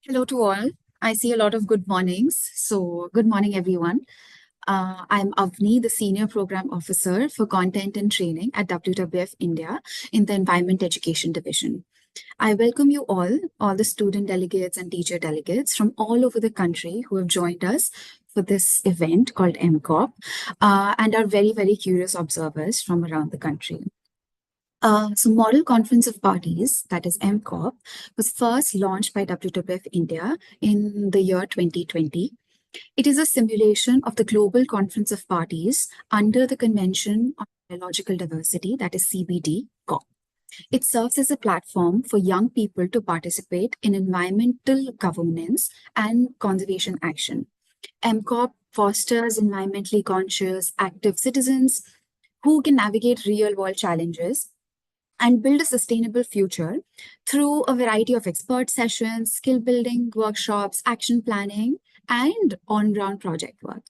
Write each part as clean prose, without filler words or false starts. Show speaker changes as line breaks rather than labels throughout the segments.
Hello to all. I see a lot of good mornings. So, good morning, everyone. I'm Avni, the Senior Program Officer for Content and Training at WWF India in the Environment Education Division. I welcome you all the student delegates and teacher delegates from all over the country who have joined us for this event called MCOP and are very, very curious observers from around the country. Model Conference of Parties, that is MCOP, was first launched by WWF India in the year 2020. It is a simulation of the Global Conference of Parties under the Convention on Biological Diversity, that is CBD COP. It serves as a platform for young people to participate in environmental governance and conservation action. MCOP fosters environmentally conscious, active citizens who can navigate real world challenges and build a sustainable future through a variety of expert sessions, skill building workshops, action planning, and on ground project work.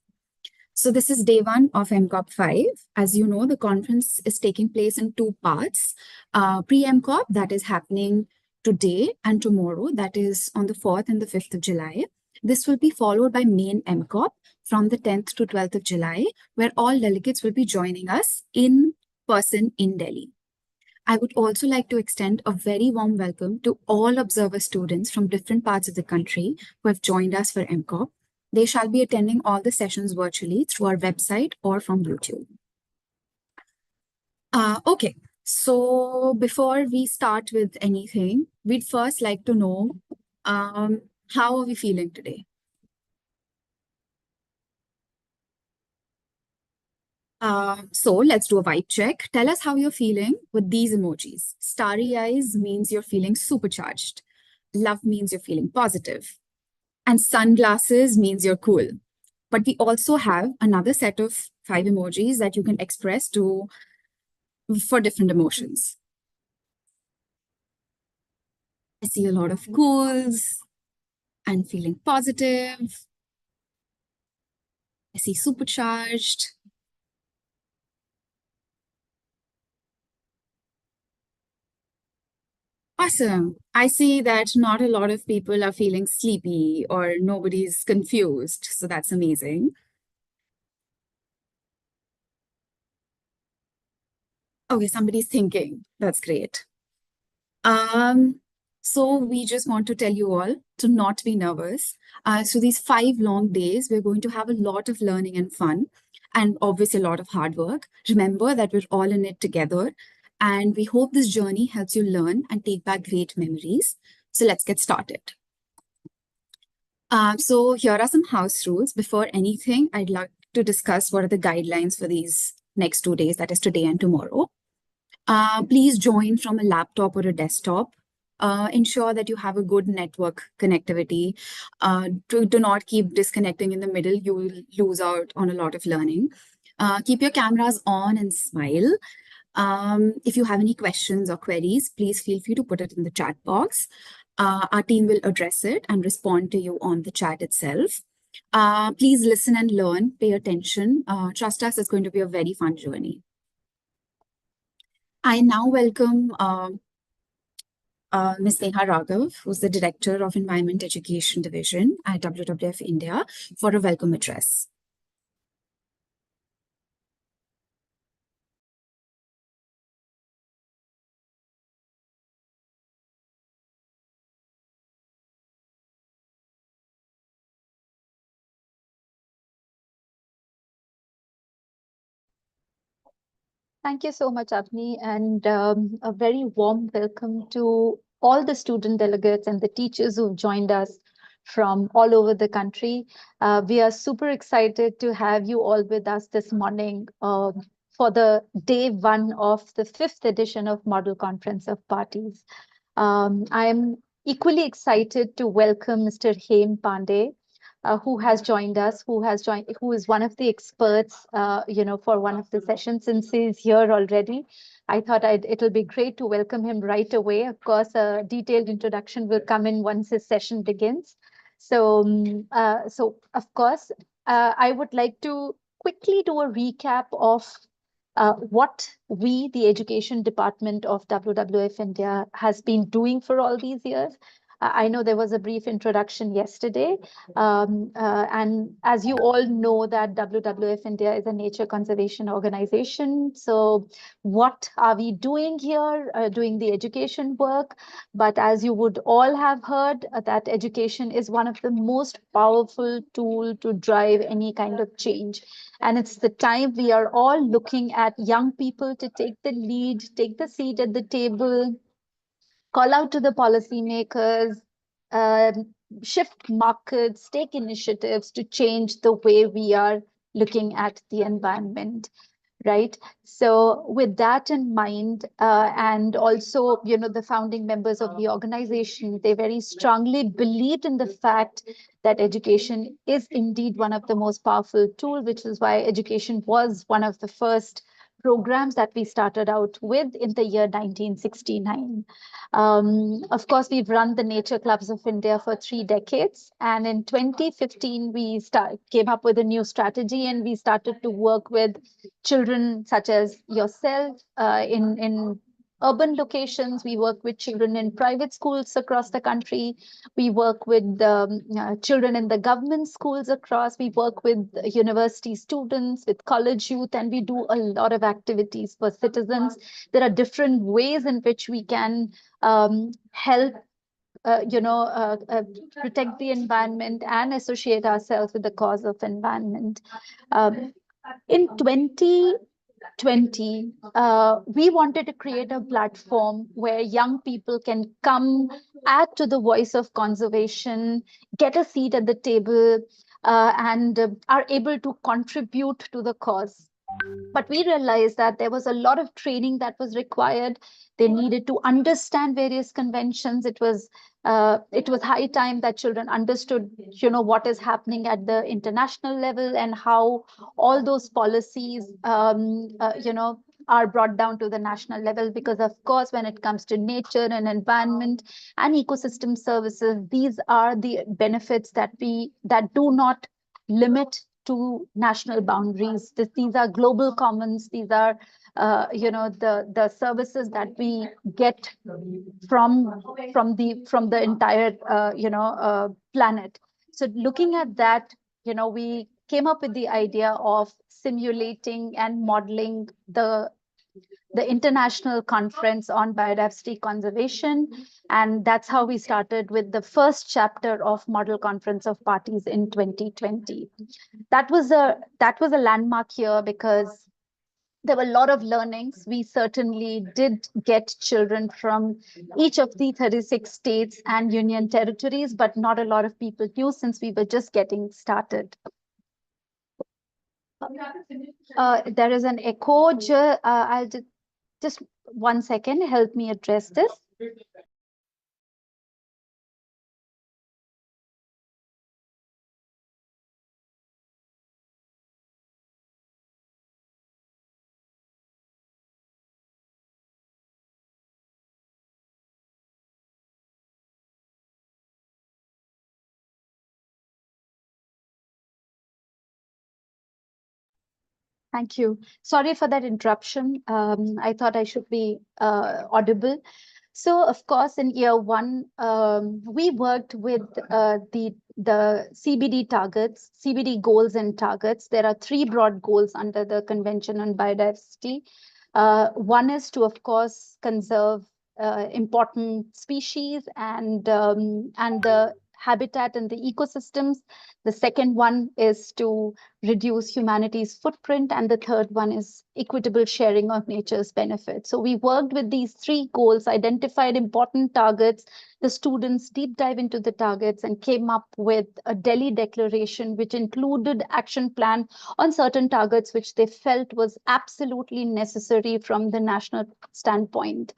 So, this is day one of MCOP 5. As you know, the conference is taking place in two parts. Pre-MCOP, that is happening today and tomorrow, that is on the 4th and the 5th of July. This will be followed by main MCOP from the 10th to 12th of July, where all delegates will be joining us in person in Delhi. I would also like to extend a very warm welcome to all observer students from different parts of the country who have joined us for MCOP. They shall be attending all the sessions virtually through our website or from YouTube. Okay, so before we start with anything, we'd first like to know how are we feeling today? So let's do a vibe check. Tell us how you're feeling with these emojis. Starry eyes means you're feeling supercharged. Love means you're feeling positive. And sunglasses means you're cool. But we also have another set of 5 emojis that you can express to for different emotions. I see a lot of cools and feeling positive. I see supercharged. Awesome. I see that not a lot of people are feeling sleepy or nobody's confused. So that's amazing. Okay, somebody's thinking. That's great. So we just want to tell you all to not be nervous. So these 5 long days, we're going to have a lot of learning and fun, and obviously a lot of hard work. Remember that we're all in it together, and we hope this journey helps you learn and take back great memories. So let's get started. So here are some house rules. Before anything, I'd like to discuss what are the guidelines for these next 2 days, that is today and tomorrow. Please join from a laptop or a desktop. Ensure that you have a good network connectivity. Do not keep disconnecting in the middle. You will lose out on a lot of learning. Keep your cameras on and smile. If you have any questions or queries, please feel free to put it in the chat box. Our team will address it and respond to you on the chat itself. Please listen and learn, pay attention. Trust us, it's going to be a very fun journey. I now welcome Ms. Neha Raghav, who's the Director of Environment Education Division at WWF India, for a welcome address.
Thank you so much, Avni, and a very warm welcome to all the student delegates and the teachers who've joined us from all over the country. We are super excited to have you all with us this morning for the day one of the 5th edition of Model Conference of Parties. I am equally excited to welcome Mr. Hem Pandey, who has joined us, who is one of the experts, for one of the sessions since he's here already. I thought it'll be great to welcome him right away. Of course, a detailed introduction will come in once his session begins. So of course, I would like to quickly do a recap of what we, the Education Department of WWF India, has been doing for all these years. I know there was a brief introduction yesterday. And as you all know that WWF India is a nature conservation organization. So what are we doing here? Doing the education work. But as you would all have heard, that education is one of the most powerful tool to drive any kind of change. And it's the time we are all looking at young people to take the lead, take the seat at the table, call out to the policymakers, uh, shift markets, take initiatives to change the way we are looking at the environment, right? So with that in mind, and also, the founding members of the organization, they very strongly believed in the fact that education is indeed one of the most powerful tool, which is why education was one of the first programs that we started out with in the year 1969. Of course, we've run the Nature Clubs of India for 3 decades. And in 2015, we came up with a new strategy and we started to work with children such as yourself in urban locations. We work with children in private schools across the country. We work with children in the government schools across. We work with university students, with college youth, and we do a lot of activities for citizens. There are different ways in which we can help protect the environment and associate ourselves with the cause of environment. In 2020, we wanted to create a platform where young people can come, add to the voice of conservation, get a seat at the table, and are able to contribute to the cause. But we realized that there was a lot of training that was required. They needed to understand various conventions. It was high time that children understood, what is happening at the international level and how all those policies, are brought down to the national level. Because of course, when it comes to nature and environment and ecosystem services, these are the benefits that do not limit to national boundaries. These are global commons. These are, the services that we get from the entire, planet. So looking at that, we came up with the idea of simulating and modeling the International Conference on Biodiversity Conservation. And that's how we started with the first chapter of Model Conference of Parties in 2020. That was a landmark year because there were a lot of learnings. We certainly did get children from each of the 36 states and union territories, but not a lot of people knew since we were just getting started. There is an echo. I'll just 1 second, help me address this. Thank you. Sorry for that interruption. I thought I should be audible. So, of course, in year one, we worked with the CBD targets, CBD goals and targets. There are 3 broad goals under the Convention on Biodiversity. One is to, of course, conserve important species and the habitat and the ecosystems. The second one is to reduce humanity's footprint, and the third one is equitable sharing of nature's benefits. So we worked with these 3 goals, identified important targets. The students deep dive into the targets and came up with a Delhi declaration, which included action plan on certain targets, which they felt was absolutely necessary from the national standpoint.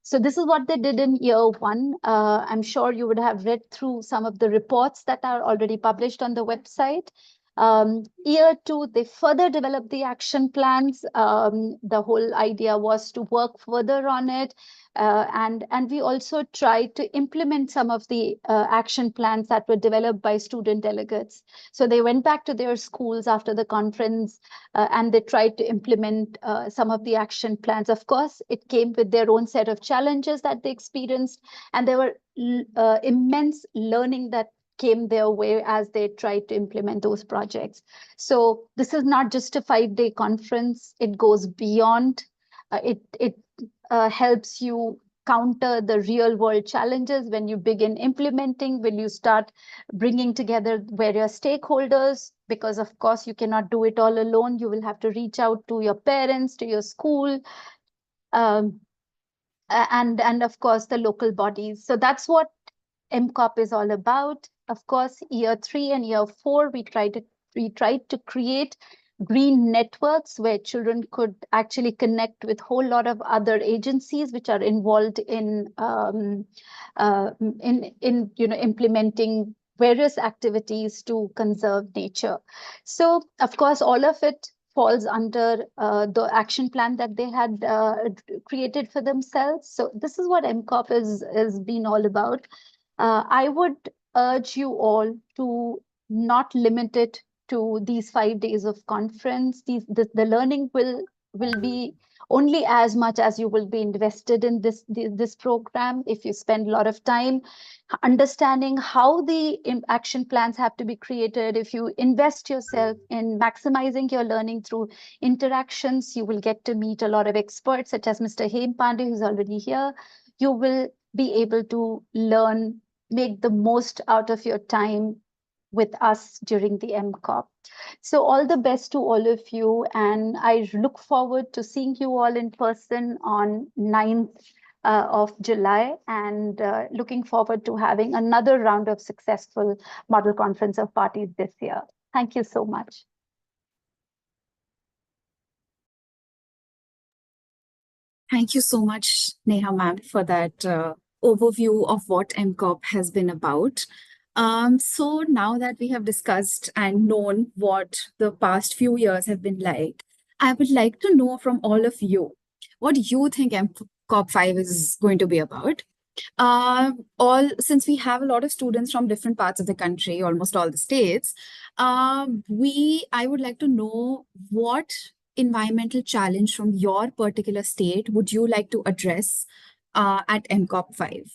So this is what they did in year one. I'm sure you would have read through some of the reports that are already published on the website. Year two, they further developed the action plans. The whole idea was to work further on it. And we also tried to implement some of the action plans that were developed by student delegates. So they went back to their schools after the conference and they tried to implement some of the action plans. Of course, it came with their own set of challenges that they experienced, and there were immense learning that came their way as they tried to implement those projects. So this is not just a 5-day conference, it goes beyond. It helps you counter the real world challenges when you begin implementing, when you start bringing together various stakeholders, because of course you cannot do it all alone. You will have to reach out to your parents, to your school, um, and of course the local bodies. So that's what MCOP is all about. Of course, year three and year four, we tried to create green networks where children could actually connect with a whole lot of other agencies which are involved in implementing various activities to conserve nature. So, of course, all of it falls under the action plan that they had created for themselves. So this is what MCOP is been all about. I would urge you all to not limit it to these 5 days of conference. The learning will be only as much as you will be invested in this program. If you spend a lot of time understanding how the action plans have to be created, if you invest yourself in maximizing your learning through interactions, you will get to meet a lot of experts such as Mr. Hem Pandey, who's already here. You will be able to learn, make the most out of your time with us during the MCOP. So all the best to all of you, and I look forward to seeing you all in person on 9th of July, and looking forward to having another round of successful Model Conference of Parties this year. Thank you so much.
Thank you so much, Neha ma'am, for that overview of what MCOP has been about. So now that we have discussed and known what the past few years have been like, I would like to know from all of you what you think MCOP 5 is going to be about. All since we have a lot of students from different parts of the country, almost all the states, I would like to know what environmental challenge from your particular state would you like to address at MCOP 5?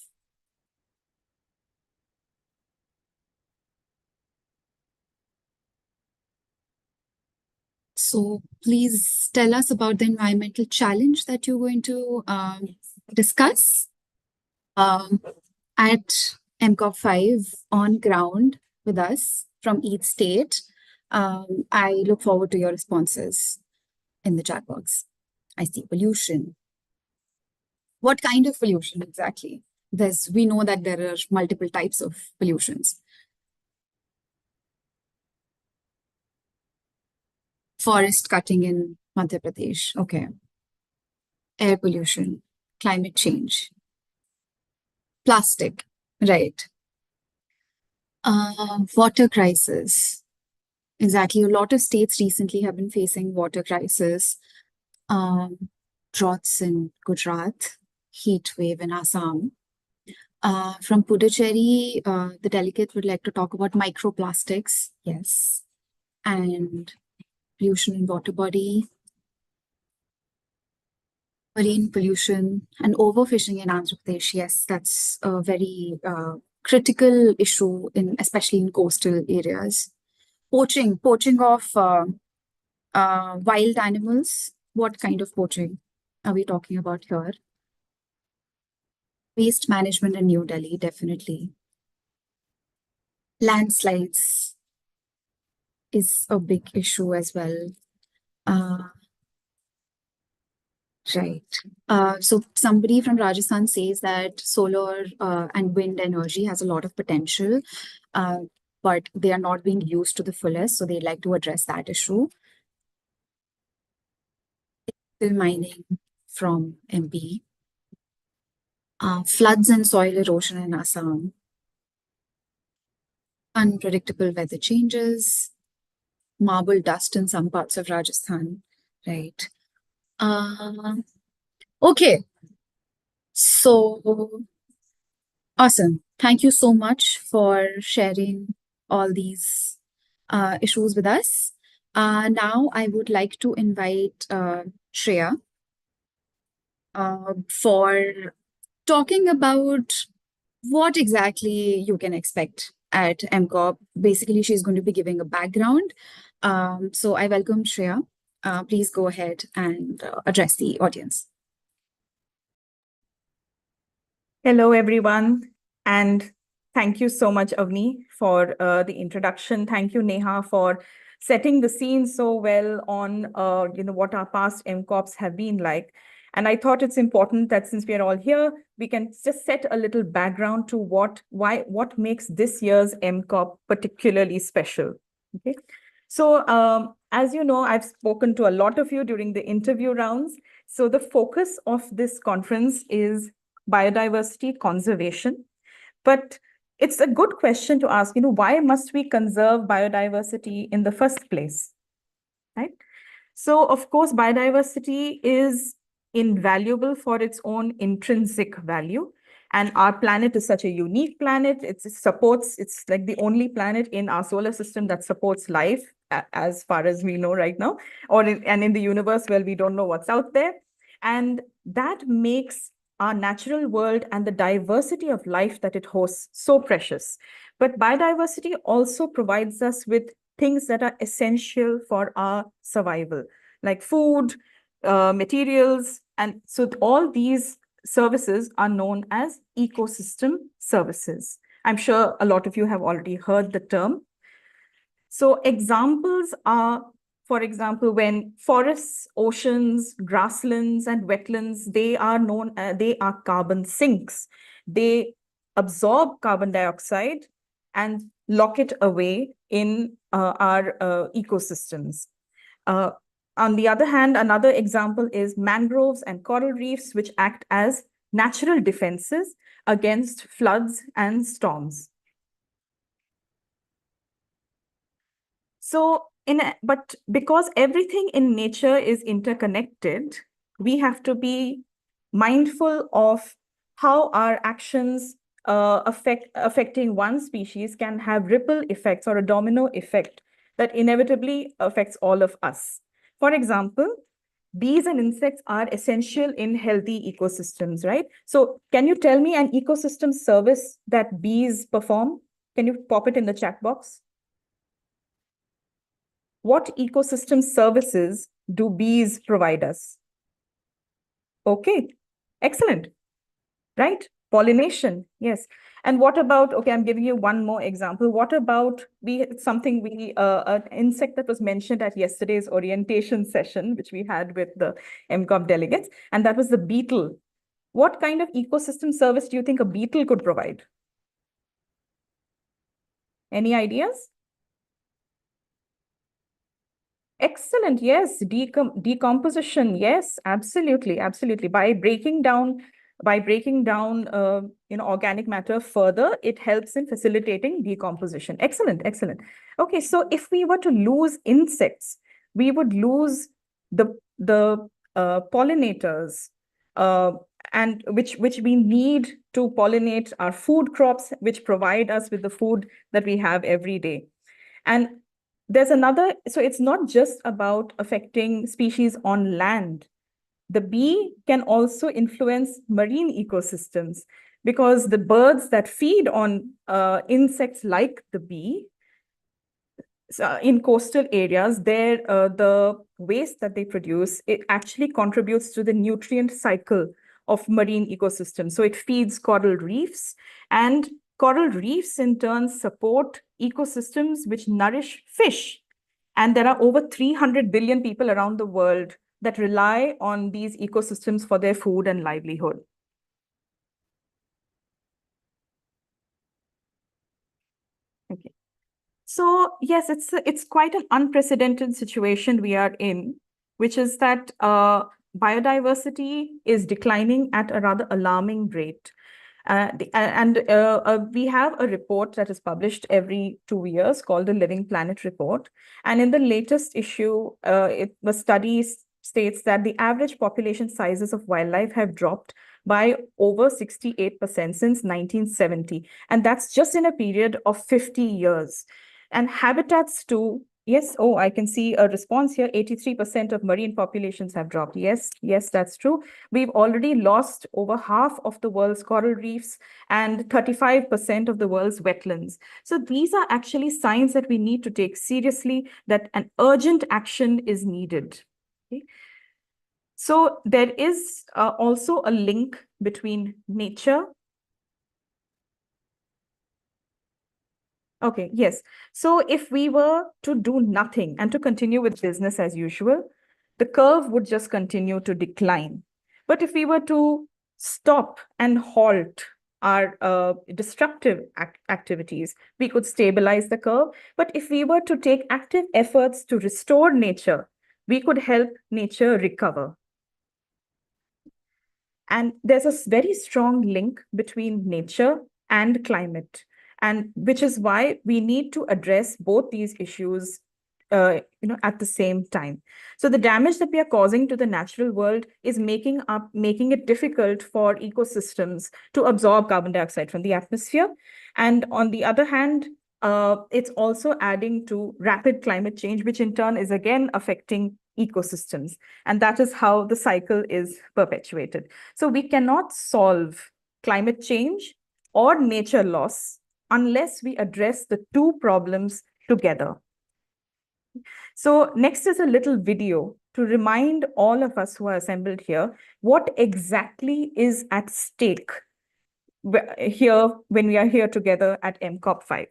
So please tell us about the environmental challenge that you're going to discuss at MCOP 5 on ground with us from each state. I look forward to your responses in the chat box. I see pollution. What kind of pollution exactly? We know that there are multiple types of pollutions. Forest cutting in Madhya Pradesh. Okay. Air pollution, climate change, plastic, right. Water crisis. Exactly. A lot of states recently have been facing water crisis. Droughts in Gujarat, heat wave in Assam. From Puducherry, the delegate would like to talk about microplastics. Yes. And pollution in water body, marine pollution, and overfishing in Andhra Pradesh. Yes, that's a very critical issue, especially in coastal areas. Poaching of wild animals. What kind of poaching are we talking about here? Waste management in New Delhi, definitely. Landslides is a big issue as well. Right. So somebody from Rajasthan says that solar and wind energy has a lot of potential, but they are not being used to the fullest. So they'd like to address that issue. Still mining from MP. Floods and soil erosion in Assam. Unpredictable weather changes. marble dust in some parts of Rajasthan, right? Okay, so awesome. Thank you so much for sharing all these issues with us. Now I would like to invite Shreya for talking about what exactly you can expect at MCOP. Basically, she's going to be giving a background. So I welcome Shreya. Please go ahead and address the audience.
Hello, everyone, and thank you so much, Avni, for the introduction. Thank you, Neha, for setting the scene so well on what our past MCOPs have been like. And I thought it's important that since we are all here, we can just set a little background to what makes this year's MCOP particularly special. Okay, so as you know, I've spoken to a lot of you during the interview rounds. So the focus of this conference is biodiversity conservation. But it's a good question to ask, why must we conserve biodiversity in the first place, right? So, of course, biodiversity is invaluable for its own intrinsic value. And our planet is such a unique planet. It's like the only planet in our solar system that supports life, as far as we know right now, and in the universe, well, we don't know what's out there. And that makes our natural world and the diversity of life that it hosts so precious. But biodiversity also provides us with things that are essential for our survival, like food, materials. And so all these services are known as ecosystem services. I'm sure a lot of you have already heard the term. So examples are, for example, when forests, oceans, grasslands, and wetlands, they are carbon sinks. They absorb carbon dioxide and lock it away in our ecosystems. On the other hand, another example is mangroves and coral reefs, which act as natural defenses against floods and storms. But because everything in nature is interconnected, we have to be mindful of how our actions affecting one species can have ripple effects or a domino effect that inevitably affects all of us. For example, bees and insects are essential in healthy ecosystems, right? So can you tell me an ecosystem service that bees perform? Can you pop it in the chat box? What ecosystem services do bees provide us? Okay, excellent, right? Pollination, yes. And what about, okay, I'm giving you one more example. What about an insect that was mentioned at yesterday's orientation session, which we had with the MCOP delegates, and that was the beetle. What kind of ecosystem service do you think a beetle could provide? Any ideas? Excellent. Yes. Decomposition. Yes, absolutely. Absolutely. By breaking down organic matter further, it helps in facilitating decomposition. Excellent. Excellent. Okay. So if we were to lose insects, we would lose the pollinators, and which we need to pollinate our food crops, which provide us with the food that we have every day. And so it's not just about affecting species on land. The bee can also influence marine ecosystems because the birds that feed on insects like the bee in coastal areas, the waste that they produce, it actually contributes to the nutrient cycle of marine ecosystems. So it feeds coral reefs, and coral reefs in turn support ecosystems which nourish fish. And there are over 300 billion people around the world that rely on these ecosystems for their food and livelihood. Okay. So yes, it's quite an unprecedented situation we are in, which is that biodiversity is declining at a rather alarming rate. We have a report that is published every 2 years called the Living Planet Report. And in the latest issue, the study states that the average population sizes of wildlife have dropped by over 68% since 1970. And that's just in a period of 50 years. And habitats too. Yes, oh, I can see a response here. 83% of marine populations have dropped. Yes, that's true. We've already lost over half of the world's coral reefs and 35% of the world's wetlands. So these are actually signs that we need to take seriously, that an urgent action is needed. Okay. So there is also a link between nature. Okay, yes. So if we were to do nothing and to continue with business as usual, the curve would just continue to decline. But if we were to stop and halt our destructive activities, we could stabilize the curve. But if we were to take active efforts to restore nature, we could help nature recover. And there's a very strong link between nature and climate, and which is why we need to address both these issues at the same time. So the damage that we are causing to the natural world is making it difficult for ecosystems to absorb carbon dioxide from the atmosphere. And on the other hand, it's also adding to rapid climate change, which in turn is again affecting ecosystems. And that is how the cycle is perpetuated. So we cannot solve climate change or nature loss unless we address the two problems together. So next is a little video to remind all of us who are assembled here what exactly is at stake here when we are here together at MCOP 5.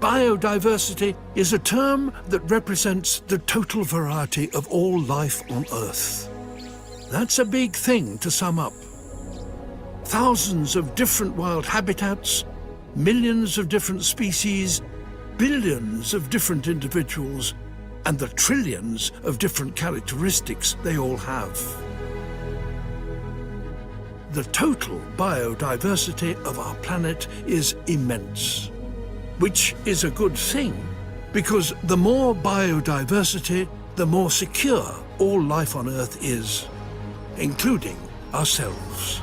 Biodiversity is a term that represents the total variety of all life on Earth. That's a big thing to sum up. Thousands of different wild habitats, millions of different species, billions of different individuals, and the trillions of different characteristics they all have. The total biodiversity of our planet is immense. Which is a good thing, because the more biodiversity, the more secure all life on Earth is, including ourselves.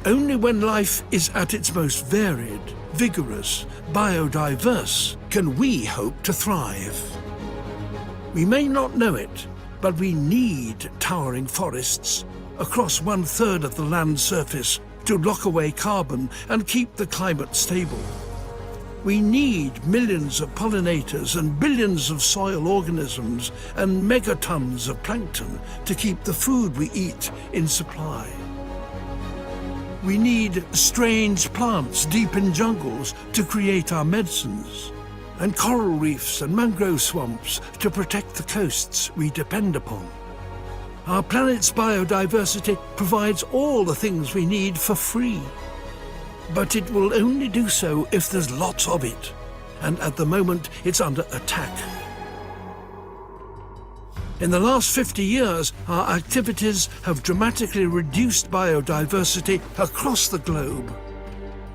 Only when life is at its most varied, vigorous, biodiverse, can we hope to thrive. We may not know it, but we need towering forests across 1/3 of the land surface to lock away carbon and keep the climate stable. We need millions of pollinators and billions of soil organisms and megatons of plankton to keep the food we eat in supply. We need strange plants deep in jungles to create our medicines, and coral reefs and mangrove swamps to protect the coasts we depend upon. Our planet's biodiversity provides all the things we need for free. But it will only do so if there's lots of it, and at the moment it's under attack. In the last 50 years, our activities have dramatically reduced biodiversity across the globe.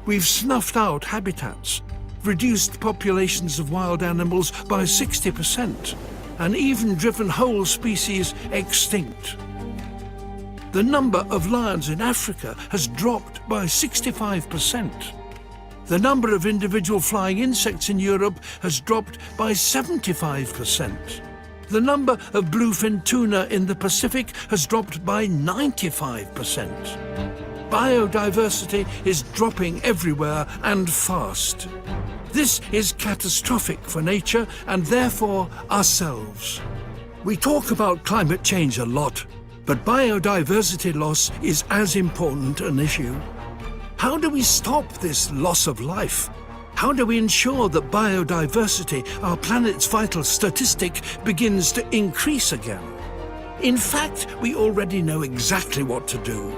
We've snuffed out habitats, reduced populations of wild animals by 60%, and even driven whole species extinct. The number of lions in Africa has dropped by 65%. The number of individual flying insects in Europe has dropped by 75%. The number of bluefin tuna in the Pacific has dropped by 95%. Biodiversity is dropping everywhere and fast. This is catastrophic for nature and therefore ourselves. We talk about climate change a lot, but biodiversity loss is as important an issue. How do we stop this loss of life? How do we ensure that biodiversity, our planet's vital statistic, begins to increase again? In fact, we already know exactly what to do.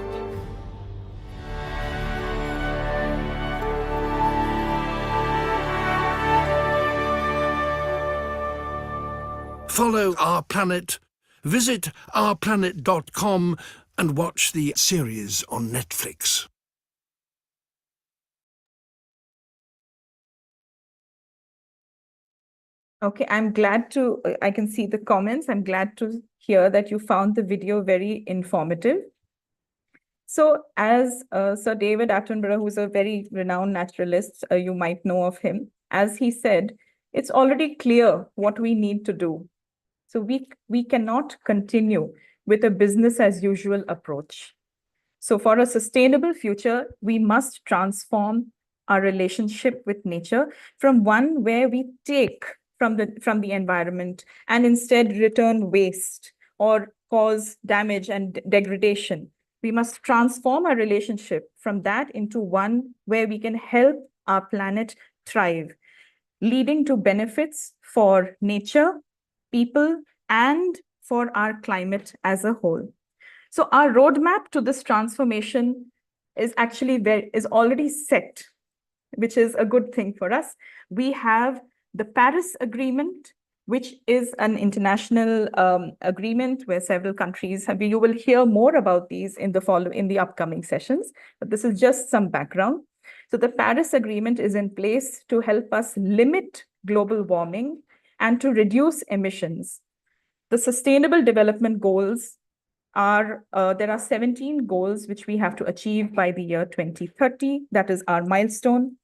follow Our Planet, visit ourplanet.com and watch the series on Netflix.
Okay, I'm glad to, I can see the comments. I'm glad to hear that you found the video very informative. So as Sir David Attenborough, who's a very renowned naturalist, you might know of him, as he said, it's already clear what we need to do. So we cannot continue with a business as usual approach. So for a sustainable future, we must transform our relationship with nature from one where we take from the environment and instead return waste or cause damage and degradation. We must transform our relationship from that into one where we can help our planet thrive, leading to benefits for nature, people, and for our climate as a whole. So our roadmap to this transformation is already set, which is a good thing for us. We have the Paris Agreement, which is an international agreement where several countries have. You will hear more about these in the upcoming sessions, but this is just some background. So the Paris Agreement is in place to help us limit global warming and to reduce emissions. The Sustainable Development Goals there are 17 goals which we have to achieve by the year 2030. That is our milestone.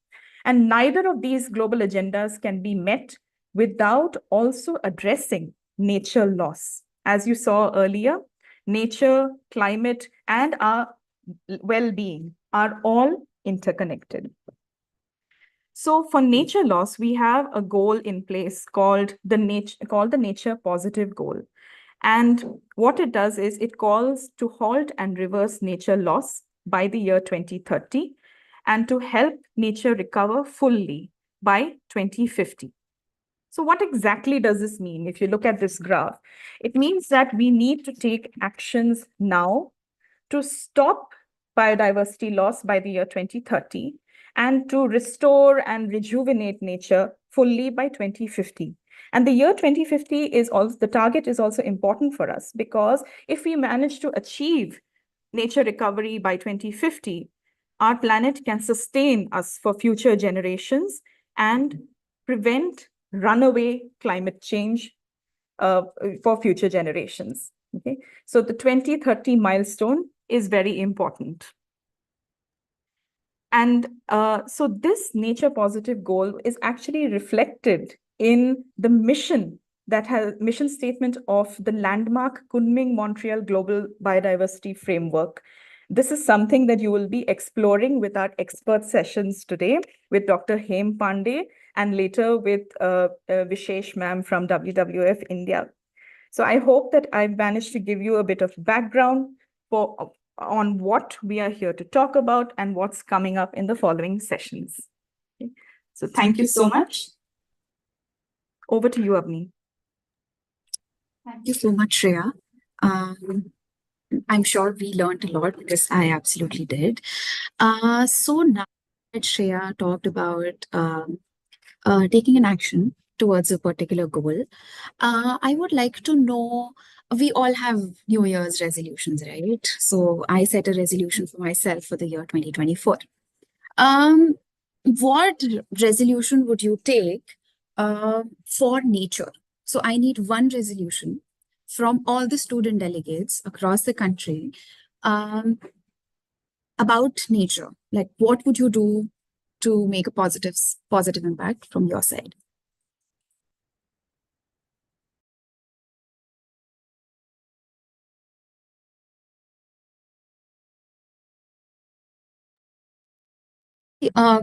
And neither of these global agendas can be met without also addressing nature loss. As you saw earlier, nature, climate, and our well-being are all interconnected. So for nature loss, we have a goal in place called the Nature Positive Goal. And what it does is it calls to halt and reverse nature loss by the year 2030 and to help nature recover fully by 2050. So what exactly does this mean? If you look at this graph, it means that we need to take actions now to stop biodiversity loss by the year 2030 and to restore and rejuvenate nature fully by 2050. And the year 2050 is also, the target is also important for us because if we manage to achieve nature recovery by 2050, our planet can sustain us for future generations and prevent runaway climate change for future generations. Okay, so the 2030 milestone is very important. And so this nature positive goal is actually reflected in the mission statement of the landmark Kunming-Montreal Global Biodiversity Framework. This is something that you will be exploring with our expert sessions today with Dr. Hem Pandey and later with Vishesh ma'am from WWF India. So I hope that I've managed to give you a bit of background on what we are here to talk about and what's coming up in the following sessions. Okay. So thank you so much. Over to you, Avni.
Thank you so much, Shreya. I'm sure we learned a lot because I absolutely did. So now that Shreya talked about taking an action towards a particular goal, I would like to know, we all have New Year's resolutions, right? So I set a resolution for myself for the year 2024. What resolution would you take for nature? So I need one resolution from all the student delegates across the country about nature. Like, what would you do to make a positive impact from your side?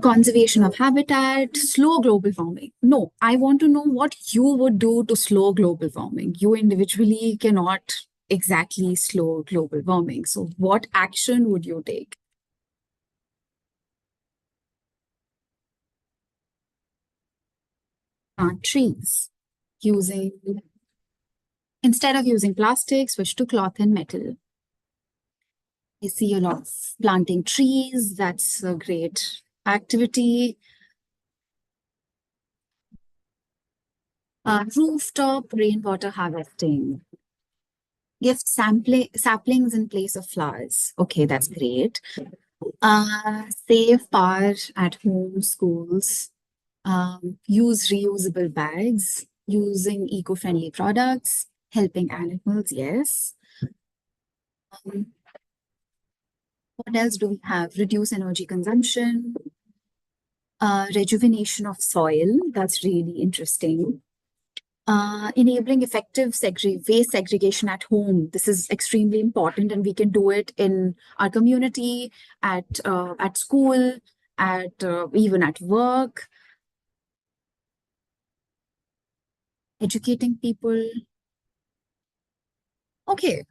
Conservation of habitat, slow global warming. No, I want to know what you would do to slow global warming. You individually cannot exactly slow global warming. So what action would you take? Plant trees. Instead of using plastic, switch to cloth and metal. I see a lot of planting trees. That's a great activity. Rooftop rainwater harvesting. Gift saplings in place of flowers. Okay, that's great. Save power at home, schools. Use reusable bags. Using eco-friendly products. Helping animals, yes. What else do we have? Reduce energy consumption. Rejuvenation of soil. That's really interesting. Enabling effective waste segregation at home. This is extremely important, and we can do it in our community, at school, even at work. Educating people. Okay.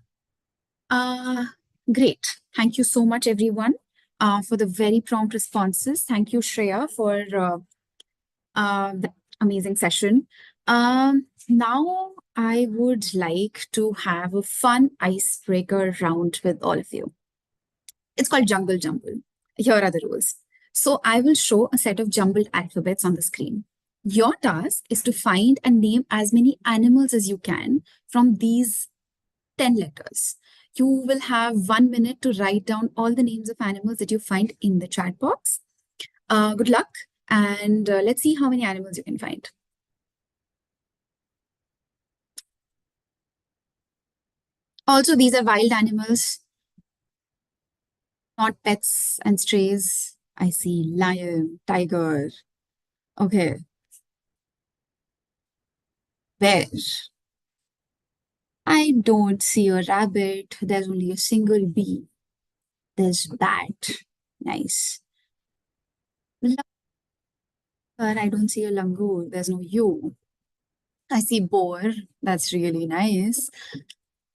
Great. Thank you so much, everyone, for the very prompt responses. Thank you, Shreya, for the amazing session. Now I would like to have a fun icebreaker round with all of you. It's called Jungle Jumble. Here are the rules. So I will show a set of jumbled alphabets on the screen. Your task is to find and name as many animals as you can from these 10 letters. You will have 1 minute to write down all the names of animals that you find in the chat box. Good luck, and let's see how many animals you can find. Also, these are wild animals, not pets and strays. I see lion, tiger. Okay. Bear. I don't see a rabbit. There's only a single bee. There's bat. Nice. But I don't see a langur. There's no U. I see boar. That's really nice.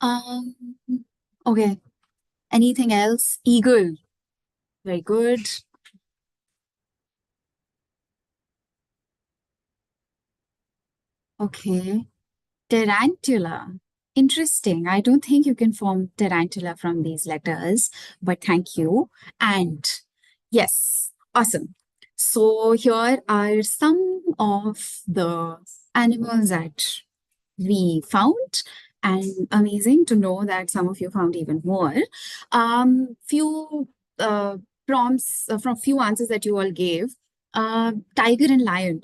Okay. Anything else? Eagle. Very good. Okay. Tarantula. Interesting. I don't think you can form tarantula from these letters, but thank you. And yes, awesome. So here are some of the animals that we found, and amazing to know that some of you found even more. Few prompts from few answers that you all gave. Tiger and lion.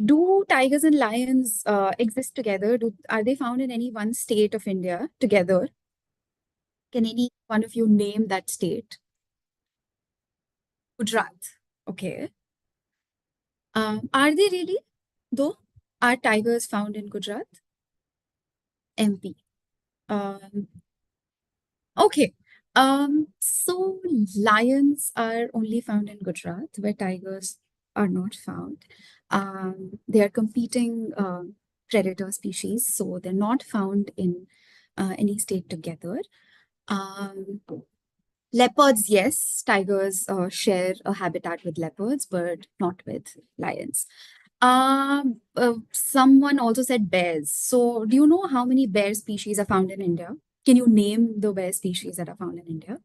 Do tigers and lions exist together? Are they found in any one state of India together? Can any one of you name that state? Gujarat. Okay. Are they really, though? Are tigers found in Gujarat? MP. Okay. So lions are only found in Gujarat, where tigers are not found. They are competing predator species, so they're not found in any state together. Leopards, yes, tigers share a habitat with leopards, but not with lions. Someone also said bears. So do you know how many bear species are found in India? Can you name the bear species that are found in India?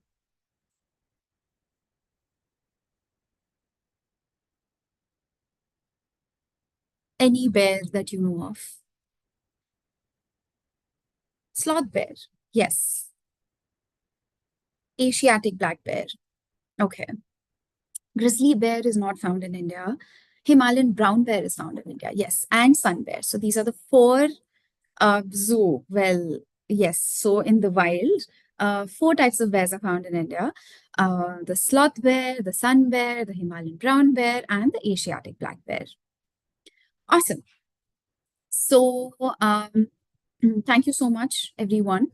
Any bear that you know of? Sloth bear, yes. Asiatic black bear, okay. Grizzly bear is not found in India. Himalayan brown bear is found in India, yes, and sun bear. So these are the four zoo. Well, yes, so in the wild, 4 types of bears are found in India. The sloth bear, the sun bear, the Himalayan brown bear, and the Asiatic black bear. Awesome. So thank you so much, everyone.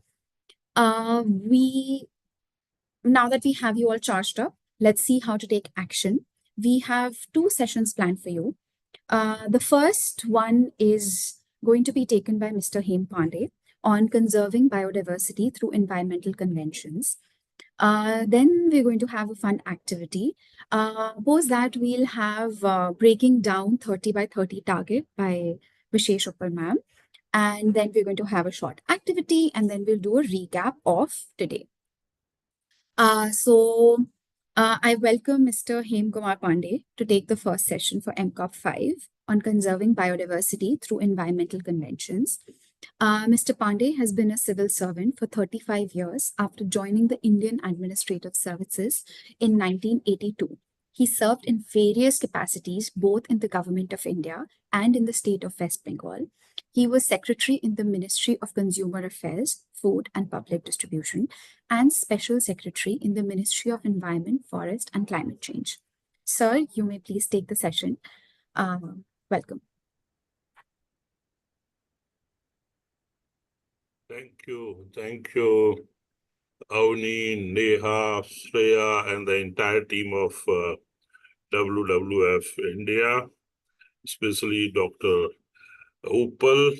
Now that we have you all charged up, let's see how to take action. We have 2 sessions planned for you. The first one is going to be taken by Mr. Hem Pandey on conserving biodiversity through environmental conventions. Then we're going to have a fun activity. Post that, we'll have breaking down 30 by 30 target by Vishes Upal ma'am. And then we're going to have a short activity, and then we'll do a recap of today. So I welcome Mr. Hem Kumar Pandey to take the first session for MCOP 5 on conserving biodiversity through environmental conventions. Mr. Pandey has been a civil servant for 35 years after joining the Indian Administrative Services in 1982. He served in various capacities, both in the Government of India and in the state of West Bengal. He was secretary in the Ministry of Consumer Affairs, Food and Public Distribution, and special secretary in the Ministry of Environment, Forest and Climate Change. Sir, you may please take the session. Welcome.
Thank you, Avni, Neha, Shreya, and the entire team of WWF India, especially Dr. Upal.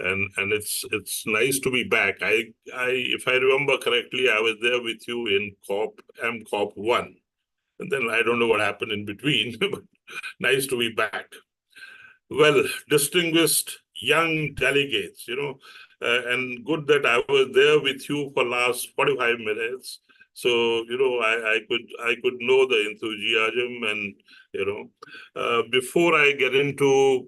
And it's nice to be back. If I remember correctly, I was there with you in MCOP 1, and then I don't know what happened in between, but nice to be back. Well, distinguished young delegates, and good that I was there with you for last 45 minutes. So, I could know the enthusiasm and, before I get into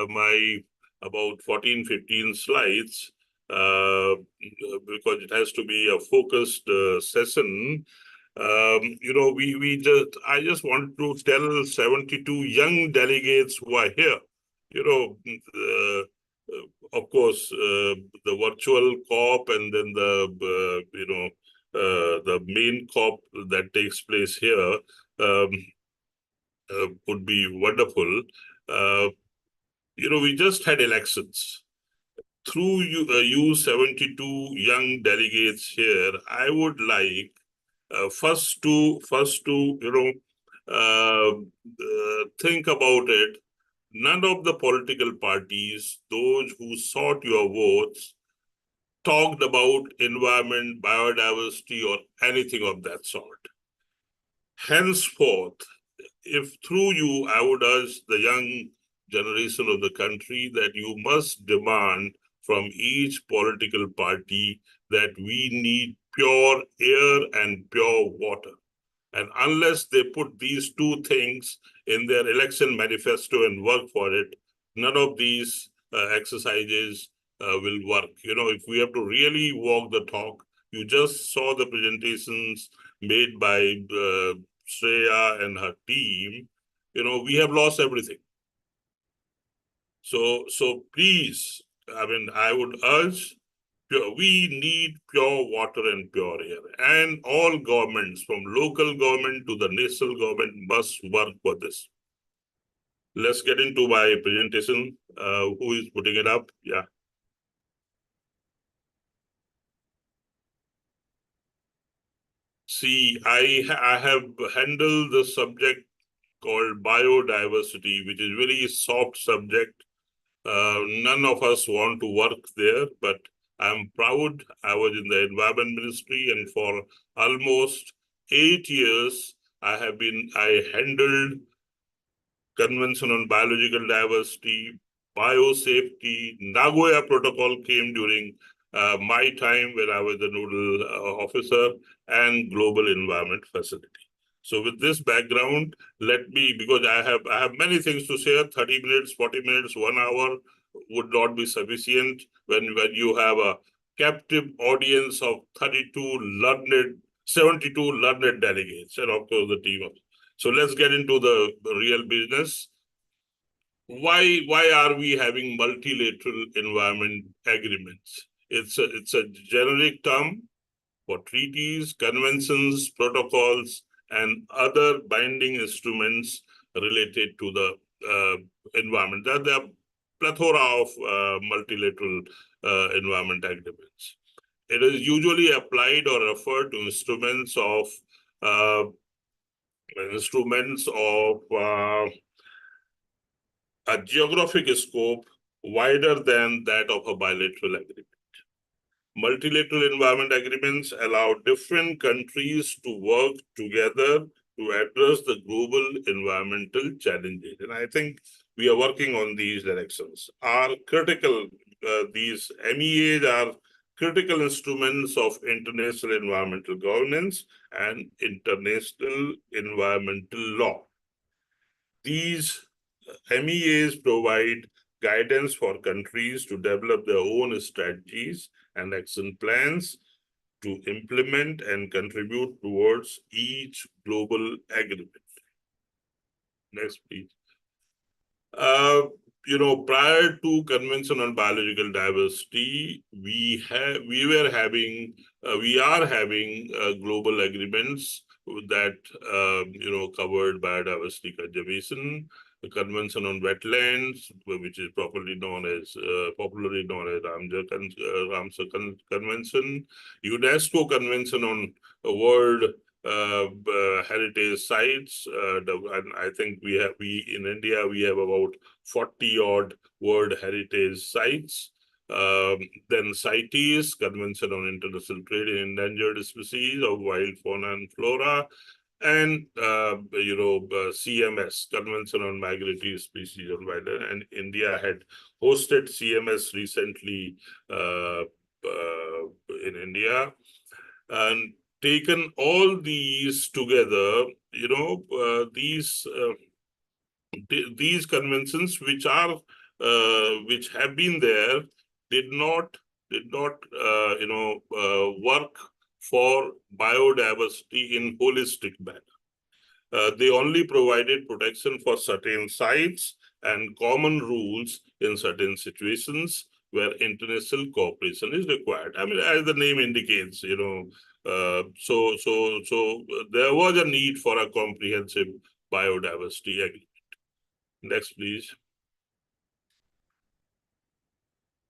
my about 14, 15 slides, because it has to be a focused session, I just want to tell 72 young delegates who are here, of course, the virtual COP and then the main COP that takes place here would be wonderful. We just had elections. Through you 72 young delegates here, I would like first to think about it. None of the political parties, those who sought your votes, talked about environment, biodiversity, or anything of that sort. Henceforth, if through you, I would urge the young generation of the country that you must demand from each political party that we need pure air and pure water. And unless they put these two things in their election manifesto and work for it, none of these exercises will work. If we have to really walk the talk, you just saw the presentations made by Shreya and her team. We have lost everything. So please, I would urge, we need pure water and pure air. And all governments, from local government to the national government, must work for this. Let's get into my presentation. Who is putting it up? Yeah. See, I have handled the subject called biodiversity, which is very soft subject. None of us want to work there, but I'm proud. I was in the Environment Ministry, and for almost 8 years, I handled Convention on Biological Diversity, biosafety. Nagoya Protocol came during my time when I was the nodal officer, and Global Environment Facility. So with this background, because I have many things to say. 30 minutes, 40 minutes, 1 hour would not be sufficient when you have a captive audience of 72 learned delegates, and of course the team of. So let's get into the real business. Why are we having multilateral environment agreements? It's a generic term for treaties, conventions, protocols, and other binding instruments related to the environment. There are plethora of multilateral environment agreements. It is usually applied or referred to instruments of a geographic scope wider than that of a bilateral agreement. Multilateral environment agreements allow different countries to work together to address the global environmental challenges. And I think we are working on these directions. Are critical. These MEAs are critical instruments of international environmental governance and international environmental law. These MEAs provide guidance for countries to develop their own strategies and action plans to implement and contribute towards each global agreement. Next, please. Prior to Convention on Biological Diversity, we are having global agreements that covered biodiversity conservation, the Convention on Wetlands, which is popularly known as Ramsar Convention, UNESCO Convention on World heritage sites, and I think we in India we have about 40 odd World Heritage sites. Then CITES, Convention on International Trade in Endangered Species of Wild Fauna and Flora, and CMS, Convention on Migratory Species of Wildlife, and India had hosted CMS recently in India, and taken all these together, these conventions which have been there did not work for biodiversity in holistic manner. They only provided protection for certain sites and common rules in certain situations where international cooperation is required. I mean, as the name indicates, so there was a need for a comprehensive biodiversity agreement. Next, please.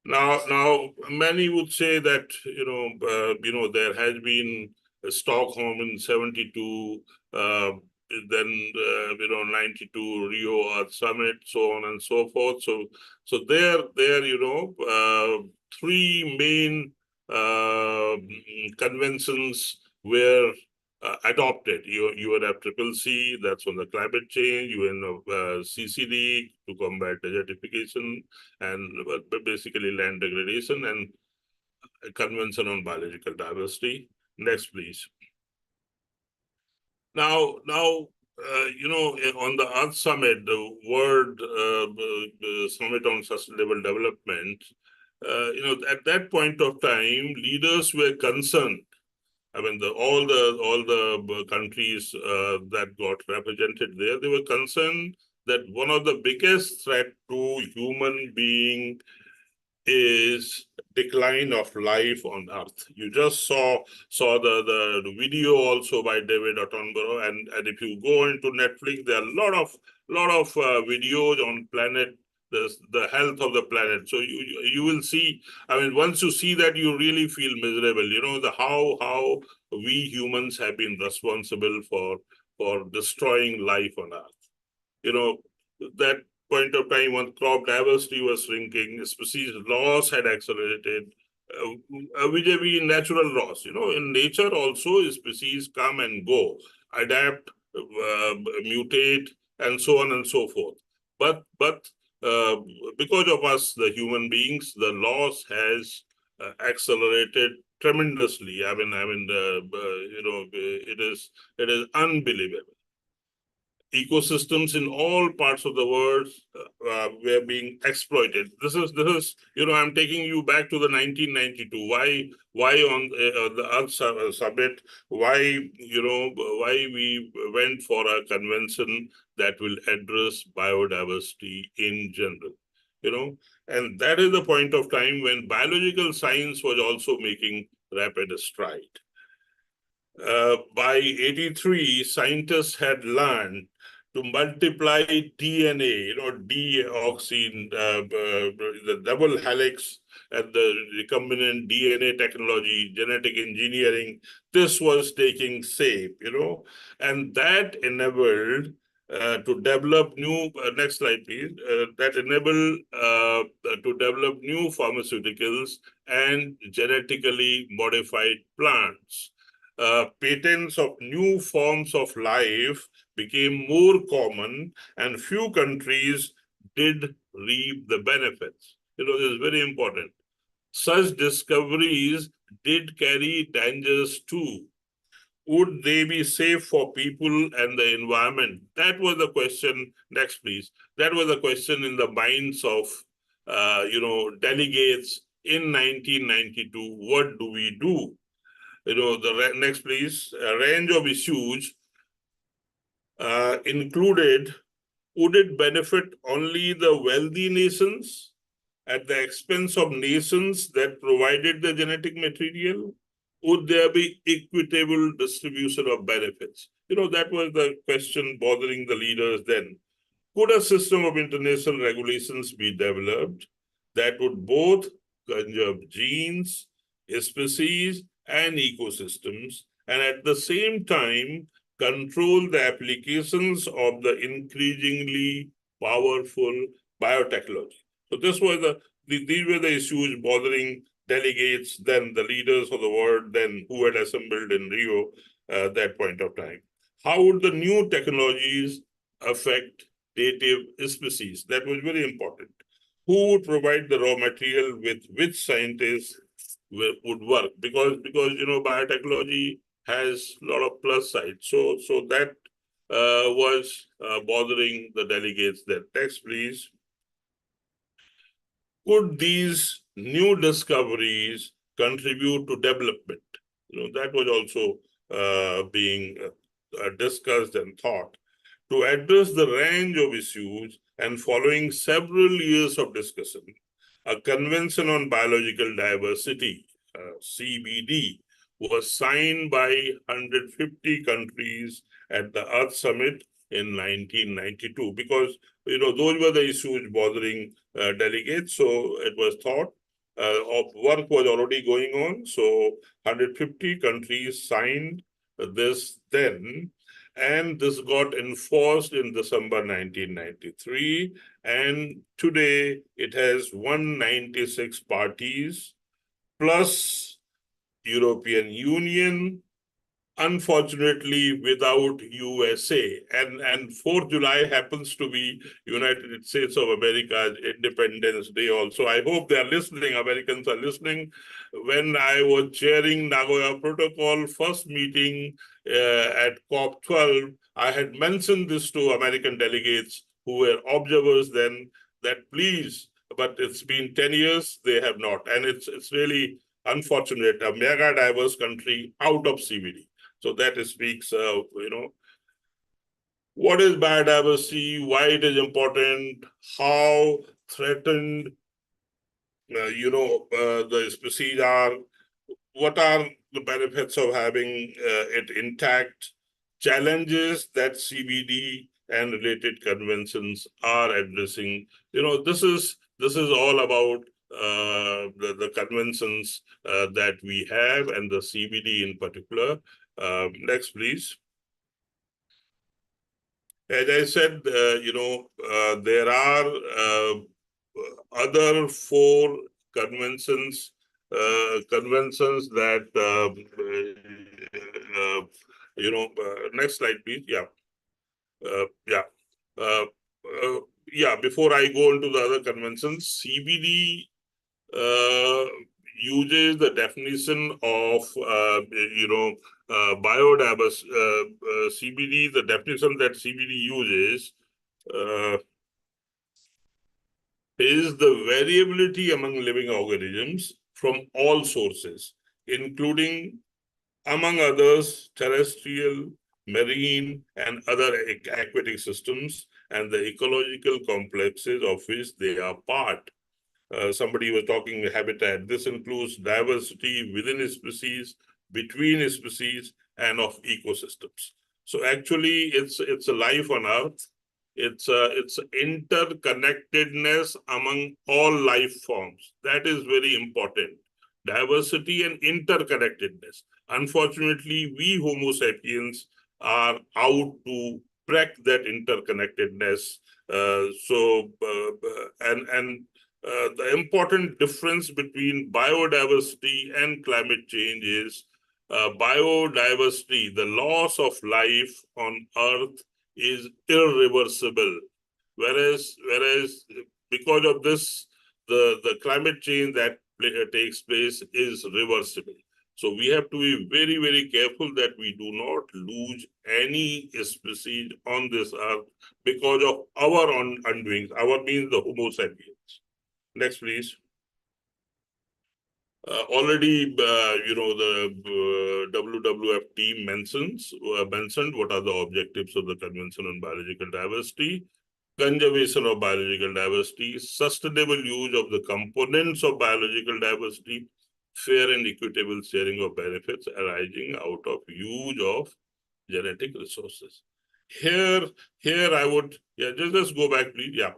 Now, many would say that there has been Stockholm in 72, then 92 Rio Earth Summit, so on and so forth. So there three main conventions were adopted. UNFCCC, that's on the climate change, CCD to combat desertification and basically land degradation, and Convention on Biological Diversity. Next, please. Now, on the Earth Summit, the World Summit on Sustainable Development, at that point of time, leaders were concerned. I mean, all the countries that got represented there, they were concerned that one of the biggest threat to human being is decline of life on Earth. You just saw the video also by David Attenborough, and if you go into Netflix, there are a lot of videos on planet, the health of the planet. So you will see. I mean, once you see that, you really feel miserable. How we humans have been responsible for destroying life on Earth. That point of time when crop diversity was shrinking, species loss had accelerated, vis-a-vis natural loss. In nature also, species come and go, adapt, mutate, and so on and so forth. But because of us, the human beings, the loss has accelerated tremendously. I mean, it is unbelievable. Ecosystems in all parts of the world were being exploited. This is I'm taking you back to the 1992. Why on the Earth Summit? Why we went for a convention that will address biodiversity in general. And that is the point of time when biological science was also making rapid stride. By 83, scientists had learned to multiply DNA, deoxy, the double helix, and the recombinant DNA technology, genetic engineering. This was taking shape, and that enabled to develop new. Next slide, please. That enabled to develop new pharmaceuticals and genetically modified plants. Patents of new forms of life became more common, and few countries did reap the benefits. This is very important. such discoveries did carry dangers too. Would they be safe for people and the environment? That was the question. Next, please. That was the question in the minds of, delegates in 1992. What do we do? Next, please. A range of issues included, would it benefit only the wealthy nations at the expense of nations that provided the genetic material? Would there be equitable distribution of benefits? That was the question bothering the leaders then. Could a system of international regulations be developed that would both conserve genes, species, and ecosystems, and at the same time control the applications of the increasingly powerful biotechnology? So these were the issues bothering delegates, then the leaders of the world, then who had assembled in Rio at that point of time. How would the new technologies affect native species? That was very important. Who would provide the raw material with which scientists would work? Because biotechnology has a lot of plus sides. So that was bothering the delegates there. Next, please. Could these new discoveries contribute to development? That was also being discussed and thought. To address the range of issues and following several years of discussion, a Convention on Biological Diversity, CBD, was signed by 150 countries at the Earth Summit in 1992, because those were the issues bothering delegates. So it was thought of work was already going on. So 150 countries signed this then, and this got enforced in December 1993. And today it has 196 parties plus European Union, unfortunately without USA. And 4th July happens to be United States of America's Independence Day also. I hope they are listening, Americans are listening. When I was chairing Nagoya Protocol first meeting at COP12, I had mentioned this to American delegates who were observers then, that please, but it's been 10 years, they have not. And it's really unfortunate, a mega diverse country out of CBD. So that speaks, what is biodiversity, why it is important, how threatened, the species are, what are the benefits of having it intact, challenges that CBD and related conventions are addressing. This is all about the conventions that we have, and the CBD in particular. Next, please. As I said, there are other 4 conventions that next slide, please. Before I go into the other conventions, CBD uses the definition of biodiversity. CBD, the definition that CBD uses is the variability among living organisms from all sources, including, among others, terrestrial, marine, and other aquatic systems, and the ecological complexes of which they are part. Somebody was talking habitat. This includes diversity within a species, between a species, and of ecosystems. So actually, it's a life on Earth. It's interconnectedness among all life forms. That is very important. Diversity and interconnectedness. Unfortunately, we Homo sapiens are out to break that interconnectedness. The important difference between biodiversity and climate change is biodiversity, the loss of life on Earth, is irreversible. Whereas because of this, the climate change that takes place is reversible. So we have to be very, very careful that we do not lose any species on this earth because of our undoings. Our means the Homo sapiens. Next, please. Already, the WWF team mentioned what are the objectives of the Convention on Biological Diversity. Conservation of biological diversity, sustainable use of the components of biological diversity, fair and equitable sharing of benefits arising out of use of genetic resources. Here I would, just go back, please. Yeah.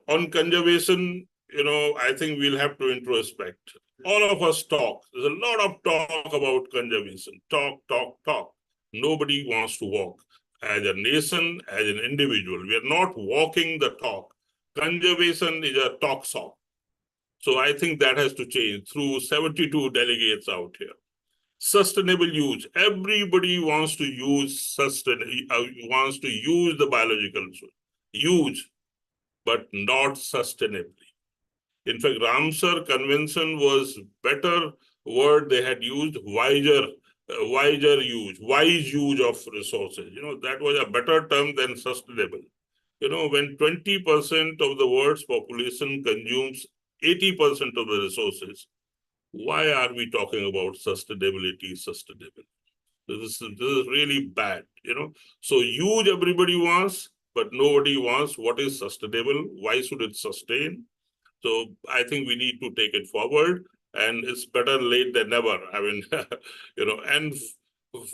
On conservation, I think we'll have to introspect. All of us talk. There's a lot of talk about conservation. Talk. Nobody wants to walk. As a nation, as an individual, we are not walking the talk. Conservation is a talk song. So I think that has to change through 72 delegates out here. Sustainable use. Everybody wants to use the biological use, but not sustainably. In fact, Ramsar Convention was better word they had used, wise use of resources. That was a better term than sustainable. When 20% of the world's population consumes 80% of the resources, why are we talking about sustainability? This is really bad, So use everybody wants, but nobody wants what is sustainable. Why should it sustain? So I think we need to take it forward, and it's better late than never. I mean, and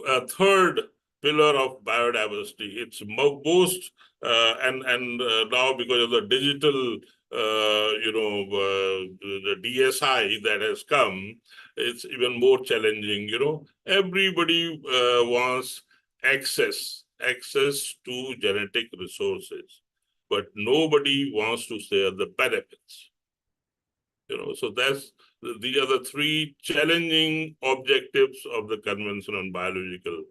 a third pillar of biodiversity. It's most and now because of the digital, the DSI that has come, it's even more challenging. Everybody wants access to genetic resources, but nobody wants to share the benefits. So these are the three challenging objectives of the Convention on Biological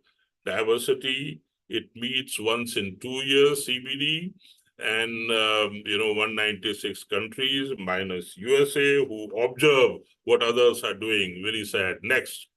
Diversity. It meets once in 2 years, CBD, and 196 countries minus USA who observe what others are doing. Very sad. Next.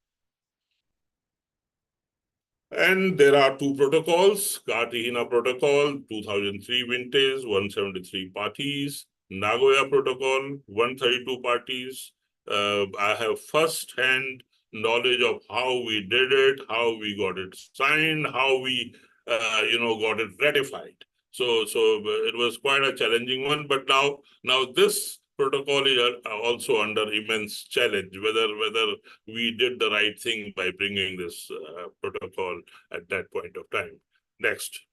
And there are two protocols, Cartagena Protocol, 2003 vintage, 173 parties, Nagoya Protocol, 132 parties. I have first-hand knowledge of how we did it, how we got it signed, how we, got it ratified. So it was quite a challenging one, but now this protocol is also under immense challenge, whether we did the right thing by bringing this protocol at that point of time. Next.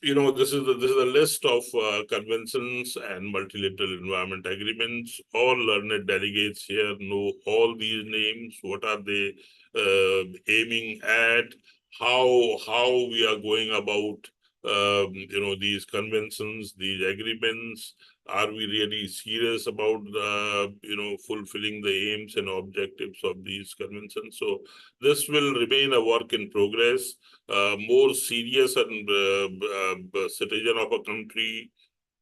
This is a list of conventions and multilateral environment agreements. All learned delegates here know all these names. What are they aiming at? How we are going about these conventions, these agreements. Are we really serious about fulfilling the aims and objectives of these conventions? So this will remain a work in progress. More serious and citizen of a country,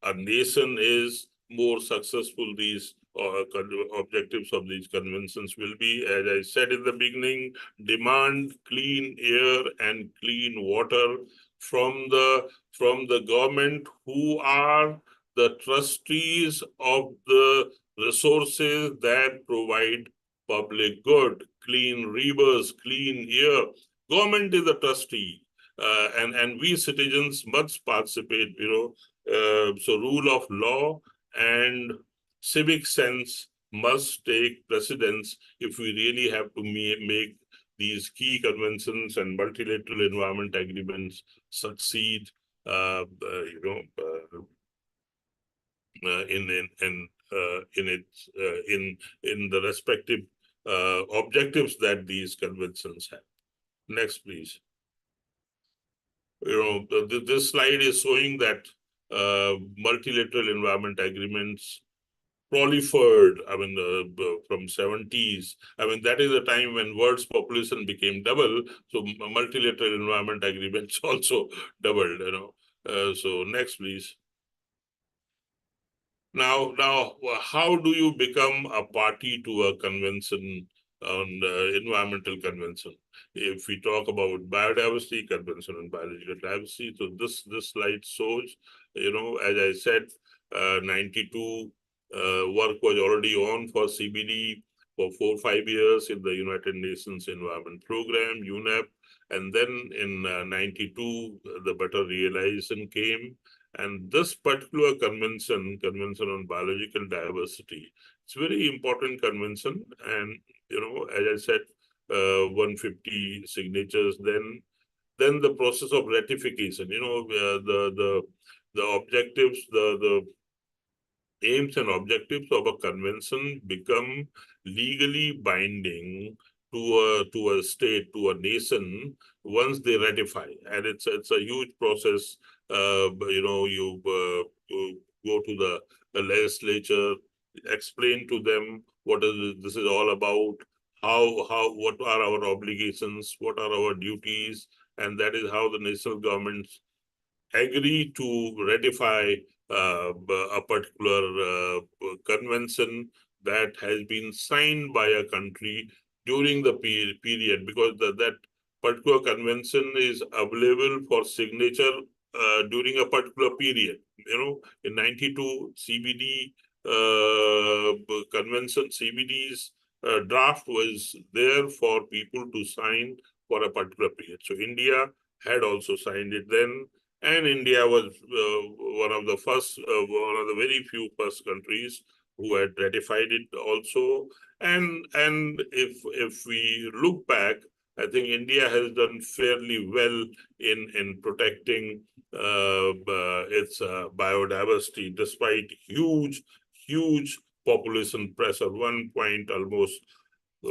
a nation is, more successful these objectives of these conventions will be. As I said in the beginning, demand clean air and clean water from the government, who are the trustees of the resources that provide public good, clean rivers, clean air. Government is a trustee, and we citizens must participate. So rule of law and civic sense must take precedence if we really have to make these key conventions and multilateral environment agreements succeed. In the respective objectives that these conventions have. Next, please. This slide is showing that multilateral environment agreements prolifered, from 70s. That is the time when world's population became double. So multilateral environment agreements also doubled, So next, please. Now, how do you become a party to a convention on environmental convention? If we talk about biodiversity convention and biological diversity, so this slide shows, as I said, 92 work was already on for CBD for 4 or 5 years in the United Nations Environment Program, UNEP, and then in 92 the better realization came. And this particular convention on biological diversity, it's a very important convention. And, as I said, 150 signatures, then the process of ratification, the objectives, the aims and objectives of a convention become legally binding to a state, to a nation, once they ratify. And it's a huge process. You go to the legislature, explain to them what this is all about, what are our obligations, what are our duties, and that is how the national governments agree to ratify a particular convention that has been signed by a country during the period, because that particular convention is available for signature during a particular period. In 92 CBD convention, CBD's draft was there for people to sign for a particular period. So India had also signed it then. And India was one of the very few first countries who had ratified it also. And if we look back, I think India has done fairly well in protecting its biodiversity, despite huge population pressure. Almost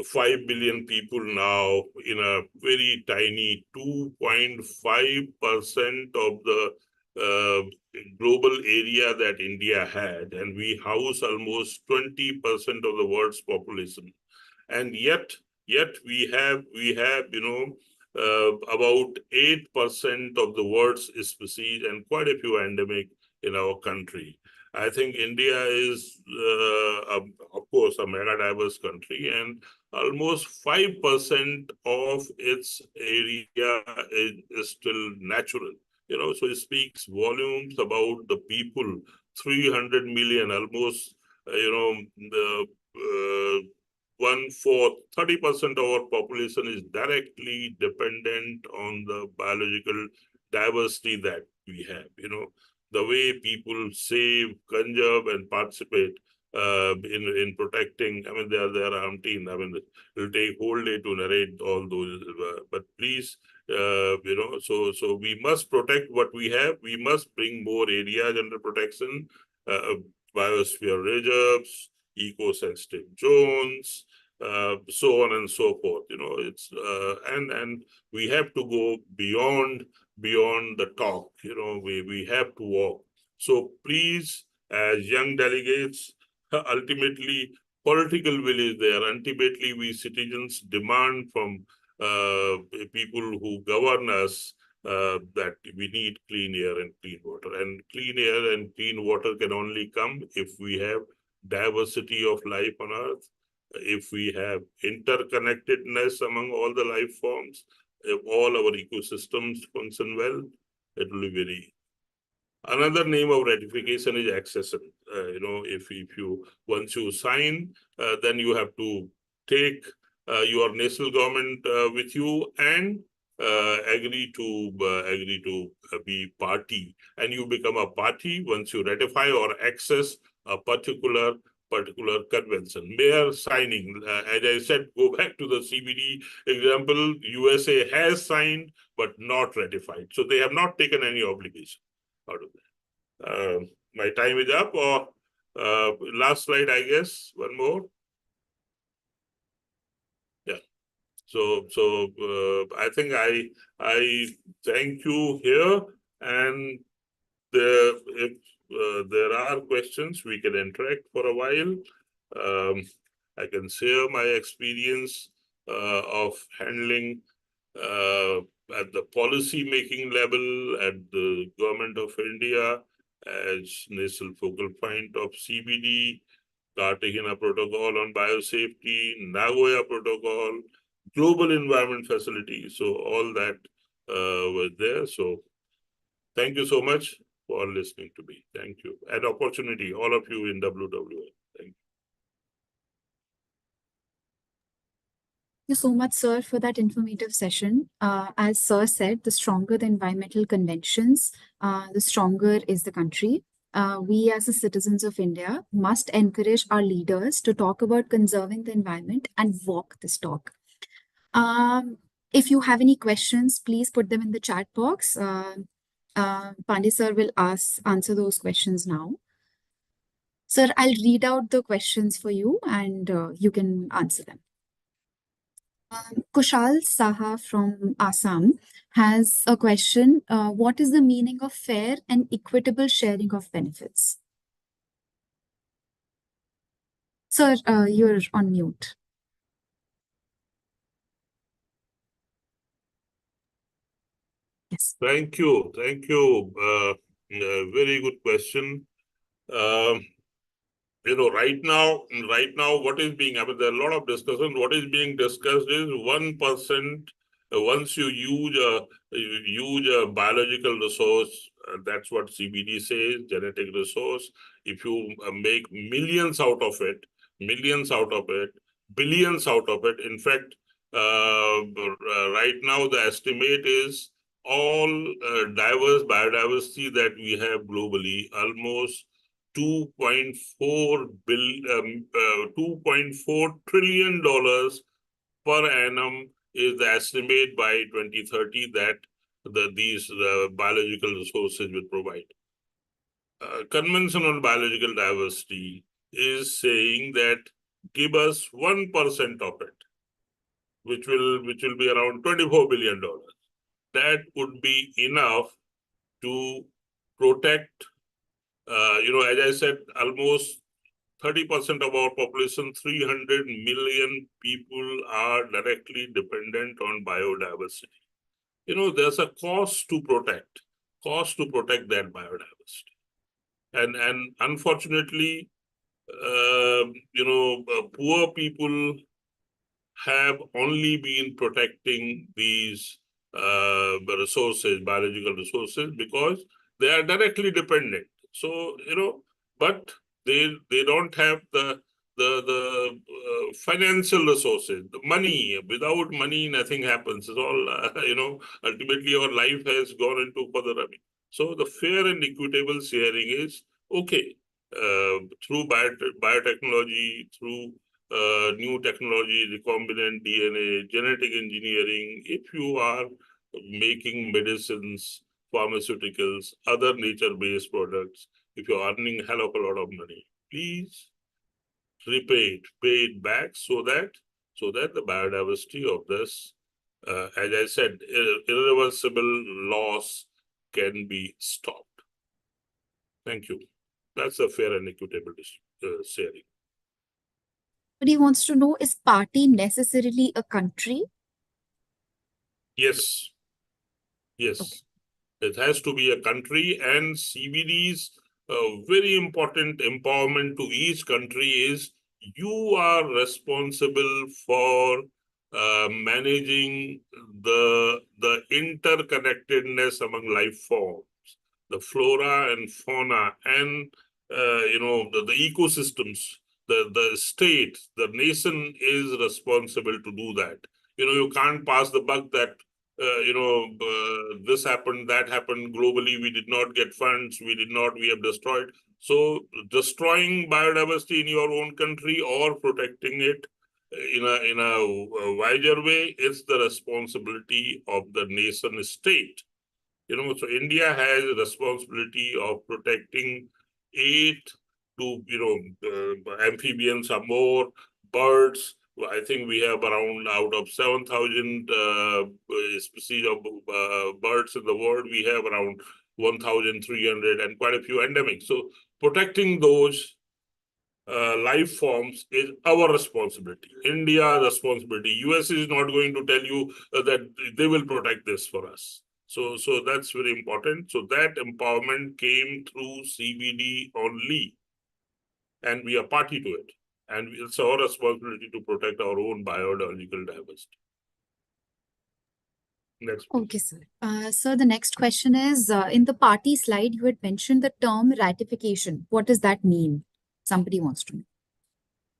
5 billion people now in a very tiny 2.5% of the global area that India had, and we house almost 20% of the world's population. And yet we have about 8% of the world's species and quite a few endemic in our country. I think India is, of course, a mega diverse country, and almost 5% of its area is still natural. So it speaks volumes about the people, 300 million, almost, the 1/4, 30% of our population is directly dependent on the biological diversity that we have. The way people save, conserve, and participate in protecting. I mean, there are umpteen. I mean, it'll take whole day to narrate all those. But please, so we must protect what we have. We must bring more areas under protection, biosphere reserves, eco-sensitive zones, so on and so forth. It's and we have to go beyond the talk. We have to walk. So please, as young delegates, ultimately political will is there. Ultimately, we citizens demand from people who govern us that we need clean air and clean water. And clean air and clean water can only come if we have diversity of life on Earth, if we have interconnectedness among all the life forms, if all our ecosystems function well, it will be very. Another name of ratification is accession. If you once you sign, then you have to take your national government with you and agree to be party, and you become a party once you ratify or access a particular convention. Mere signing, as I said, go back to the CBD example. USA has signed but not ratified, so they have not taken any obligation out of that. My time is up. Or last slide, I guess. One more. Yeah. So I think I thank you here, and if there are questions, we can interact for a while. I can share my experience of handling at the policy making level at the Government of India, as nasal focal point of CBD, Cartagena Protocol on Biosafety, Nagoya Protocol, Global Environment Facility. So all that was there. So thank you so much for listening to me. Thank you. And opportunity, all of you in WWF. Thank you.
Thank you so much, sir, for that informative session. As sir said, the stronger the environmental conventions, the stronger is the country. We as the citizens of India must encourage our leaders to talk about conserving the environment and walk this talk. If you have any questions, please put them in the chat box. Pandey sir will answer those questions now. Sir, I'll read out the questions for you and you can answer them. Kushal Saha from Assam has a question. What is the meaning of fair and equitable sharing of benefits? Sir, you're on mute. Yes.
Thank you. Thank you. Very good question. Right now, what is being, I mean, there are a lot of discussion. What is being discussed is 1%. Once you use a biological resource, that's what CBD says, genetic resource. If you make millions out of it, billions out of it. In fact, right now the estimate is all diverse biodiversity that we have globally, almost $2.4 trillion per annum is the estimate by 2030 that these biological resources will provide. Conventional biological diversity is saying that give us 1% of it, which will be around $24 billion. That would be enough to protect. As I said, almost 30% of our population, 300 million people are directly dependent on biodiversity. There's a cost to protect that biodiversity. And unfortunately, poor people have only been protecting these resources, biological resources, because they are directly dependent. So, but they don't have the financial resources, the money. Without money, nothing happens. It's all, ultimately our life has gone into further running. So the fair and equitable sharing is okay through biotechnology, through new technology, recombinant DNA, genetic engineering. If you are making medicines, pharmaceuticals, other nature-based products, if you're earning a hell of a lot of money, please pay it back so that the biodiversity of this, as I said, irreversible loss can be stopped. Thank you. That's a fair and equitable sharing.
What he wants to know, is party necessarily a country?
Yes. Yes. Okay. It has to be a country, and CBD's very important empowerment to each country is you are responsible for managing the interconnectedness among life forms, the flora and fauna, and the ecosystems. The state, the nation is responsible to do that. You can't pass the buck that this happened, that happened globally. We did not get funds. We have destroyed. So destroying biodiversity in your own country or protecting it in a wider way is the responsibility of the nation state. So India has a responsibility of protecting 8 to amphibians or more, birds. I think we have around, out of 7,000 species of birds in the world, we have around 1,300 and quite a few endemic. So protecting those life forms is our responsibility, India's responsibility. US is not going to tell you that they will protect this for us. So that's very important. So that empowerment came through CBD only, and we are party to it. And it's our responsibility to protect our own biological diversity. Next, please.
Okay, sir. Sir, the next question is, in the party slide, you had mentioned the term ratification. What does that mean? Somebody wants to know.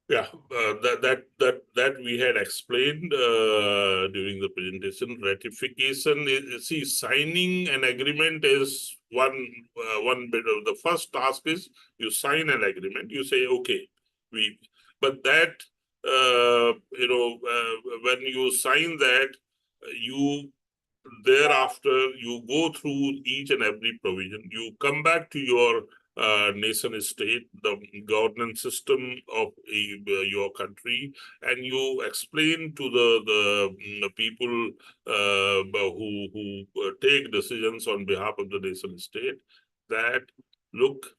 Yeah, that we had explained during the presentation. Ratification is, see, signing an agreement is one bit of the first task is you sign an agreement. You say, okay, but that when you sign that, you thereafter you go through each and every provision. You come back to your nation state, the governance system of your country, and you explain to the people who take decisions on behalf of the nation state that, look,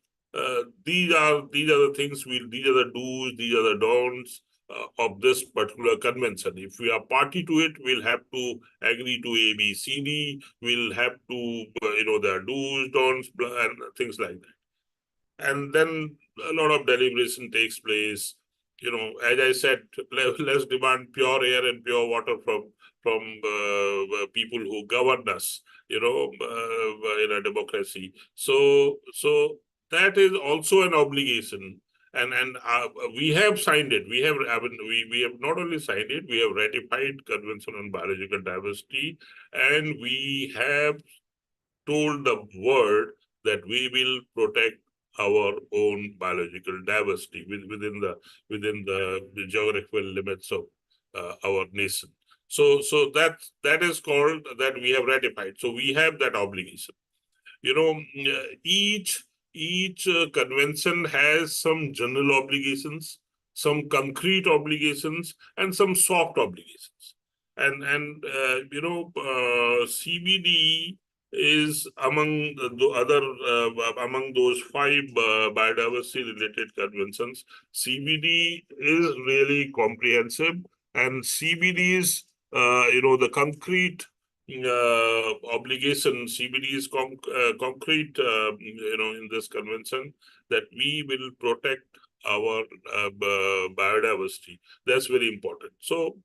these are the things these are the do's, these are the don'ts of this particular convention. If we are party to it, we'll have to agree to A, B, C, D. We'll have to, there are do's, don'ts, and things like that. And then a lot of deliberation takes place. As I said, let's demand pure air and pure water from people who govern us, in a democracy. So that is also an obligation. And we have signed it. We have not only signed it, we have ratified Convention on Biological Diversity, and we have told the world that we will protect our own biological diversity within the geographical limits of our nation. So that is called that we have ratified. So we have that obligation. Each convention has some general obligations, some concrete obligations, and some soft obligations. And CBD is among the other among those 5 biodiversity related conventions. CBD is really comprehensive, and CBD's the concrete obligation, CBD is concrete in this convention, that we will protect our biodiversity. That's very important. So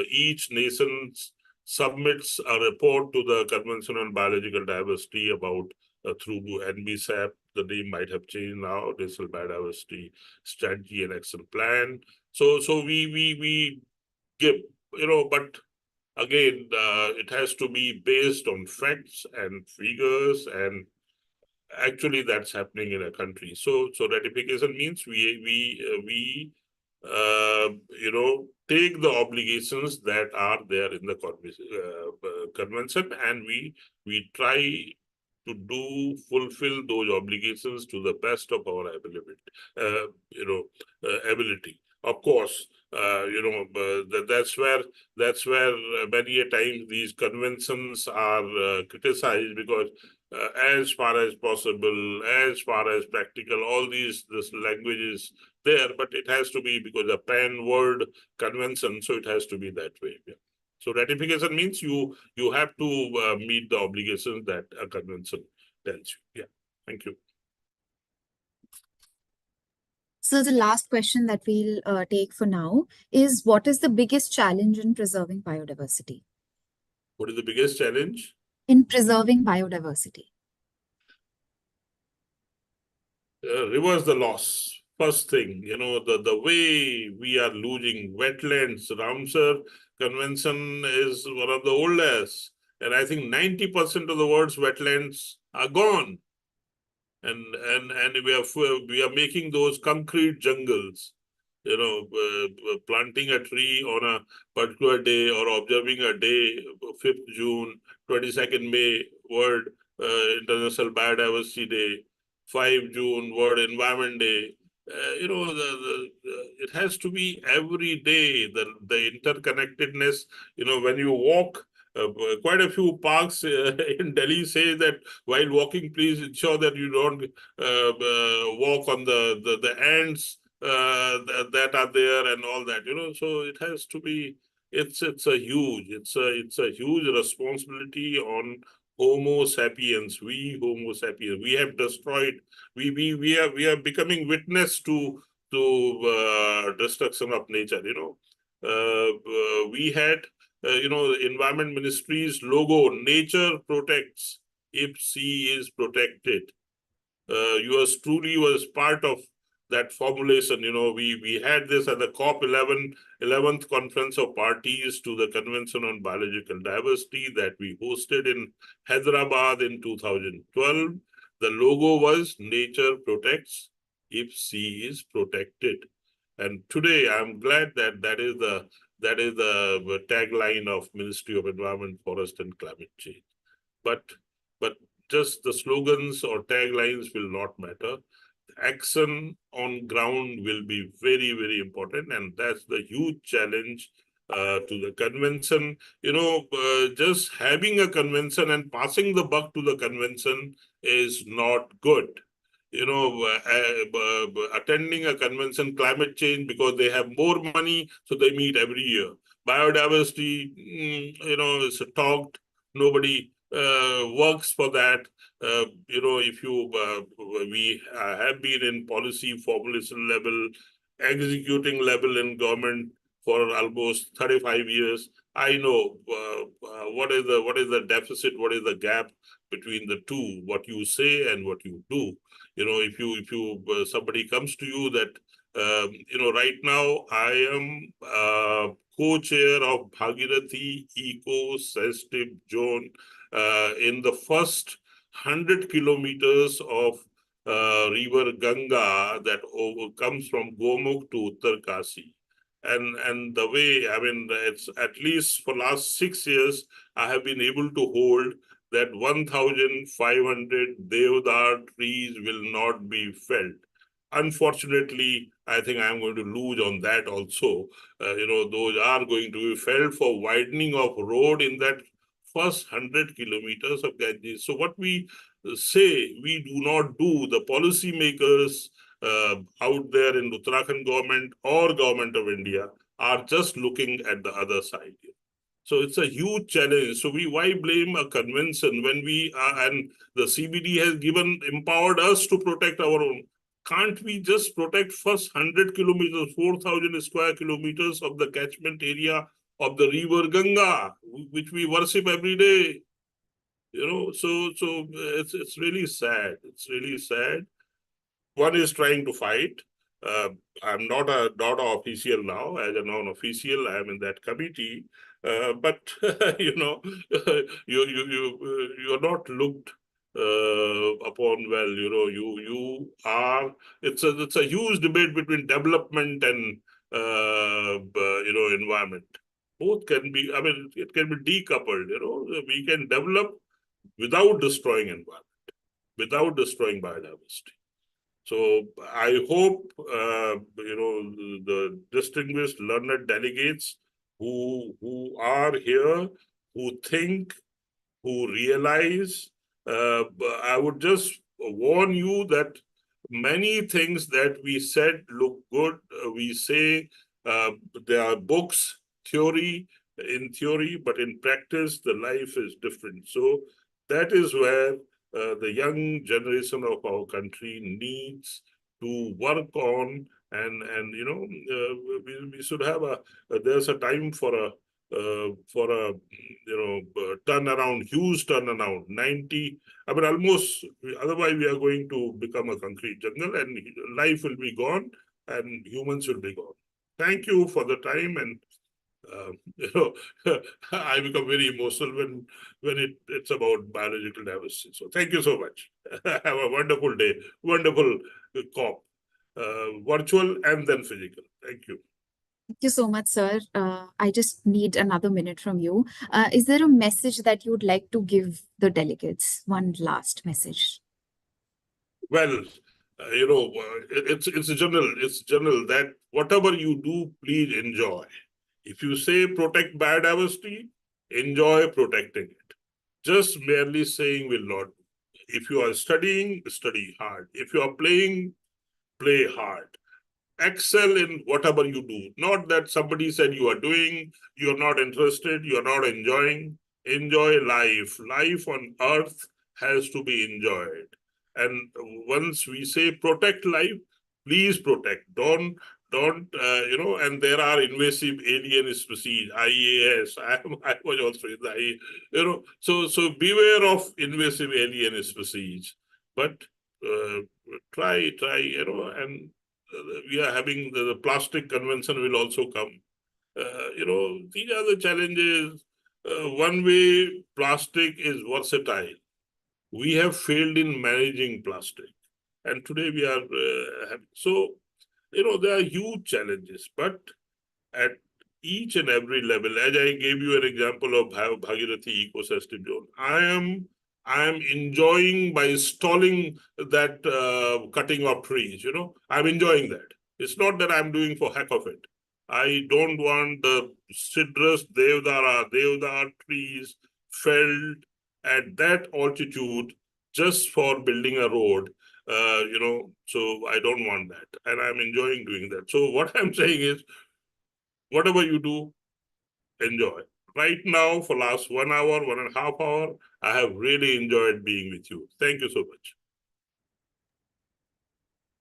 each nation submits a report to the Convention on Biological Diversity about through NBSAP. The name might have changed now, National Biodiversity Strategy and Action Plan. So we give, but again, it has to be based on facts and figures, and actually that's happening in a country. So ratification means we take the obligations that are there in the convention, and we try to fulfill those obligations to the best of our ability. Of course, that's where many a time these conventions are criticized, because as far as possible, as far as practical, all this language is there, but it has to be, because a pan-world convention, so it has to be that way. Yeah. So ratification means you have to meet the obligations that a convention tells you. Yeah, thank you.
So the last question that we'll take for now is, what is the biggest challenge in preserving biodiversity?
What is the biggest challenge?
In preserving biodiversity.
Reverse the loss. First thing, the way we are losing wetlands. Ramsar Convention is one of the oldest, and I think 90% of the world's wetlands are gone. And we are making those concrete jungles, planting a tree on a particular day, or observing a day, 5th June, 22nd May, World International Biodiversity Day, 5 June, World Environment Day. It has to be every day, the interconnectedness. When you walk, quite a few parks in Delhi say that while walking, please ensure that you don't walk on the ants that are there and all that. So it has to be it's a huge responsibility on Homo sapiens. We Homo sapiens, we have destroyed. We are becoming witness to destruction of nature. We had the Environment Ministry's logo: nature protects if sea is protected. Yours truly was part of that formulation. We had this at the COP 11, 11th Conference of Parties to the Convention on Biological Diversity that we hosted in Hyderabad in 2012. The logo was nature protects if sea is protected. And today I'm glad that that is the tagline of Ministry of Environment, Forest and Climate Change. But just the slogans or taglines will not matter. Action on ground will be very, very important, and that's the huge challenge to the convention. Just having a convention and passing the buck to the convention is not good. Attending a convention, climate change, because they have more money, so they meet every year. Biodiversity, is talked. Nobody works for that. If we have been in policy formulation level, executing level in government for almost 35 years. I know what is the deficit, what is the gap between the two, what you say and what you do. If somebody comes to you that right now I am co-chair of Bhagirathi Eco-Sensitive Zone in the first 100 kilometers of river Ganga that comes from Gomukh to Uttarkasi. And the way, it's at least for last 6 years, I have been able to hold that 1,500 Deodar trees will not be felled. Unfortunately, I think I'm going to lose on that also. Those are going to be felled for widening of road in that first 100 kilometers of Ganges. So what we say, we do not do. The policymakers out there in Uttarakhand government or government of India are just looking at the other side. So it's a huge challenge. So why blame a convention when we are, and the CBD has empowered us to protect our own? Can't we just protect first 100 kilometers, 4,000 square kilometers of the catchment area of the river Ganga, which we worship every day? So it's really sad. It's really sad. One is trying to fight. I'm not an official now. As a non-official, I am in that committee. But you're not looked upon well. You are. It's a huge debate between development and environment. Both can be. It can be decoupled. We can develop without destroying environment, without destroying biodiversity. So I hope, the distinguished learned delegates who are here, who think, who realize, I would just warn you that many things that we said look good. We say there are books, in theory, but in practice, the life is different. So that is where the young generation of our country needs to work on, and we should have there's a time for a turnaround, huge turnaround. 90, almost, otherwise we are going to become a concrete jungle and life will be gone and humans will be gone. Thank you for the time, and I become very emotional when it's about biological diversity. So thank you so much. Have a wonderful day, wonderful COP, virtual and then physical. Thank you.
Thank you so much, sir. I just need another minute from you. Is there a message that you would like to give the delegates? One last message.
Well, it's general that whatever you do, please enjoy. If you say protect biodiversity, enjoy protecting it. Just merely saying will not. If you are studying, study hard. If you are playing, play hard. excel in whatever you do. Not that somebody said you are doing, you're not interested, you're not enjoying. Enjoy life. Life on earth has to be enjoyed. And once we say protect life, please protect. Don't, and there are invasive alien species, IAS. I was also in the IAS, so beware of invasive alien species. But try, and we are having the plastic convention will also come. These are the challenges. One way, plastic is versatile. We have failed in managing plastic. And today we are so, there are huge challenges, but at each and every level, as I gave you an example of Bhagirathi ecosystem zone, I am enjoying by installing that cutting of trees, I'm enjoying that. It's not that I'm doing for heck of it. I don't want the citrus deodar trees felled at that altitude just for building a road. So I don't want that. And I'm enjoying doing that. So what I'm saying is, whatever you do, enjoy. Right now, for last 1 hour, 1.5 hours, I have really enjoyed being with you. Thank you so much.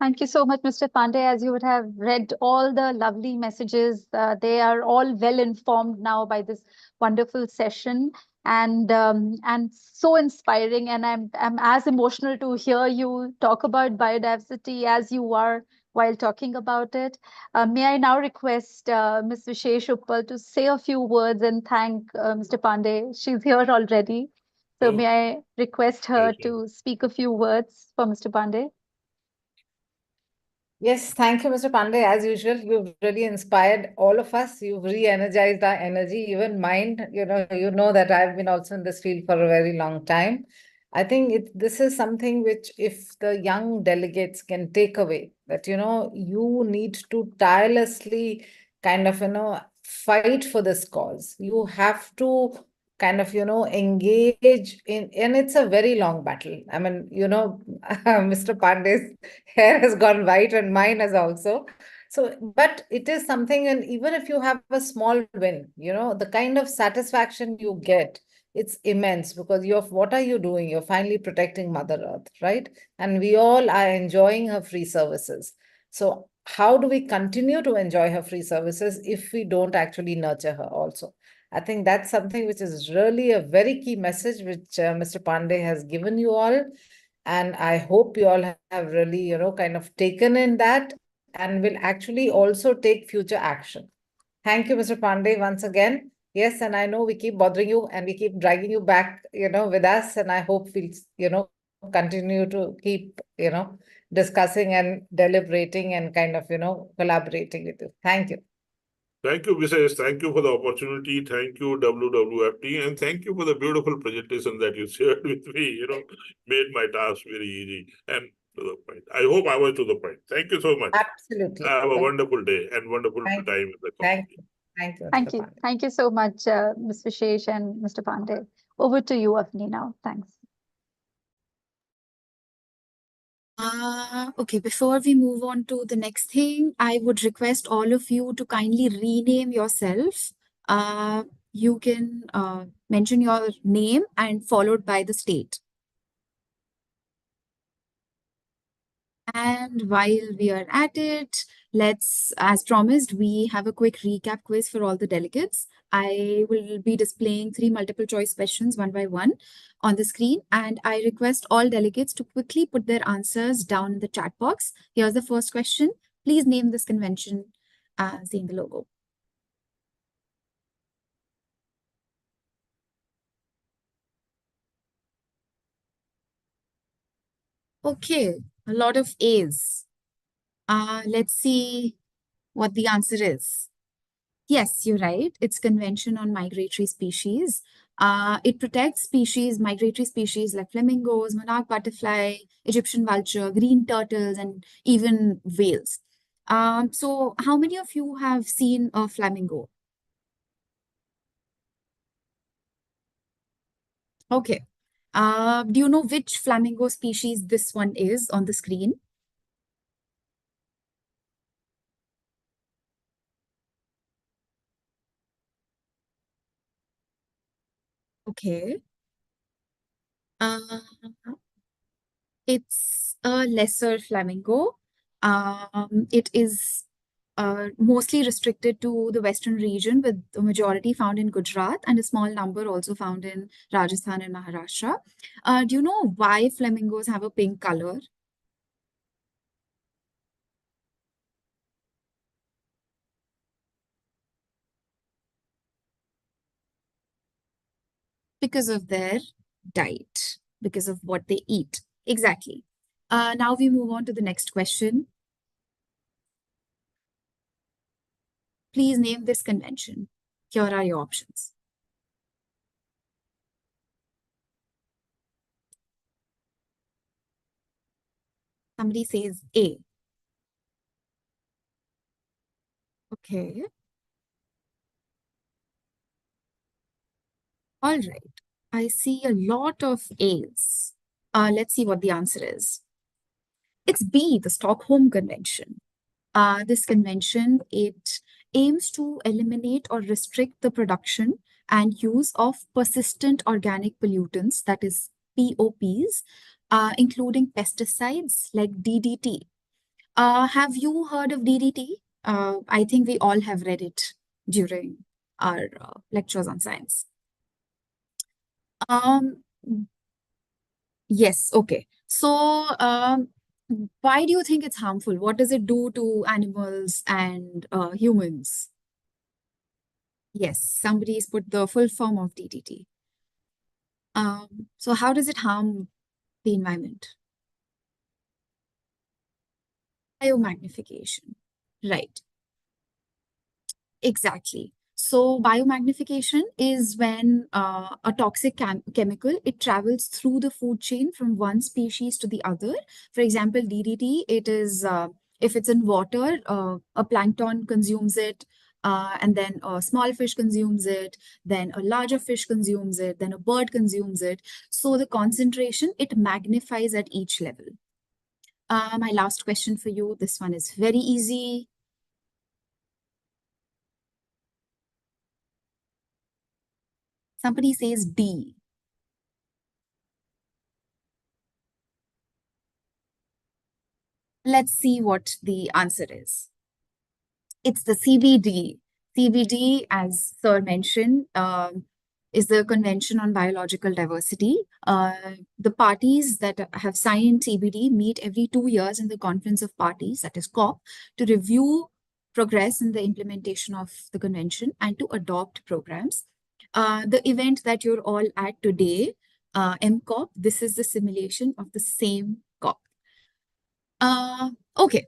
Thank you so much, Mr. Pandey. As you would have read all the lovely messages, they are all well informed now by this wonderful session, and so inspiring. And I'm as emotional to hear you talk about biodiversity as you are while talking about it. May I now request Ms. Vishes Upal to say a few words and thank Mr. Pandey. She's here already. So may I request her to speak a few words for Mr. Pandey?
Yes, thank you, Mr. Pandey. As usual, you've really inspired all of us. You've re-energized our energy, even mine. You know that I've been also in this field for a very long time. I think this is something which, if the young delegates can take away, that, you need to tirelessly kind of, fight for this cause. You have to kind of, engage in, and it's a very long battle. I mean, Mr. Pandey's hair has gone white and mine has also. So, but it is something, and even if you have a small win, the kind of satisfaction you get, it's immense, because what are you doing? You're finally protecting Mother Earth, right? And we all are enjoying her free services. So how do we continue to enjoy her free services if we don't actually nurture her also? I think that's something which is really a very key message which Mr. Pandey has given you all. And I hope you all have really, kind of taken in that and will actually also take future action. Thank you, Mr. Pandey, once again. Yes, and I know we keep bothering you and we keep dragging you back, with us. And I hope we'll, continue to keep, discussing and deliberating and kind of, collaborating with you. Thank you.
Thank you, Vishes. Thank you for the opportunity. Thank you, WWFT. And thank you for the beautiful presentation that you shared with me. Made my task very easy and to the point. I hope I was to the point. Thank you so much.
Absolutely.
Have a wonderful day and wonderful time in the community.
Thank you.
Thank you. Thank you so much, Ms. Vishesh and Mr. Pandey. Over to you, Avni, now. Thanks.
Okay, before we move on to the next thing, I would request all of you to kindly rename yourself. You can mention your name and followed by the state. And while we are at it, let's, as promised, we have a quick recap quiz for all the delegates. I will be displaying 3 multiple choice questions one by one on the screen, and I request all delegates to quickly put their answers down in the chat box. Here's the first question. Please name this convention seeing the logo. Okay, a lot of A's. Let's see what the answer is. Yes, you're right. It's Convention on Migratory Species. It protects migratory species like flamingos, monarch butterfly, Egyptian vulture, green turtles, and even whales. So how many of you have seen a flamingo? Okay. Do you know which flamingo species this one is on the screen? Okay. It's a lesser flamingo. It is mostly restricted to the western region, with the majority found in Gujarat and a small number also found in Rajasthan and Maharashtra. Do you know why flamingos have a pink color? Because of their diet, because of what they eat. Exactly. Now we move on to the next question. Please name this convention. Here are your options. Somebody says A. Okay. All right. I see a lot of A's. Let's see what the answer is. It's B, the Stockholm Convention. This convention, it aims to eliminate or restrict the production and use of persistent organic pollutants, that is POPs, including pesticides like DDT. Have you heard of DDT? I think we all have read it during our lectures on science. Um, yes, okay. So, why do you think it's harmful? What does it do to animals and humans? Yes, somebody's put the full form of DDT. So how does it harm the environment? Biomagnification. Right. Exactly. So biomagnification is when a toxic chemical, it travels through the food chain from one species to the other. For example, DDT, it is, if it's in water, a plankton consumes it, and then a small fish consumes it, then a larger fish consumes it, then a bird consumes it. So the concentration, it magnifies at each level. My last question for you, this one is very easy. Somebody says D. Let's see what the answer is. It's the CBD. CBD, as Sir mentioned, is the Convention on Biological Diversity. The parties that have signed CBD meet every 2 years in the Conference of Parties, that is COP, to review progress in the implementation of the convention and to adopt programs. The event that you're all at today, MCOP, this is the simulation of the same COP. Okay,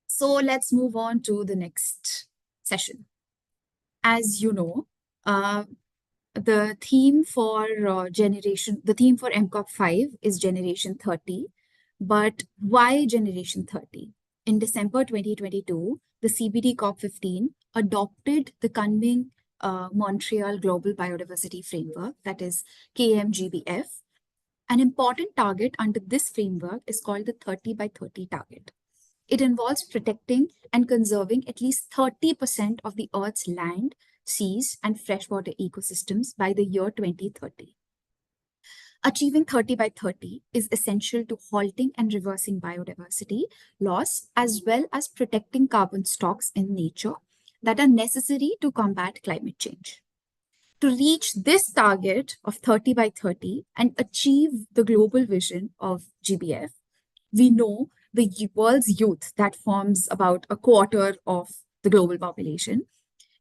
so let's move on to the next session. As you know, the theme for MCOP 5 is Generation 30. But why Generation 30? In December 2022, the CBD COP 15 adopted the coming Montreal Global Biodiversity Framework, that is KMGBF. An important target under this framework is called the 30 by 30 target. It involves protecting and conserving at least 30% of the Earth's land, seas, and freshwater ecosystems by the year 2030. Achieving 30 by 30 is essential to halting and reversing biodiversity loss, as well as protecting carbon stocks in nature that are necessary to combat climate change. To reach this target of 30 by 30 and achieve the global vision of GBF, we know the world's youth, that forms about a quarter of the global population,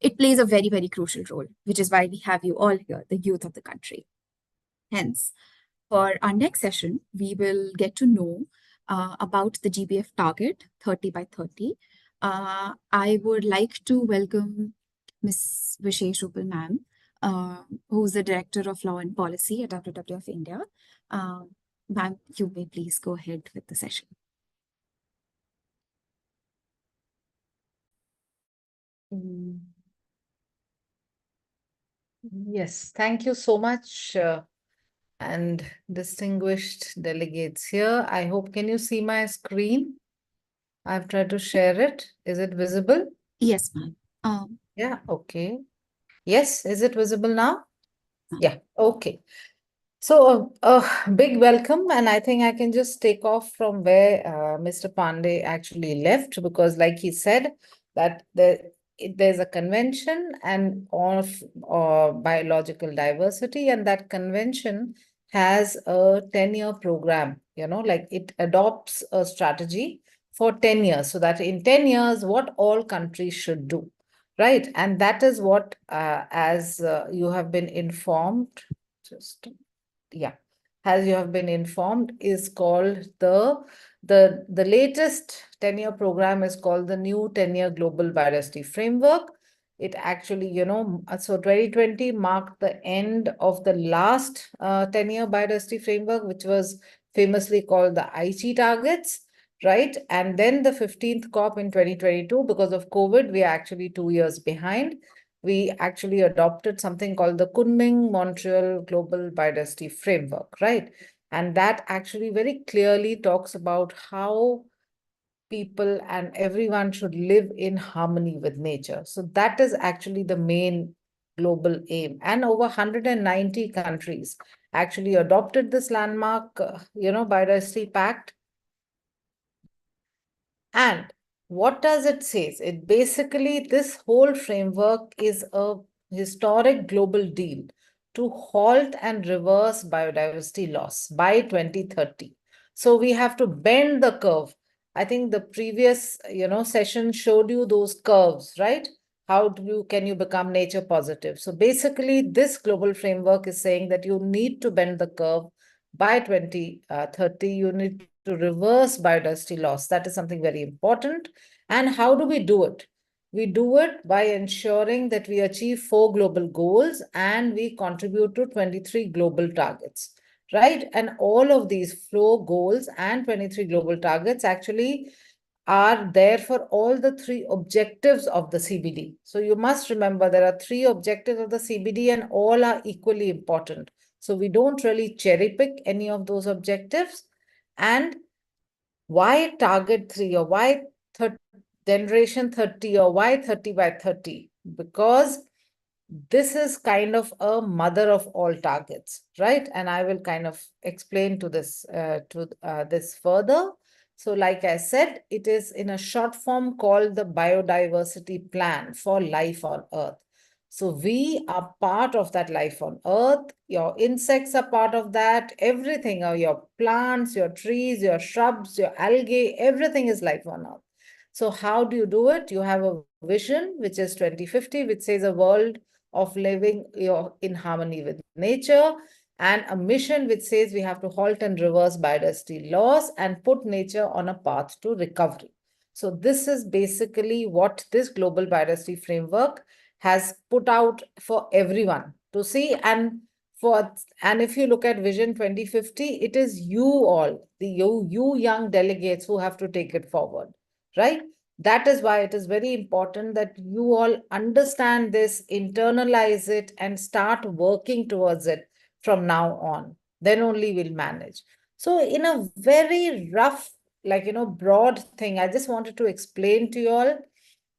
it plays a very, very crucial role, which is why we have you all here, the youth of the country. Hence, for our next session, we will get to know about the GBF target 30 by 30. I would like to welcome Ms. Vishes Upal ma'am, who's the Director of Law and Policy at WWF India. Ma'am, you may please go ahead with the session.
Yes, thank you so much, and distinguished delegates here. I hope, can you see my screen? I've tried to share it. Is it visible?
Yes, ma'am.
Yeah, okay. Yes, is it visible now? Yeah, okay. So a big welcome, and I think I can just take off from where Mr. Pandey actually left, because like he said, that there's a convention and of biological diversity, and that convention has a 10-year program, like it adopts a strategy for 10 years, so that in 10 years, what all countries should do, right? And that is what, as you have been informed, just yeah, as you have been informed, is called the latest 10-year program is called the new 10-year Global Biodiversity Framework. It actually, so 2020 marked the end of the last 10-year biodiversity framework, which was famously called the Aichi targets, right? And then the 15th COP in 2022, because of COVID, we are actually 2 years behind. We actually adopted something called the Kunming-Montreal Global Biodiversity Framework, right? And that actually very clearly talks about how people and everyone should live in harmony with nature. So that is actually the main global aim. And over 190 countries actually adopted this landmark, Biodiversity Pact. And what does it say? It basically, this whole framework is a historic global deal to halt and reverse biodiversity loss by 2030. So we have to bend the curve. I think the previous, session showed you those curves, right? How can you become nature positive? So basically, this global framework is saying that you need to bend the curve by 2030. You need to reverse biodiversity loss. That is something very important. And how do we do it? We do it by ensuring that we achieve 4 global goals and we contribute to 23 global targets, right? And all of these 4 goals and 23 global targets actually are there for all the 3 objectives of the CBD. So you must remember there are 3 objectives of the CBD and all are equally important. So we don't really cherry pick any of those objectives. And why target 3 or why generation 30 or why 30 by 30? Because this is kind of a mother of all targets, right? And I will kind of explain to this further. So like I said, it is in a short form called the Biodiversity Plan for Life on Earth. So we are part of that life on Earth. Your insects are part of that. Everything, your plants, your trees, your shrubs, your algae, everything is life on Earth. So how do you do it? You have a vision, which is 2050, which says a world of living in harmony with nature, and a mission which says we have to halt and reverse biodiversity loss and put nature on a path to recovery. So this is basically what this global biodiversity framework has put out for everyone to see. And if you look at Vision 2050, it is you all, you young delegates who have to take it forward, right? That is why it is very important that you all understand this, internalize it, and start working towards it from now on. Then only we'll manage. So in a very rough, broad thing, I just wanted to explain to you all,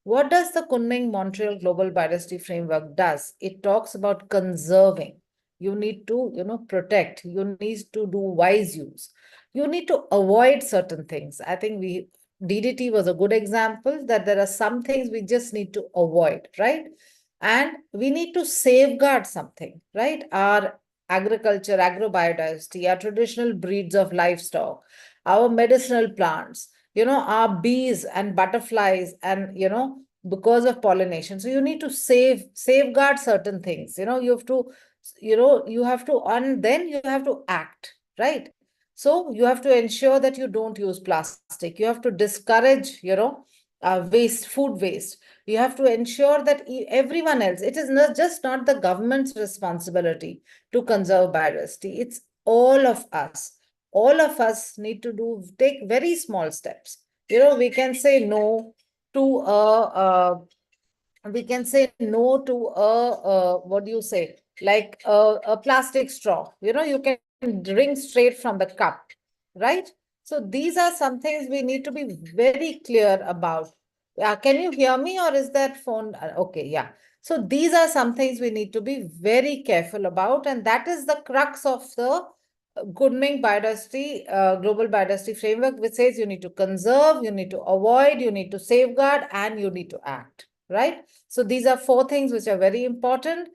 what does the Kunming-Montreal Global Biodiversity Framework does? It talks about conserving. You need to, protect. You need to do wise use. You need to avoid certain things. I think DDT was a good example that there are some things we just need to avoid, right? And we need to safeguard something, right? Our agriculture, agrobiodiversity, our traditional breeds of livestock, our medicinal plants, our bees and butterflies, and, because of pollination. So you need to safeguard certain things, you have to, and then you have to act, right? So you have to ensure that you don't use plastic. You have to discourage, food waste. You have to ensure that everyone else, it is not the government's responsibility to conserve biodiversity. It's all of us. All of us need to take very small steps. We can say no to what do you say? Like a plastic straw. You can drink straight from the cup, right? So these are some things we need to be very clear about. Can you hear me, or is that phone? Okay, yeah. So these are some things we need to be very careful about, and that is the crux of the Kunming Biodiversity, Global Biodiversity Framework, which says you need to conserve, you need to avoid, you need to safeguard, and you need to act, right? So these are 4 things which are very important.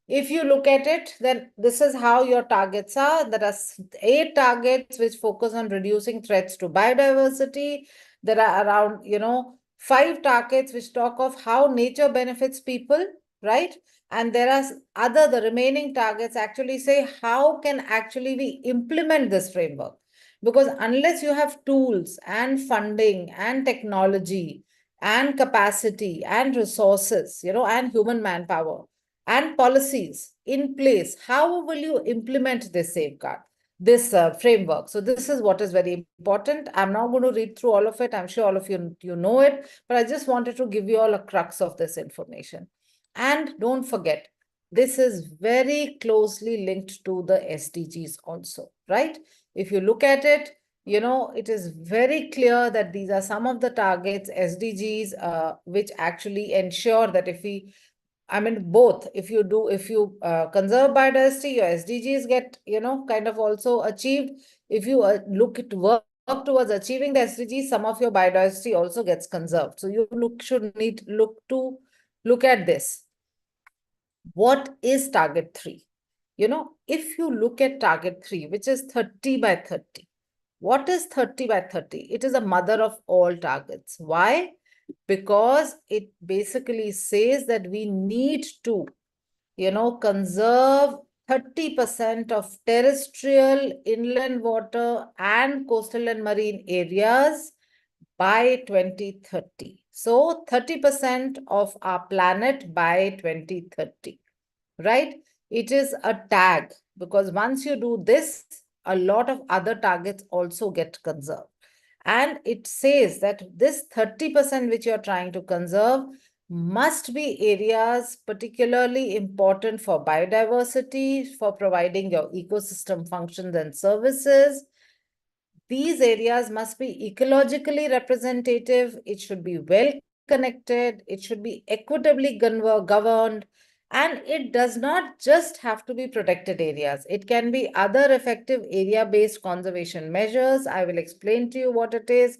If you look at it, then this is how your targets are. There are 8 targets which focus on reducing threats to biodiversity. There are around, 5 targets which talk of how nature benefits people, right? And there are the remaining targets actually say how can actually we implement this framework? Because unless you have tools and funding and technology and capacity and resources, and human manpower and policies in place, how will you implement this safeguard, this framework? So this is what is very important. I'm not going to read through all of it. I'm sure all of you know it, but I just wanted to give you all a crux of this information. And don't forget, this is very closely linked to the SDGs also, right? If you look at it, it is very clear that these are some of the targets, SDGs, which actually ensure that both, if you conserve biodiversity, your SDGs get, kind of also achieved. If you work towards achieving the SDGs, some of your biodiversity also gets conserved. So you should look at this. What is target 3? If you look at target 3, which is 30 by 30, what is 30 by 30? It is a mother of all targets. Why? Because it basically says that we need to, conserve 30% of terrestrial, inland water, and coastal and marine areas by 2030. So 30% of our planet by 2030, right? It is a tag, because once you do this, a lot of other targets also get conserved. And it says that this 30% which you're trying to conserve must be areas particularly important for biodiversity, for providing your ecosystem functions and services. These areas must be ecologically representative. It should be well connected. It should be equitably governed. And it does not just have to be protected areas. It can be other effective area-based conservation measures. I will explain to you what it is.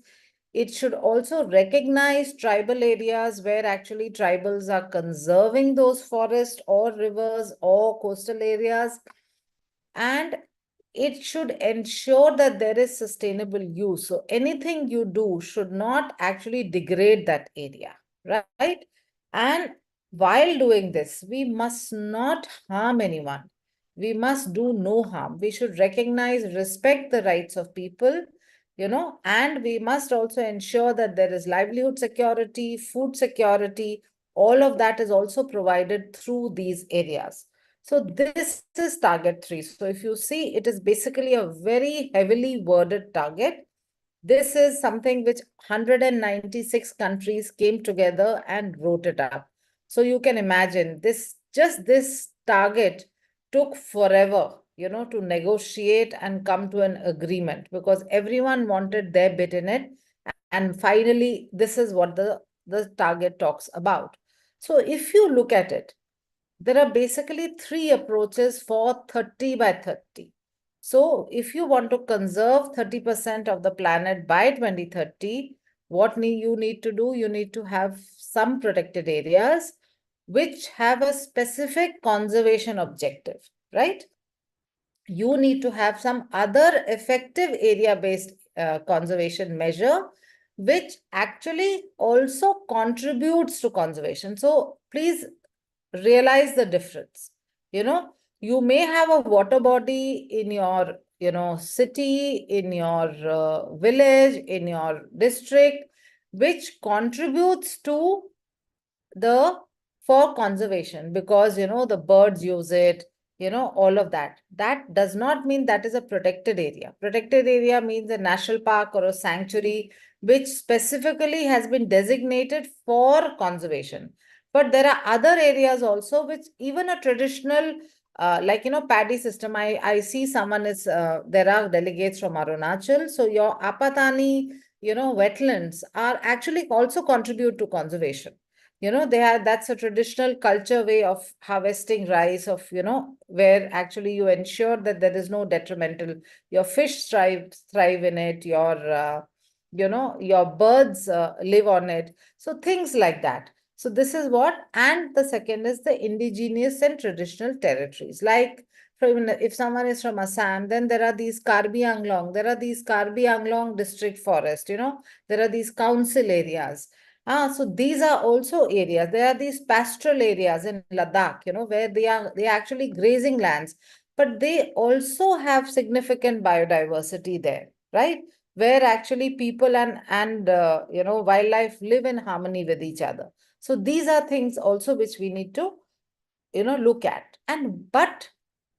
It should also recognize tribal areas where actually tribals are conserving those forests or rivers or coastal areas. And it should ensure that there is sustainable use. So anything you do should not actually degrade that area, right? And while doing this, we must not harm anyone. We must do no harm. We should recognize, respect the rights of people, and we must also ensure that there is livelihood security, food security. All of that is also provided through these areas. So this is target 3. So if you see, it is basically a very heavily worded target. This is something which 196 countries came together and wrote it up. So you can imagine this target took forever, to negotiate and come to an agreement, because everyone wanted their bit in it. And finally, this is what the target talks about. So if you look at it, there are basically 3 approaches for 30 by 30. So if you want to conserve 30% of the planet by 2030, what you need to do? You need to have some protected areas which have a specific conservation objective, right? You need to have some other effective area-based conservation measure, which actually also contributes to conservation. So please realize the difference. You may have a water body in your, city, in your village, in your district, which contributes to for conservation, because, the birds use it, all of that. That does not mean that is a protected area. Protected area means a national park or a sanctuary, which specifically has been designated for conservation. But there are other areas also, which even a traditional, paddy system. I see someone there are delegates from Arunachal. So your Apatani, wetlands are actually also contribute to conservation. that's a traditional culture way of harvesting rice, where actually you ensure that there is no detrimental, your fish thrive in it, your birds live on it. So things like that. So this is what, and the second is the indigenous and traditional territories. Like if someone is from Assam, then there are these Karbi Anglong district forest, there are these council areas. So these are also areas. There are these pastoral areas in Ladakh, where they are actually grazing lands, but they also have significant biodiversity there, right? Where actually people and wildlife live in harmony with each other. So these are things also which we need to look at. But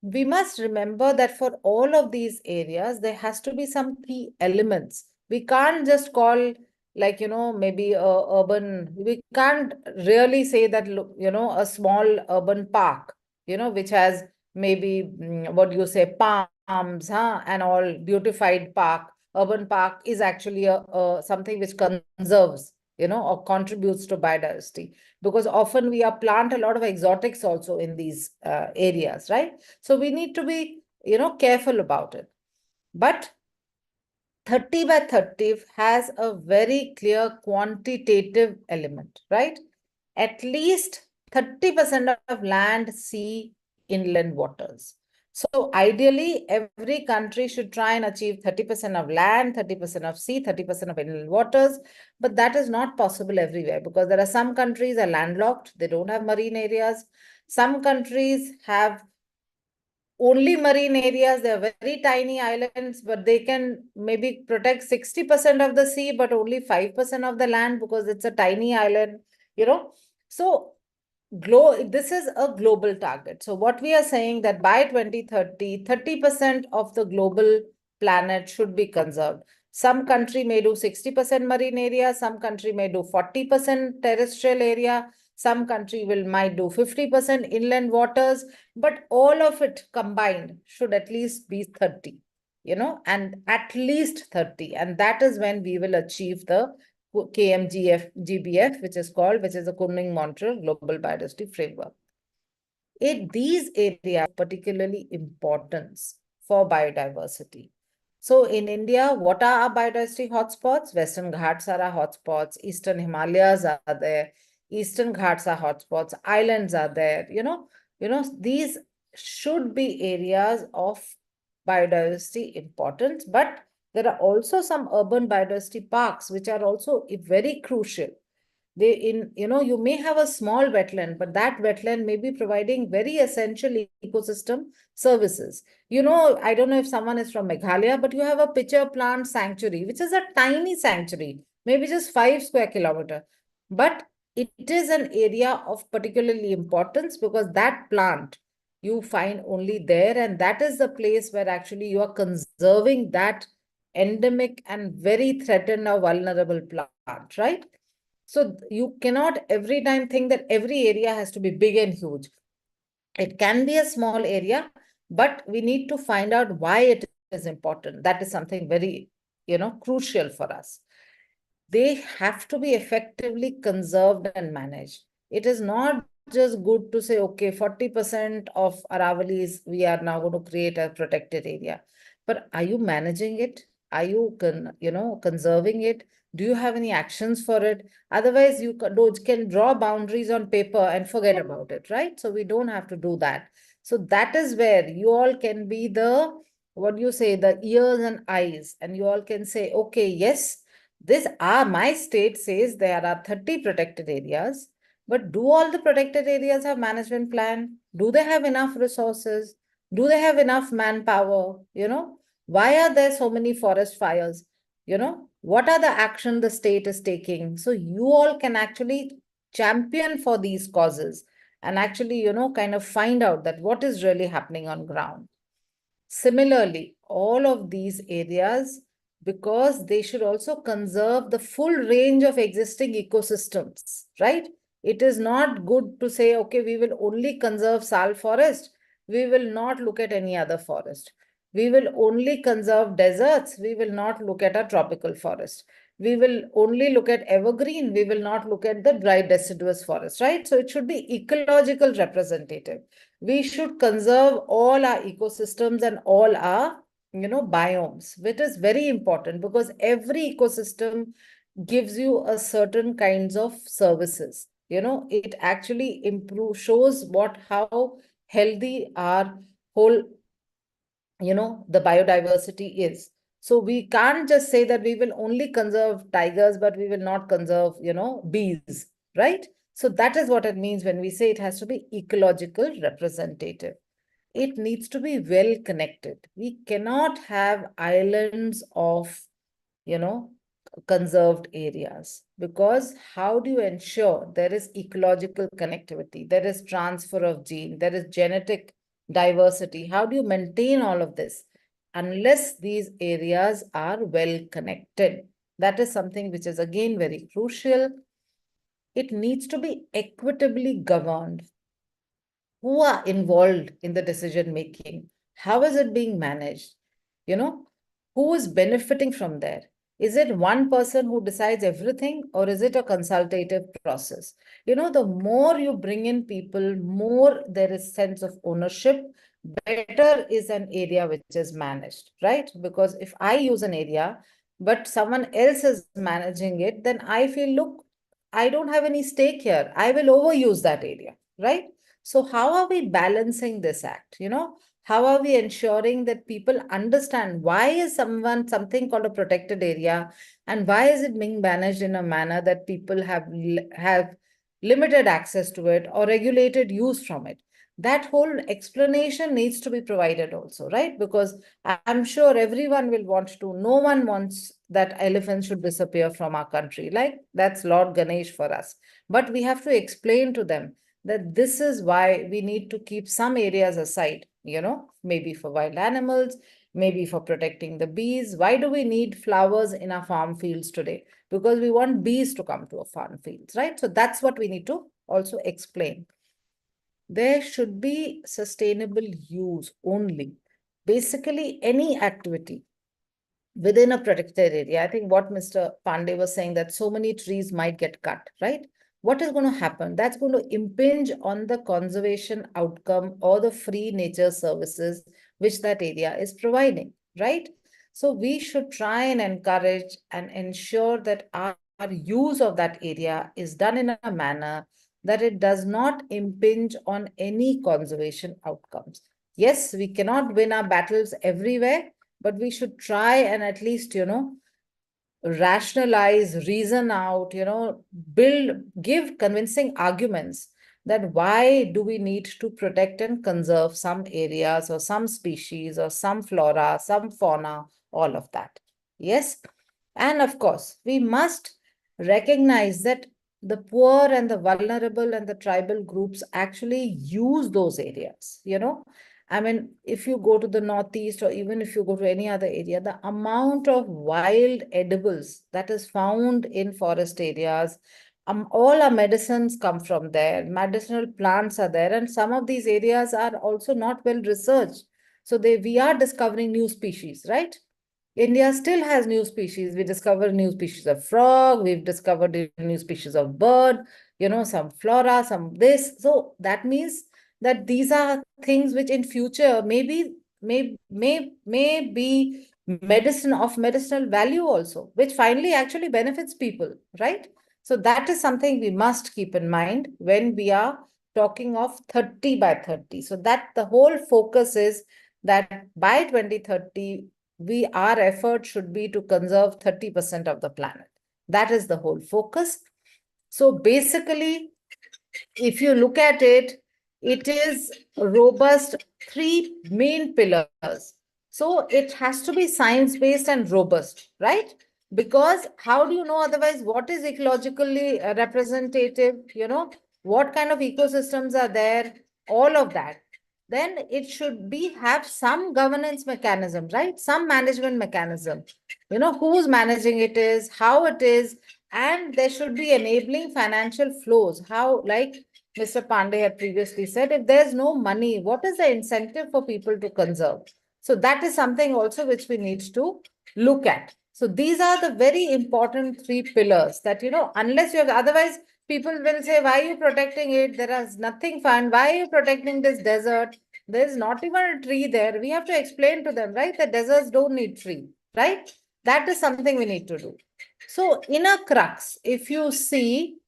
we must remember that for all of these areas there has to be some key elements. We can't just call, like, maybe urban, we can't really say that, a small urban park, which has maybe what you say, palms, and all beautified park. Urban park is actually something which conserves, or contributes to biodiversity, because often we plant a lot of exotics also in these areas, right? So we need to be, careful about it. But 30 by 30 has a very clear quantitative element, right? At least 30% of land, sea, inland waters. So ideally, every country should try and achieve 30% of land, 30% of sea, 30% of inland waters. But that is not possible everywhere, because there are some countries are landlocked, they don't have marine areas. Some countries have only marine areas, they're very tiny islands, but they can maybe protect 60% of the sea, but only 5% of the land, because it's a tiny island, So this is a global target. So what we are saying that by 2030, 30% of the global planet should be conserved. Some country may do 60% marine area, some country may do 40% terrestrial area, some country might do 50% inland waters, but all of it combined should at least be 30, and at least 30. And that is when we will achieve the GBF, which is the Kunming-Montreal Global Biodiversity Framework. These areas are particularly importance for biodiversity. So in India, what are our biodiversity hotspots? Western Ghats are our hotspots, Eastern Himalayas are there, Eastern Ghats are hotspots, islands are there, these should be areas of biodiversity importance, but there are also some urban biodiversity parks which are also very crucial. You may have a small wetland, but that wetland may be providing very essential ecosystem services. I don't know if someone is from Meghalaya, but you have a pitcher plant sanctuary, which is a tiny sanctuary, maybe just 5 square kilometers. But it is an area of particularly importance, because that plant you find only there, and that is the place where actually you are conserving that endemic and very threatened or vulnerable plant, right? So you cannot every time think that every area has to be big and huge. It can be a small area, but we need to find out why it is important. That is something very, crucial for us. They have to be effectively conserved and managed. It is not just good to say, okay, 40% of Aravalis, we are now going to create a protected area. But are you managing it? Are you, conserving it? Do you have any actions for it? Otherwise, you can draw boundaries on paper and forget about it, right? So we don't have to do that. So that is where you all can be the, the ears and eyes, and you all can say, okay, yes, my state says there are 30 protected areas, but do all the protected areas have management plan? Do they have enough resources? Do they have enough manpower? Why are there so many forest fires? What are the action the state is taking? So you all can actually champion for these causes and actually, kind of find out that what is really happening on ground. Similarly, all of these areas, because they should also conserve the full range of existing ecosystems, right? It is not good to say, okay, we will only conserve sal forest. We will not look at any other forest. We will only conserve deserts. We will not look at a tropical forest. we will only look at evergreen, we will not look at the dry deciduous forest, right? So it should be ecological representative. We should conserve all our ecosystems and all our, biomes, which is very important because every ecosystem gives you a certain kinds of services. It actually shows how healthy our whole, the biodiversity is. So we can't just say that we will only conserve tigers, but we will not conserve, bees, right? So that is what it means when we say it has to be ecological representative. It needs to be well connected. We cannot have islands of, conserved areas, because how do you ensure there is ecological connectivity, there is transfer of gene, there is genetic diversity? How do you maintain all of this unless these areas are well connected? That is something which is again very crucial. It needs to be equitably governed. Who are involved in the decision making? How is it being managed? Who is benefiting from there? Is it one person who decides everything, or is it a consultative process? The more you bring in people, more there is sense of ownership, better is an area which is managed, right? Because if I use an area, but someone else is managing it, then I feel, look, I don't have any stake here. I will overuse that area, right? So how are we balancing this act? How are we ensuring that people understand why is something called a protected area, and why is it being managed in a manner that people have limited access to it or regulated use from it? That whole explanation needs to be provided also, right? Because I'm sure everyone will want to, no one wants that elephants should disappear from our country. Like, that's Lord Ganesh for us. But we have to explain to them that this is why we need to keep some areas aside, maybe for wild animals, maybe for protecting the bees. Why do we need flowers in our farm fields today? Because we want bees to come to our farm fields, right? So that's what we need to also explain. There should be sustainable use only. Basically, any activity within a protected area. I think what Mr. Pandey was saying, that so many trees might get cut, right? What is going to happen? That's going to impinge on the conservation outcome or the free nature services which that area is providing, right? So we should try and encourage and ensure that our use of that area is done in a manner that it does not impinge on any conservation outcomes. Yes, we cannot win our battles everywhere, but we should try and at least, rationalize, reason out, give convincing arguments that why do we need to protect and conserve some areas or some species or some flora, some fauna, all of that. Yes. And of course, we must recognize that the poor and the vulnerable and the tribal groups actually use those areas, I mean, if you go to the Northeast or even if you go to any other area, the amount of wild edibles that is found in forest areas, all our medicines come from there. Medicinal plants are there, and some of these areas are also not well researched. So we are discovering new species, right? India still has new species. We discovered new species of frog. We've discovered new species of bird, some flora, some this. So that means that these are things which in future may be medicinal value also, which finally actually benefits people, right? So that is something we must keep in mind when we are talking of 30 by 30. So that the whole focus is that by 2030, our effort should be to conserve 30% of the planet. That is the whole focus. So basically, if you look at it, it is robust, 3 main pillars. So it has to be science-based and robust, right? Because how do you know otherwise what is ecologically representative, what kind of ecosystems are there, all of that. Then it should have some governance mechanism, right? Some management mechanism, who's managing it is, how it is, and there should be enabling financial flows. How, like Mr. Pandey had previously said, if there's no money, what is the incentive for people to conserve? So that is something also which we need to look at. So these are the very important 3 pillars that, unless you have, otherwise people will say, why are you protecting it? There is nothing fun. Why are you protecting this desert? There's not even a tree there. We have to explain to them, right? That deserts don't need tree, right? That is something we need to do. So in a crux, if you see,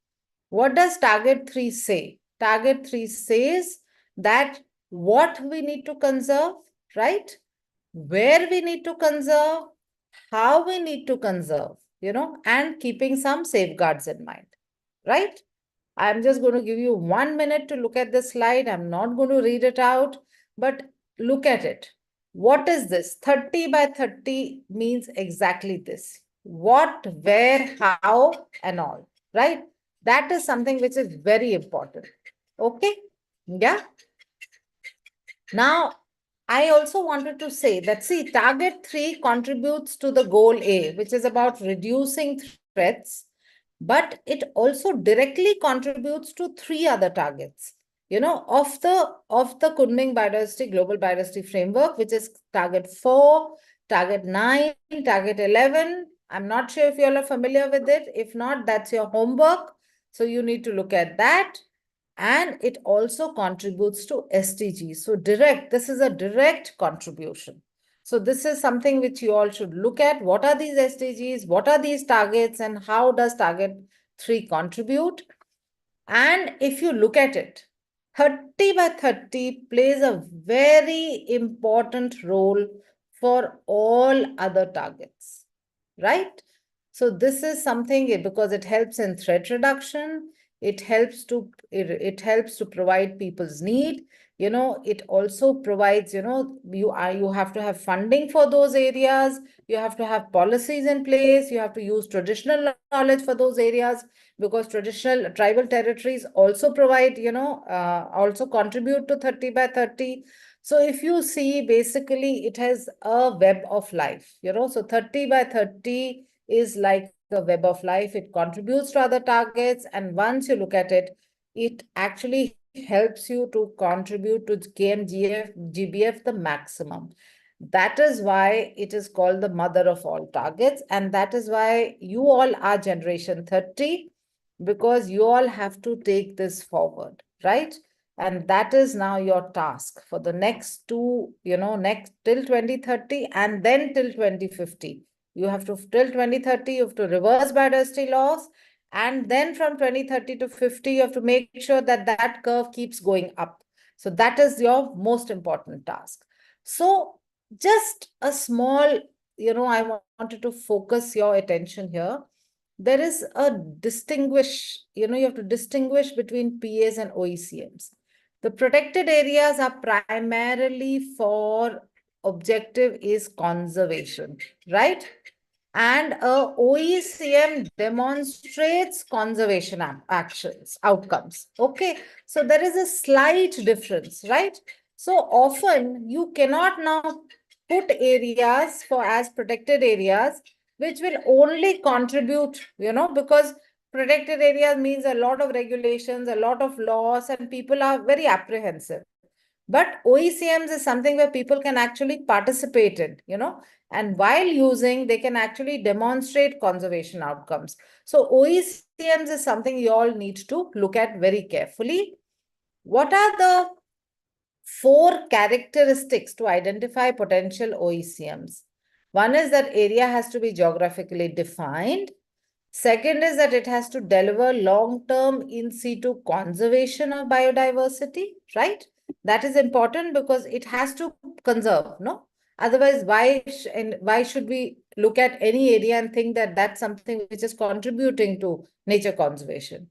what does target 3 say? Target 3 says that what we need to conserve, right? Where we need to conserve, how we need to conserve, and keeping some safeguards in mind, right? I'm just going to give you 1 minute to look at the slide. I'm not going to read it out, but look at it. What is this? 30 by 30 means exactly this. What, where, how, and all, right? That is something which is very important. Okay? Yeah. Now, I also wanted to say that, see, target 3 contributes to the goal A, which is about reducing threats, but it also directly contributes to 3 other targets, of the Kunming Biodiversity Global Biodiversity Framework, which is target 4, target 9, target 11. I'm not sure if you all are familiar with it. If not, that's your homework. So you need to look at that. And it also contributes to SDGs. So this is a direct contribution. So this is something which you all should look at. What are these SDGs? What are these targets? And how does target 3 contribute? And if you look at it, 30 by 30 plays a very important role for all other targets, right? So this is something, because it helps in threat reduction, it helps to provide people's need. It also provides, you have to have funding for those areas. You have to have policies in place. You have to use traditional knowledge for those areas, because traditional tribal territories also provide, also contribute to 30 by 30. So if you see, basically, it has a web of life, so 30 by 30 is like the web of life. It contributes to other targets. And once you look at it, it actually helps you to contribute to GBF the maximum. That is why it is called the mother of all targets. And that is why you all are generation 30, because you all have to take this forward, right? And that is now your task for the next 2, next till 2030 and then till 2050. You have to, till 2030, you have to reverse biodiversity loss. And then from 2030 to 50, you have to make sure that that curve keeps going up. So that is your most important task. So just a small, I wanted to focus your attention here. There is a you have to distinguish between PAs and OECMs. The protected areas are primarily for objective is conservation, right? And OECM demonstrates conservation outcomes. Okay, so there is a slight difference, right? So often you cannot now put areas as protected areas, which will only contribute, because protected areas means a lot of regulations, a lot of laws, and people are very apprehensive. But OECMs is something where people can actually participate in, and while using, they can actually demonstrate conservation outcomes. So OECMs is something you all need to look at very carefully. What are the 4 characteristics to identify potential OECMs? One is that area has to be geographically defined. Second is that it has to deliver long-term in situ conservation of biodiversity, right? That is important because it has to conserve, no? Otherwise, why should we look at any area and think that that's something which is contributing to nature conservation?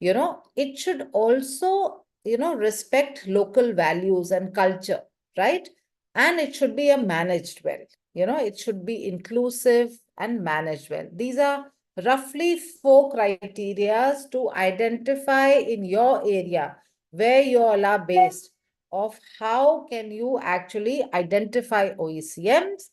It should also, respect local values and culture, right? And it should be managed well. It should be inclusive and managed well. These are roughly 4 criteria to identify in your area where you all are based, of how can you actually identify OECMs.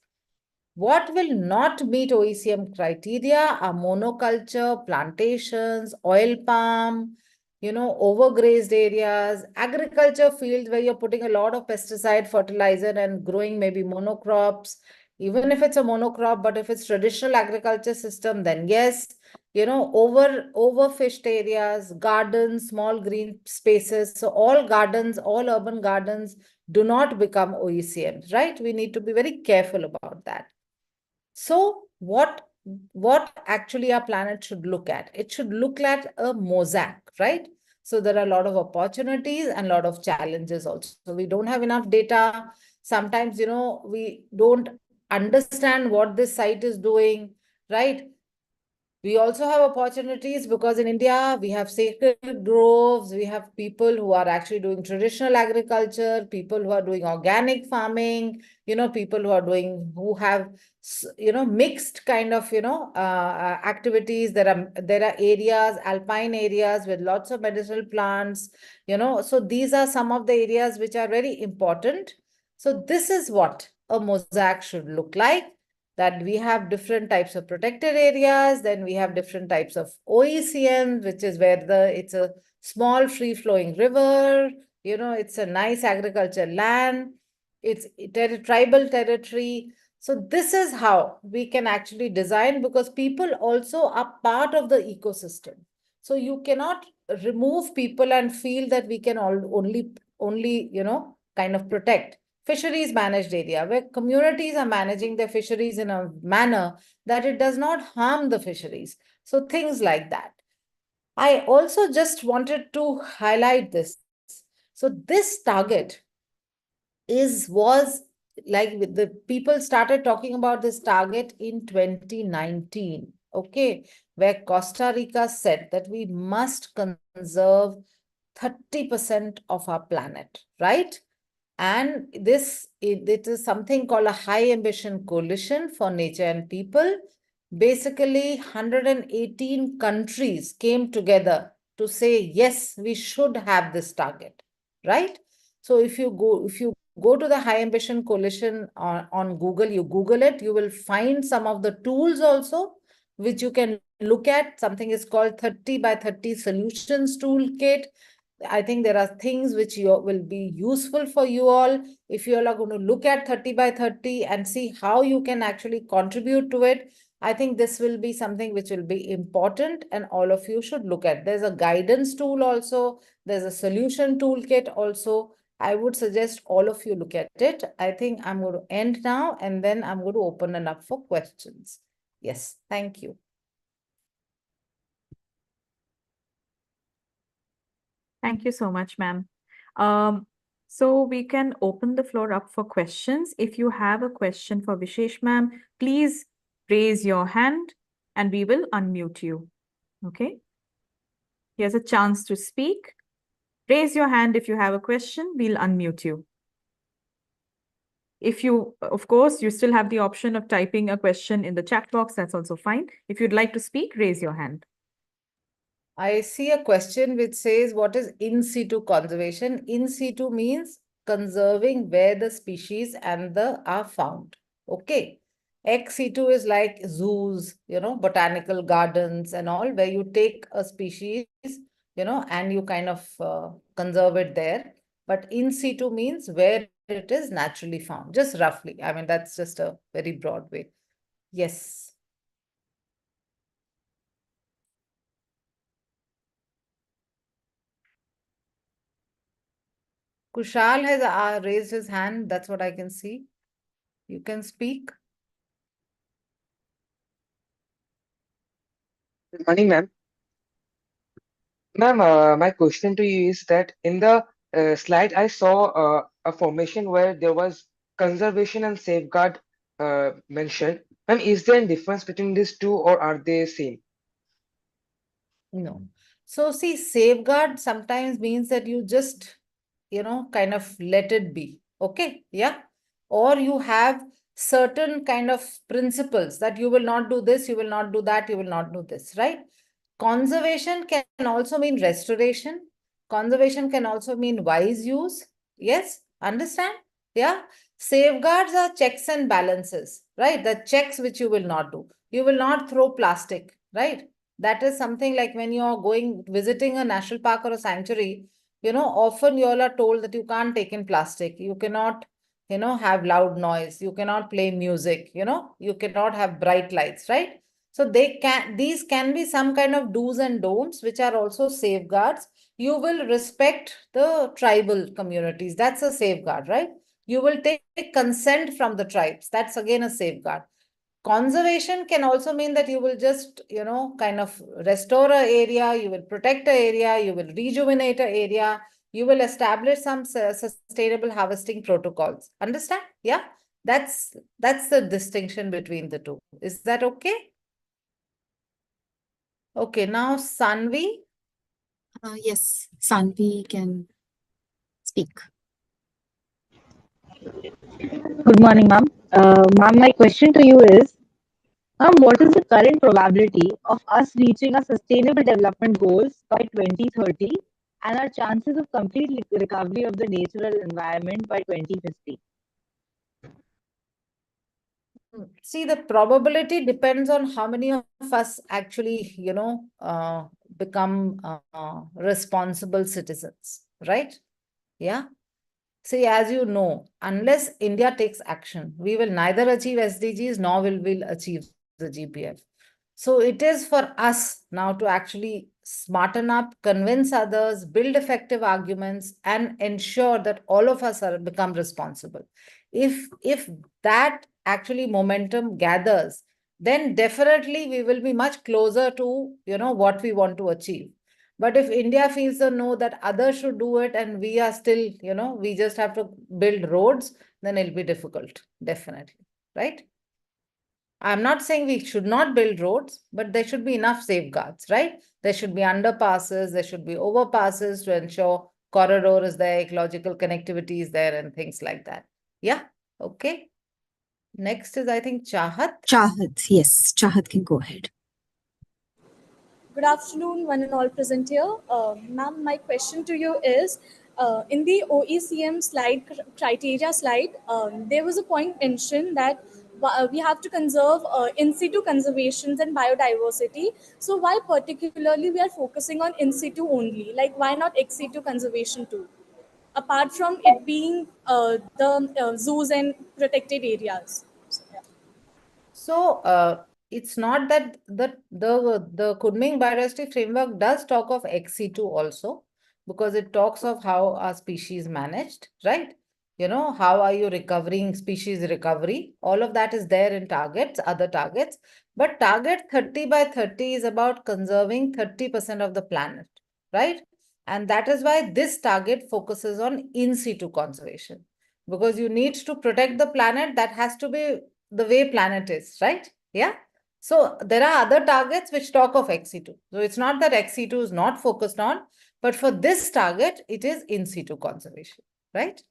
What will not meet OECM criteria are monoculture, plantations, oil palm, overgrazed areas, agriculture fields where you're putting a lot of pesticide, fertilizer, and growing maybe monocrops, even if it's a monocrop, but if it's traditional agriculture system, then yes, overfished areas, gardens, small green spaces. So all gardens, all urban gardens do not become OECMs, right? We need to be very careful about that. So what actually our planet should look at? It should look like a mosaic, right? So there are a lot of opportunities and a lot of challenges also. So we don't have enough data. Sometimes, we don't understand what this site is doing, right? We also have opportunities because in India, we have sacred groves, we have people who are actually doing traditional agriculture, people who are doing organic farming, people who have, mixed kind of, activities. There are areas, alpine areas with lots of medicinal plants, so these are some of the areas which are very important. So this is what a mosaic should look like, that we have different types of protected areas, then we have different types of OECM, which is where it's a small free-flowing river, it's a nice agriculture land, it's tribal territory. So this is how we can actually design, because people also are part of the ecosystem. So you cannot remove people and feel that we can only kind of protect. Fisheries managed area, where communities are managing their fisheries in a manner that it does not harm the fisheries. So things like that. I also just wanted to highlight this. So this target was like the people started talking about this target in 2019, okay, where Costa Rica said that we must conserve 30% of our planet, right? And it is something called a high ambition coalition for nature and people. Basically, 118 countries came together to say, yes, we should have this target, right? So if you go to the High Ambition Coalition on Google, you Google it, you will find some of the tools also, which you can look at. Something is called 30 by 30 Solutions Toolkit. I think there are things which will be useful for you all. If you all are going to look at 30 by 30 and see how you can actually contribute to it, I think this will be something which will be important and all of you should look at. There's a guidance tool also. There's a solution toolkit also. I would suggest all of you look at it. I think I'm going to end now and then I'm going to open it up for questions. Yes, thank you.
Thank you so much, ma'am. So we can open the floor up for questions. If you have a question for Vishesh ma'am, please raise your hand and we will unmute you. Okay. Here's a chance to speak. Raise your hand if you have a question, we'll unmute you. If you, of course, you still have the option of typing a question in the chat box, that's also fine. If you'd like to speak, raise your hand.
I see a question which says, what is in situ conservation? In situ means conserving where the species are found. Okay. Ex situ is like zoos, botanical gardens and all, where you take a species, and you kind of conserve it there. But in situ means where it is naturally found, just roughly. I mean, that's just a very broad way. Yes. Kushal has raised his hand. That's what I can see. You can speak.
Good morning, ma'am. Ma'am, my question to you is that in the slide, I saw a formation where there was conservation and safeguard mentioned. Ma'am, is there a difference between these two or are they same?
No. So see, safeguard sometimes means that you just, kind of let it be. Okay. Yeah. Or you have certain kind of principles that you will not do this, you will not do that, you will not do this, right? Conservation can also mean restoration. Conservation can also mean wise use. Yes. Understand? Yeah. Safeguards are checks and balances, right? The checks which you will not do. You will not throw plastic, right? That is something like when you are visiting a national park or a sanctuary, often you all are told that you can't take in plastic. You cannot, have loud noise. You cannot play music, you cannot have bright lights, right? So these can be some kind of do's and don'ts, which are also safeguards. You will respect the tribal communities. That's a safeguard, right? You will take consent from the tribes. That's again a safeguard. Conservation can also mean that you will just, kind of restore an area, you will protect an area, you will rejuvenate an area, you will establish some sustainable harvesting protocols. Understand? Yeah, that's the distinction between the two. Is that okay? Okay, now Sanvi.
Yes, Sanvi can speak.
Good morning, ma'am. Ma'am, my question to you is, ma'am, what is the current probability of us reaching our sustainable development goals by 2030 and our chances of complete recovery of the natural environment by 2050?
See, the probability depends on how many of us actually, become responsible citizens, right? Yeah. See, as you know, unless India takes action, we will neither achieve SDGs nor will we achieve the GPF. So it is for us now to actually smarten up, convince others, build effective arguments, and ensure that all of us are become responsible. If that actually momentum gathers, then definitely we will be much closer to what we want to achieve. But if India feels the no that others should do it and we are still, we just have to build roads, then it'll be difficult, definitely, right? I'm not saying we should not build roads, but there should be enough safeguards, right? There should be underpasses, there should be overpasses to ensure corridor is there, ecological connectivity is there, and things like that. Yeah, okay. Next is, I think, Chahat.
Chahat, yes, Chahat can go ahead.
Good afternoon, one and all present here. Ma'am, my question to you is, in the OECM slide, criteria slide, there was a point mentioned that we have to conserve in situ conservations and biodiversity. So why particularly we are focusing on in situ only? Like, why not ex situ conservation too? Apart from it being the zoos and protected areas.
So it's not that the Kunming Biodiversity Framework does talk of ex situ also, because it talks of how are species managed, right? How are you recovering species recovery? All of that is there in targets, other targets. But target 30 by 30 is about conserving 30% of the planet, right? And that is why this target focuses on in situ conservation, because you need to protect the planet. That has to be the way planet is, right? Yeah. So there are other targets which talk of ex situ. So it's not that ex situ is not focused on, but for this target, it is in situ conservation, right?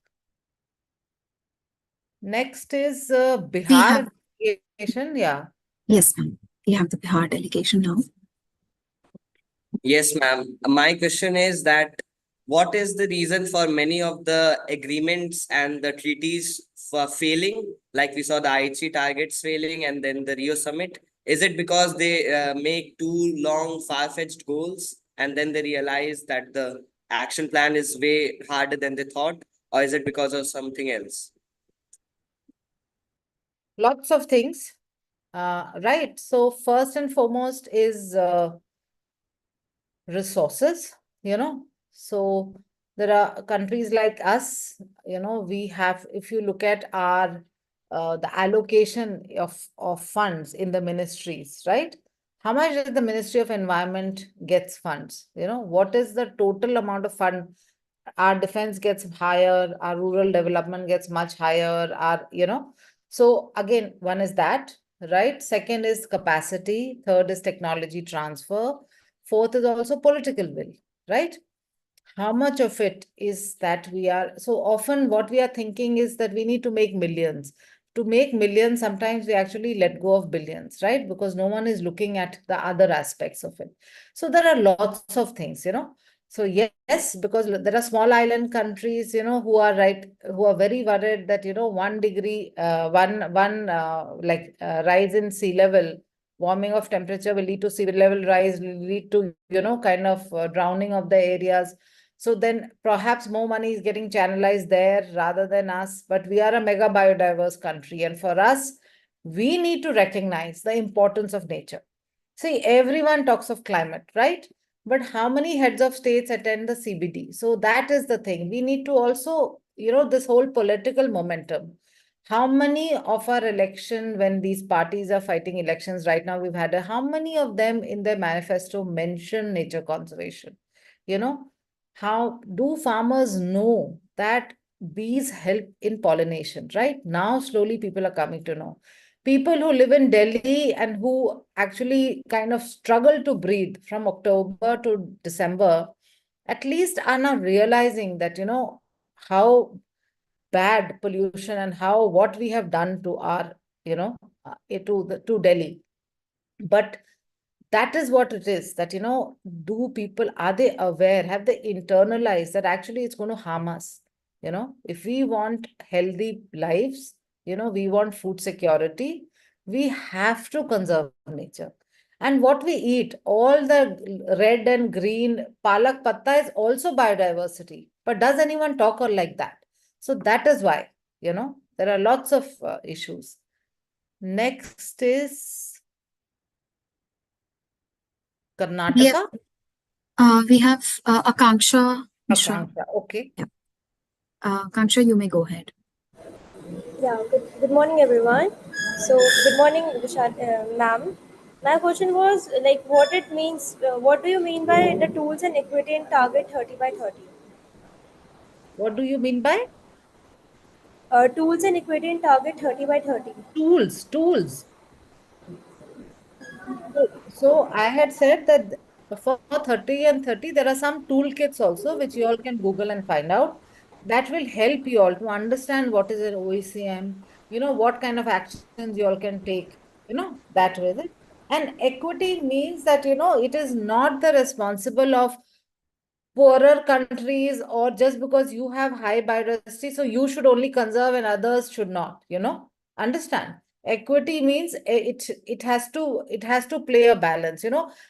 Next is Bihar delegation. Yeah.
Yes, ma'am. We have the Bihar delegation now.
Yes, ma'am. My question is that what is the reason for many of the agreements and the treaties for failing? Like we saw the Aichi targets failing and then the Rio summit. Is it because they make too long, far-fetched goals and then they realize that the action plan is way harder than they thought? Or is it because of something else?
Lots of things. Right. So first and foremost is resources, So there are countries like us, we have, if you look at our the allocation of funds in the ministries, right? How much does the Ministry of Environment gets funds? What is the total amount of fund? Our defense gets higher, our rural development gets much higher, so again, one is that, right? Second is capacity. Third is technology transfer. Fourth is also political will, right? How much of it is that we are, so often what we are thinking is that we need to make millions. To make millions, sometimes we actually let go of billions, right? Because no one is looking at the other aspects of it. So there are lots of things, So yes, because there are small island countries, who are very worried that, 1 degree, rise in sea level, warming of temperature will lead to sea level rise, will lead to, kind of drowning of the areas. So then perhaps more money is getting channelized there rather than us. But we are a mega biodiverse country. And for us, we need to recognize the importance of nature. See, everyone talks of climate, right? But how many heads of states attend the CBD? So that is the thing. We need to also, this whole political momentum. How many of our election, when these parties are fighting elections right now, we've had how many of them in their manifesto mention nature conservation? How do farmers know that bees help in pollination, right? Now, slowly people are coming to know. People who live in Delhi and who actually kind of struggle to breathe from October to December, at least are now realizing that, how bad pollution and what we have done to our, to Delhi. But that is what it is, that, do people, are they aware, have they internalized that actually it's going to harm us? If we want healthy lives, we want food security, we have to conserve nature. And what we eat, all the red and green palak patta is also biodiversity. But does anyone talk or like that? So that is why, there are lots of issues. Next is Karnataka.
We have Akanksha Mishra.
Akanksha, okay.
Yeah. Akanksha, you may go ahead.
Yeah, good morning, everyone. So, good morning, ma'am. My question was like what it means, what do you mean by the tools and equity in target 30 by 30?
What do you mean by?
Tools and equity in target 30 by 30.
Tools. So I had said that for 30 and 30, there are some toolkits also, which you all can Google and find out. That will help you all to understand what is an OECM, what kind of actions you all can take, that way. And equity means that, it is not the responsible of poorer countries, or just because you have high biodiversity, so you should only conserve and others should not, understand. Equity means it has to play a balance.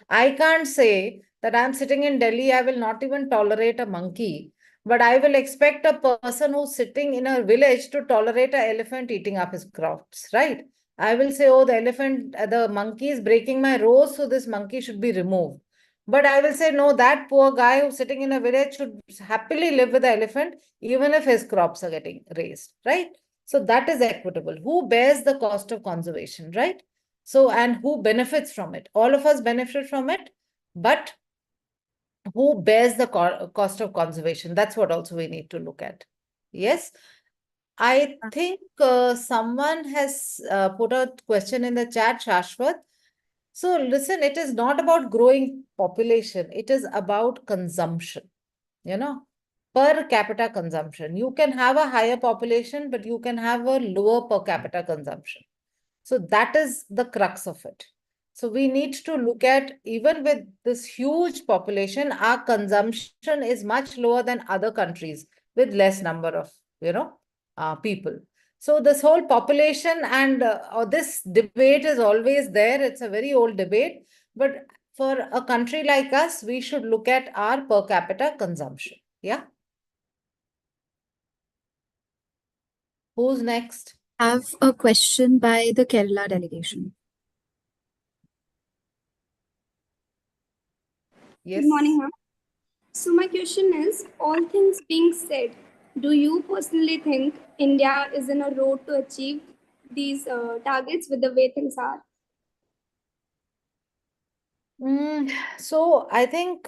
I can't say that I'm sitting in Delhi, I will not even tolerate a monkey, but I will expect a person who's sitting in a village to tolerate an elephant eating up his crops, right? I will say, oh, the monkey is breaking my rose, so this monkey should be removed. But I will say, no, that poor guy who's sitting in a village should happily live with the elephant, even if his crops are getting raised, right? So that is equitable. Who bears the cost of conservation, right? So, and who benefits from it? All of us benefit from it, but who bears the cost of conservation? That's what also we need to look at. Yes. I think someone has put a question in the chat, Shashwat. So listen, it is not about growing population. It is about consumption, per capita consumption. You can have a higher population, but you can have a lower per capita consumption. So that is the crux of it. So we need to look at, even with this huge population, our consumption is much lower than other countries with less number of, people. So this whole population and this debate is always there. It's a very old debate. But for a country like us, we should look at our per capita consumption. Yeah. Who's next?
I have a question by the Kerala delegation.
Yes.
Good morning, ma'am. So my question is, all things being said, do you personally think India is in a road to achieve these targets with the way things are?
So I think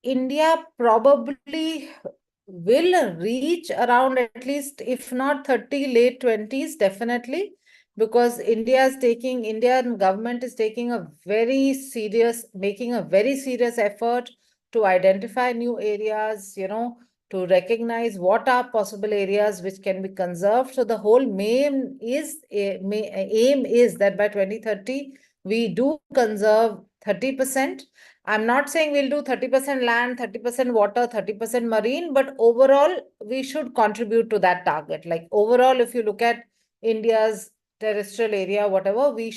India probably will reach around, at least, if not 30, late 20s, definitely, because Indian government is making a very serious effort to identify new areas, to recognize what are possible areas which can be conserved. So the whole aim is that by 2030, we do conserve 30%. I'm not saying we'll do 30% land, 30% water, 30% marine, but overall, we should contribute to that target. Like overall, if you look at India's terrestrial area, whatever, we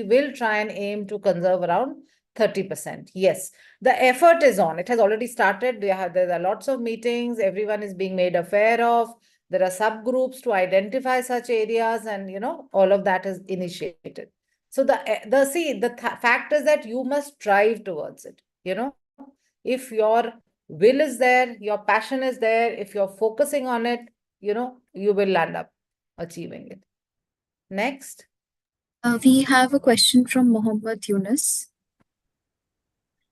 will try and aim to conserve around 30%. Yes, the effort is on. It has already started. There are lots of meetings. Everyone is being made aware of. There are subgroups to identify such areas, and all of that is initiated. So the fact is that you must strive towards it. If your will is there, your passion is there, if you're focusing on it, you will land up achieving it. Next.
We have a question from Mohammed Yunus.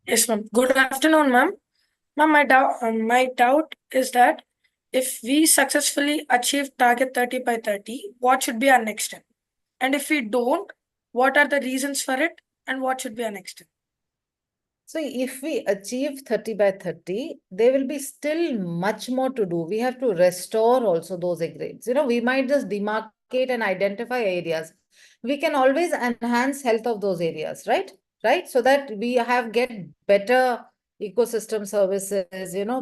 Yes, ma'am. Good afternoon, ma'am. Ma'am, my doubt is that if we successfully achieve target 30 by 30, what should be our next step? And if we don't, what are the reasons for it and what should be our next step?
So if we achieve 30 by 30, there will be still much more to do. We have to restore also those grades. We might just demarcate and identify areas. We can always enhance health of those areas, right? So that we get better ecosystem services,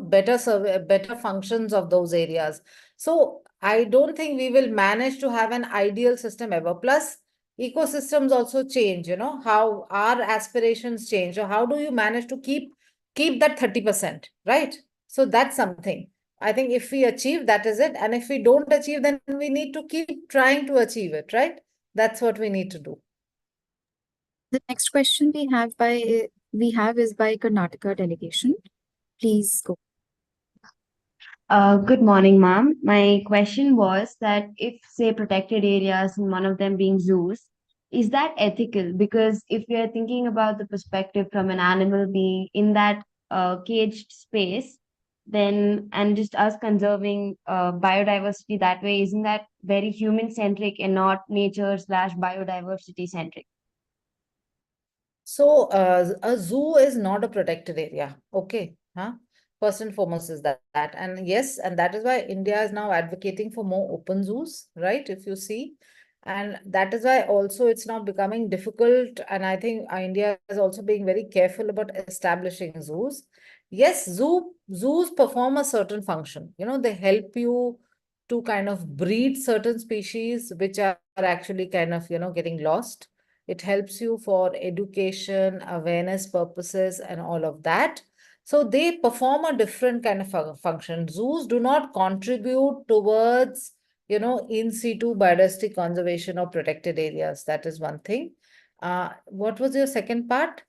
better functions of those areas. So I don't think we will manage to have an ideal system ever. Plus, ecosystems also change, how our aspirations change. So how do you manage to keep that 30%, right? So that's something. I think if we achieve, that is it. And if we don't achieve, then we need to keep trying to achieve it, right? That's what we need to do.
The next question we have is by Karnataka delegation. Please go.
Good morning, ma'am. My question was that if, say, protected areas and one of them being zoos, is that ethical? Because if we are thinking about the perspective from an animal being in that caged space, then and just us conserving biodiversity that way, isn't that very human-centric and not nature/biodiversity-centric?
So a zoo is not a protected area. Okay. First and foremost is that. And yes, and that is why India is now advocating for more open zoos, right? If you see. And that is why also it's now becoming difficult. And I think India is also being very careful about establishing zoos. Yes, zoos perform a certain function. They help you to kind of breed certain species which are actually kind of, getting lost. It helps you for education, awareness purposes, and all of that. So they perform a different kind of function. Zoos do not contribute towards, in situ biodiversity conservation or protected areas. That is one thing. What was your second part?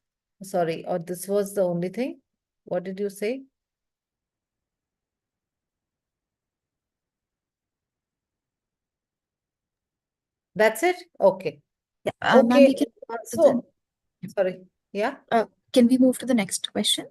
Sorry, or this was the only thing? What did you say? That's it? Okay.
Yeah,
okay.
So,
sorry. Yeah.
Can we move to the next question?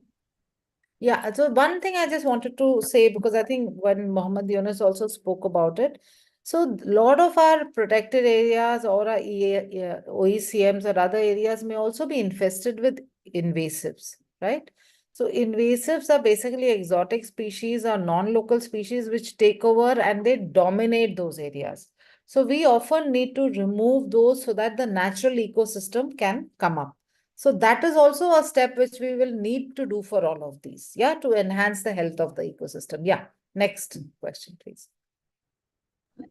Yeah, so one thing I just wanted to say, because I think when Mohammed Yunus also spoke about it, so a lot of our protected areas or our OECMs or other areas may also be infested with invasives, right? So invasives are basically exotic species or non-local species which take over and they dominate those areas. So we often need to remove those so that the natural ecosystem can come up. So that is also a step which we will need to do for all of these, yeah, to enhance the health of the ecosystem. Yeah, next question, please.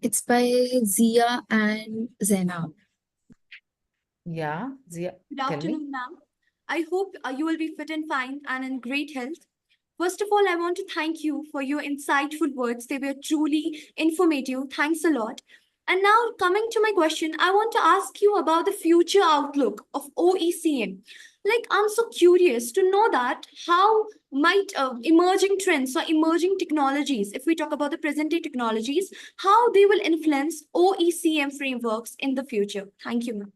It's by Zia and Zainab.
Yeah, Zia.
Good afternoon, ma'am. I hope you will be fit and fine and in great health. First of all, I want to thank you for your insightful words. They were truly informative. Thanks a lot. And now, coming to my question, I want to ask you about the future outlook of OECM. I'm so curious to know that how might emerging trends or emerging technologies, if we talk about the present day technologies, how they will influence OECM frameworks in the future. Thank you, ma'am.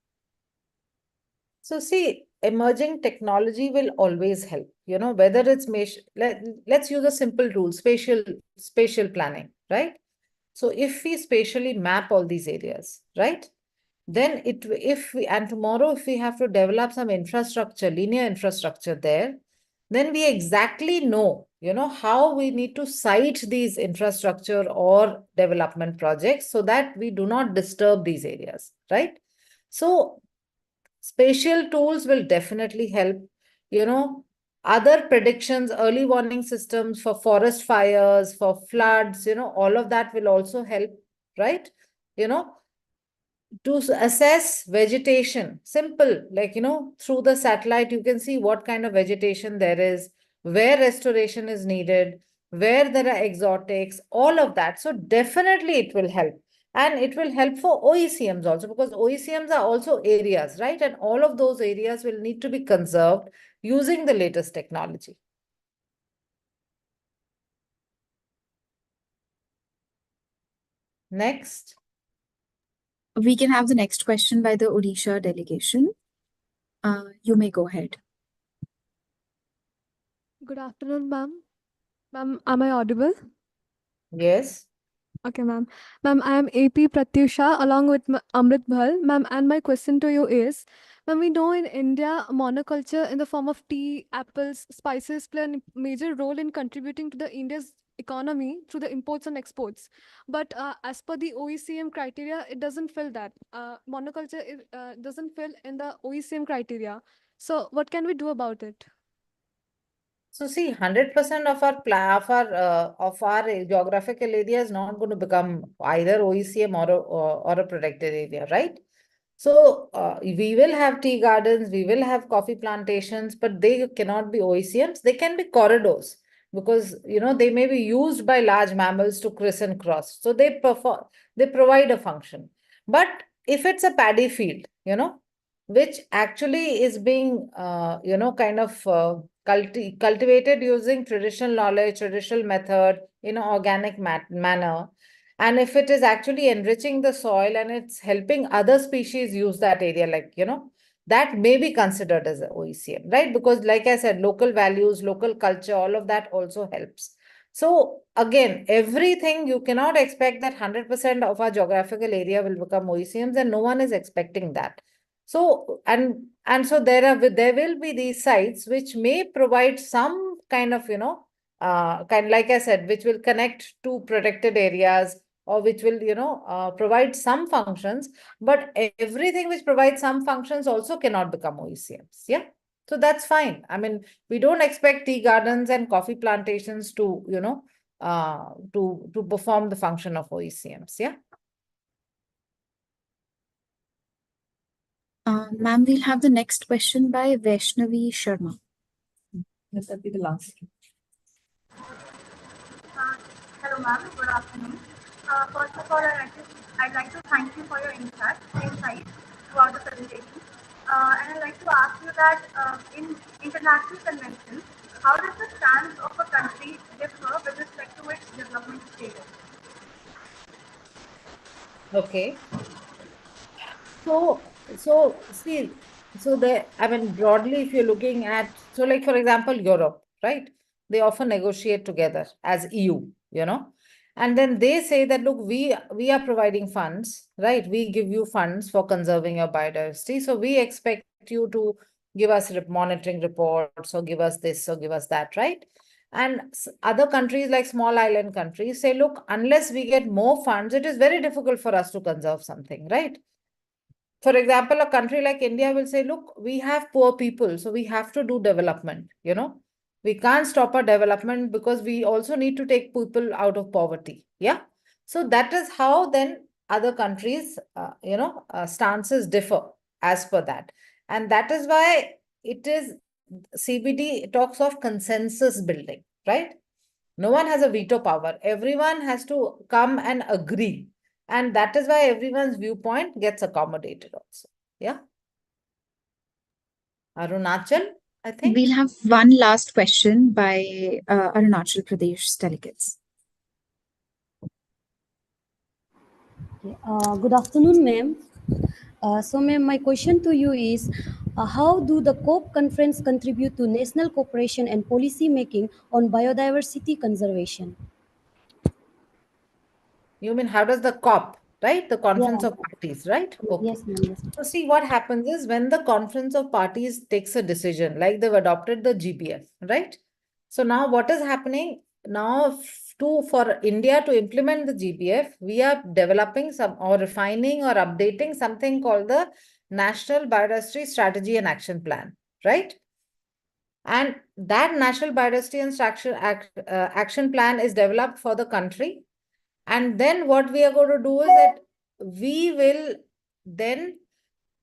So see, emerging technology will always help, whether it's, let's use a simple tool, spatial planning, right? So if we spatially map all these areas, right? Then tomorrow, if we have to develop some infrastructure, linear infrastructure there, then we exactly know, how we need to site these infrastructure or development projects so that we do not disturb these areas, right? So spatial tools will definitely help, other predictions, early warning systems for forest fires, for floods, all of that will also help, right? to assess vegetation. Simple, like, through the satellite, you can see what kind of vegetation there is, where restoration is needed, where there are exotics, all of that. So definitely it will help. And it will help for OECMs also, because OECMs are also areas, right? And all of those areas will need to be conserved using the latest technology. Next.
We can have the next question by the Odisha delegation. You may go ahead.
Good afternoon, ma'am. Ma'am, am I audible?
Yes.
Okay, ma'am. Ma'am, I am AP Pratyusha along with Amrit Bhal. Ma'am, and my question to you is, ma'am, we know in India, monoculture in the form of tea, apples, spices play a major role in contributing to the India's economy through the imports and exports. But as per the OECM criteria, it doesn't fill that. Monoculture doesn't fill in the OECM criteria. So what can we do about it?
So see, 100% of our geographical area is not going to become either OECM or a protected area, right? So we will have tea gardens, we will have coffee plantations, but they cannot be OECMs. They can be corridors because they may be used by large mammals to criss and cross. So they provide a function. But if it's a paddy field, which actually is being kind of cultivated using traditional knowledge, traditional method in an organic manner, and if it is actually enriching the soil and it's helping other species use that area, like, that may be considered as a OECM, right? Because like I said, local values, local culture, all of that also helps. So again, everything, you cannot expect that 100% of our geographical area will become OECMs, and no one is expecting that. So, and so there will be these sites which may provide some kind of, like I said, which will connect to protected areas, or which will, provide some functions, but everything which provides some functions also cannot become OECMs. Yeah. So that's fine. I mean, we don't expect tea gardens and coffee plantations to, to perform the function of OECMs. Yeah.
Ma'am, we'll have the next question by Vaishnavi Sharma.
Let that be the last.
Hello, ma'am. Good afternoon. First of all, I'd like to thank you for your insights throughout the presentation. And I'd like to ask you that in international conventions, how does the stance of a country differ with respect to its development status?
Okay. So see, I mean, broadly, if you're looking at, so like, for example, Europe, right? They often negotiate together as EU, and then they say that, look, we are providing funds, right? We give you funds for conserving your biodiversity. So we expect you to give us monitoring reports, or give us this, or give us that, right? And other countries, like small island countries, say, look, unless we get more funds, it is very difficult for us to conserve something, right? For example, a country like India will say, look, we have poor people, so we have to do development, We can't stop our development because we also need to take people out of poverty. Yeah. So that is how then other countries, stances differ as per that. And that is why it is CBD talks of consensus building, right? No one has a veto power. Everyone has to come and agree. And that is why everyone's viewpoint gets accommodated also. Yeah. Arunachal, I think.
We'll have one last question by Arunachal Pradesh delegates.
Good afternoon, ma'am. So, ma'am, my question to you is, how do the COP conference contribute to national cooperation and policy making on biodiversity conservation?
You mean, how does the COP, right? The Conference of Parties, right? Okay.
Yes, ma'am. Yes.
So see, what happens is when the Conference of Parties takes a decision, like they've adopted the GBF, right? So now what is happening? Now for India to implement the GBF, we are developing or refining or updating something called the National Biodiversity Strategy and Action Plan, right? And that National Biodiversity and Action Plan is developed for the country. And then what we are going to do is that we will then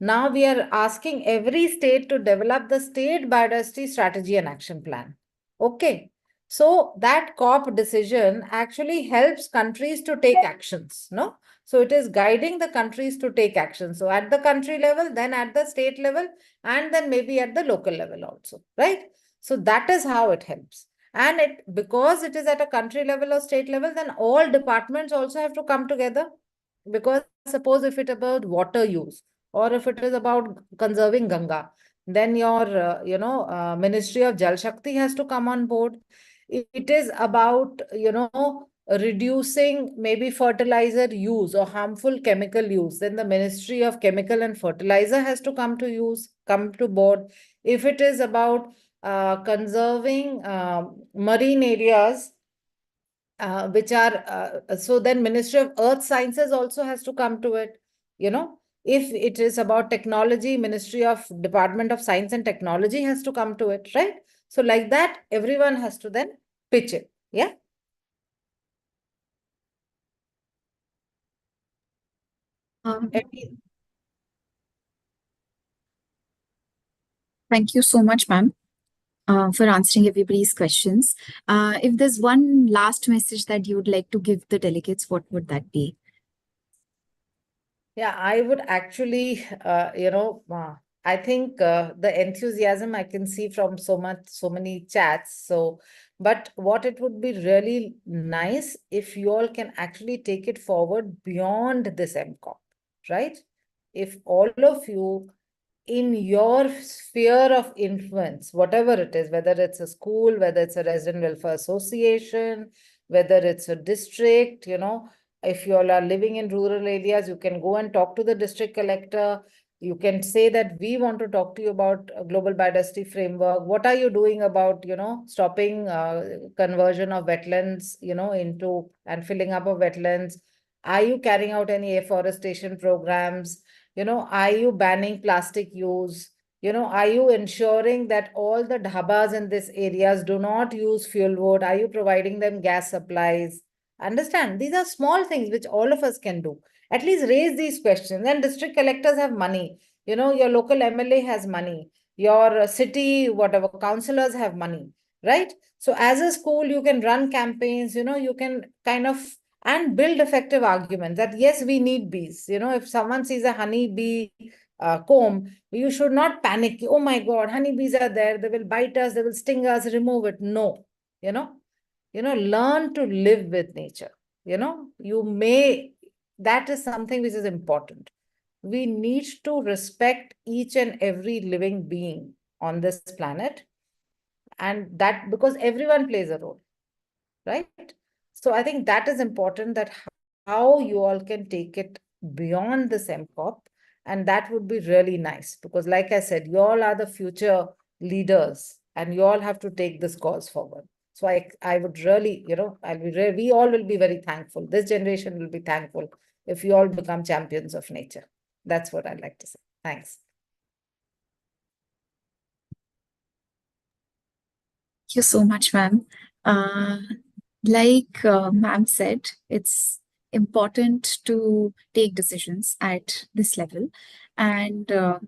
now we are asking every state to develop the state biodiversity strategy and action plan. Okay. So that COP decision actually helps countries to take actions, no? So it is guiding the countries to take action. So at the country level, then at the state level, and then maybe at the local level also, right? So that is how it helps. And because it is at a country level or state level, then all departments also have to come together. Because suppose if it about water use, or if it is about conserving Ganga, then your, Ministry of Jal Shakti has to come on board. It is about, reducing maybe fertilizer use or harmful chemical use, then the Ministry of Chemical and Fertilizer has to come to board. If it is about conserving marine areas, which are, so then Ministry of Earth Sciences also has to come to it, If it is about technology, Ministry of Department of Science and Technology has to come to it, right? So like that, everyone has to then pitch it, yeah?
Thank you so much, ma'am, for answering everybody's questions. If there's one last message that you would like to give the delegates, what would that be?
Yeah, I would actually, I think the enthusiasm I can see from so many chats. So, but what it would be really nice if you all can actually take it forward beyond this MCOP, right? If all of you in your sphere of influence, whatever it is, whether it's a school, whether it's a resident welfare association, whether it's a district, if you all are living in rural areas, you can go and talk to the district collector. You can say that we want to talk to you about a global biodiversity framework. What are you doing about, stopping conversion of wetlands, into and filling up of wetlands? Are you carrying out any afforestation programs? Are you banning plastic use? Are you ensuring that all the dhabas in these areas do not use fuel wood? Are you providing them gas supplies? Understand, these are small things which all of us can do. At least raise these questions. And district collectors have money. Your local MLA has money. Your city, whatever, councillors have money, right? So as a school, you can run campaigns, you can kind of and build effective arguments that yes, we need bees. If someone sees a honey bee comb, you should not panic. Oh my God, honeybees are there. They will bite us. They will sting us. Remove it. No, learn to live with nature. That is something which is important. We need to respect each and every living being on this planet. And that because everyone plays a role, right? So I think that is important, that how you all can take it beyond this MCOP. And that would be really nice because like I said, you all are the future leaders and you all have to take this cause forward. So I would really, we all will be very thankful. This generation will be thankful if you all become champions of nature. That's what I'd like to say. Thanks.
Thank you so much, ma'am. Like ma'am said, it's important to take decisions at this level. And to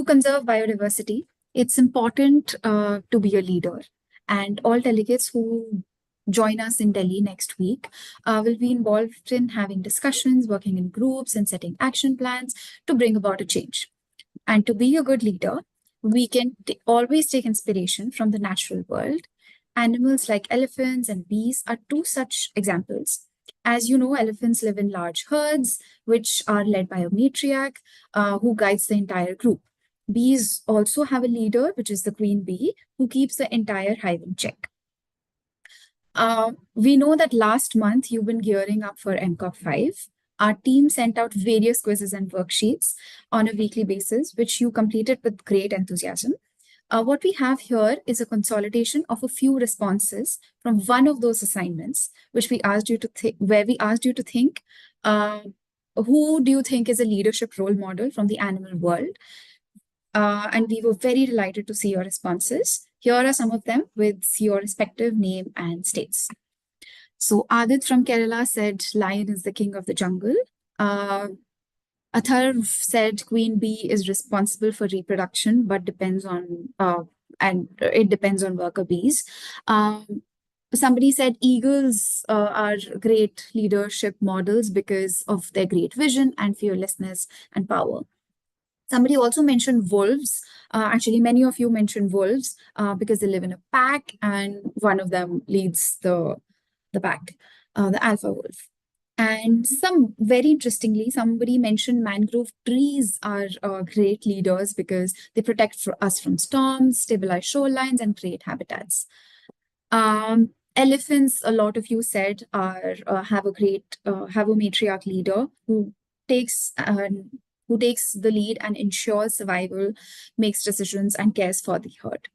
conserve biodiversity, it's important to be a leader. And all delegates who join us in Delhi next week will be involved in having discussions, working in groups, and setting action plans to bring about a change. And to be a good leader, we can always take inspiration from the natural world. Animals like elephants and bees are two such examples. As you know, elephants live in large herds, which are led by a matriarch who guides the entire group. Bees also have a leader, which is the queen bee, who keeps the entire hive in check. We know that last month you've been gearing up for MCOP 5. Our team sent out various quizzes and worksheets on a weekly basis, which you completed with great enthusiasm. What we have here is a consolidation of a few responses from one of those assignments, which we asked you to think, who do you think is a leadership role model from the animal world? And we were very delighted to see your responses. Here are some of them with your respective name and states. So Adit from Kerala said, lion is the king of the jungle. Athar said queen bee is responsible for reproduction, but depends on it depends on worker bees. Somebody said eagles are great leadership models because of their great vision and fearlessness and power. Somebody also mentioned wolves. Actually, many of you mentioned wolves because they live in a pack and one of them leads the pack, the alpha wolf. And very interestingly, somebody mentioned mangrove trees are great leaders because they protect us from storms, stabilize shorelines, and create habitats. Elephants, a lot of you said, have a matriarch leader who takes the lead and ensures survival, makes decisions, and cares for the herd.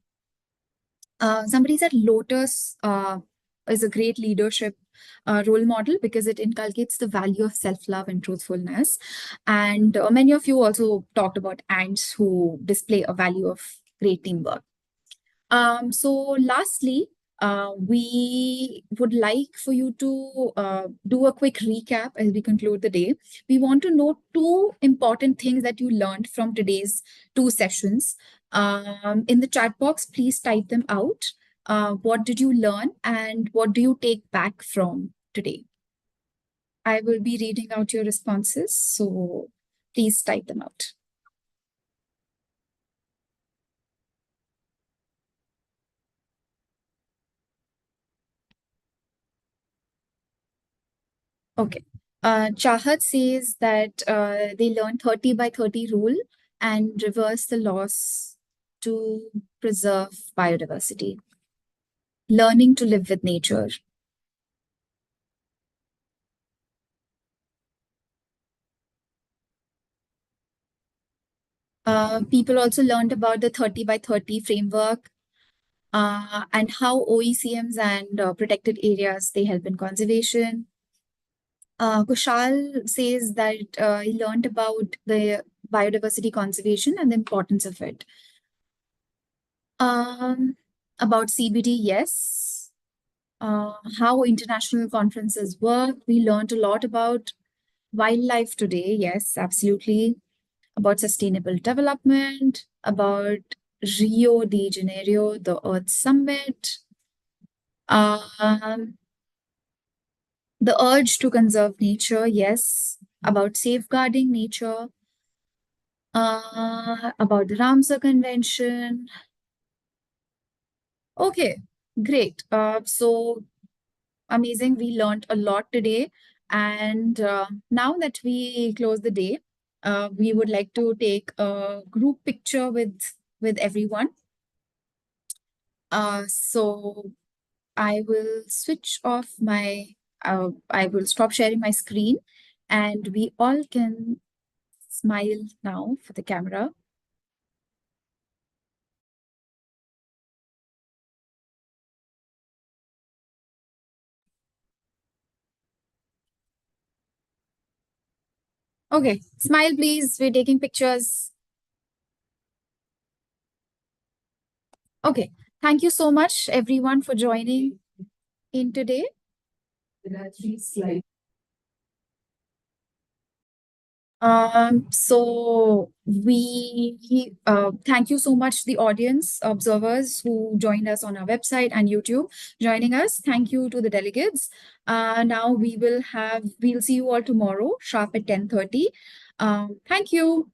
Somebody said lotus is a great leadership role model because it inculcates the value of self-love and truthfulness. And many of you also talked about ants who display a value of great teamwork. So lastly, we would like for you to do a quick recap as we conclude the day. We want to know 2 important things that you learned from today's 2 sessions. In the chat box, please type them out. What did you learn and what do you take back from today? I will be reading out your responses, so please type them out. Okay. Chahat says that they learned 30 by 30 rule and reverse the loss to preserve biodiversity. Learning to live with nature. People also learned about the 30 by 30 framework and how OECMs and protected areas, they help in conservation. Kushal says that he learned about the biodiversity conservation and the importance of it. About CBD, yes. How international conferences work. We learned a lot about wildlife today. Yes, absolutely. About sustainable development, about Rio de Janeiro, the Earth Summit. The urge to conserve nature, yes. About safeguarding nature. About the Ramsar Convention. Okay, great. So amazing. We learned a lot today. And now that we close the day, we would like to take a group picture with everyone. So I will switch off I will stop sharing my screen and we all can smile now for the camera. Okay, smile please. We're taking pictures. Okay, thank you so much everyone for joining in today. So we thank you so much the audience observers who joined us on our website and YouTube joining us. Thank you to the delegates. Now we'll see you all tomorrow sharp at 10:30. Thank you.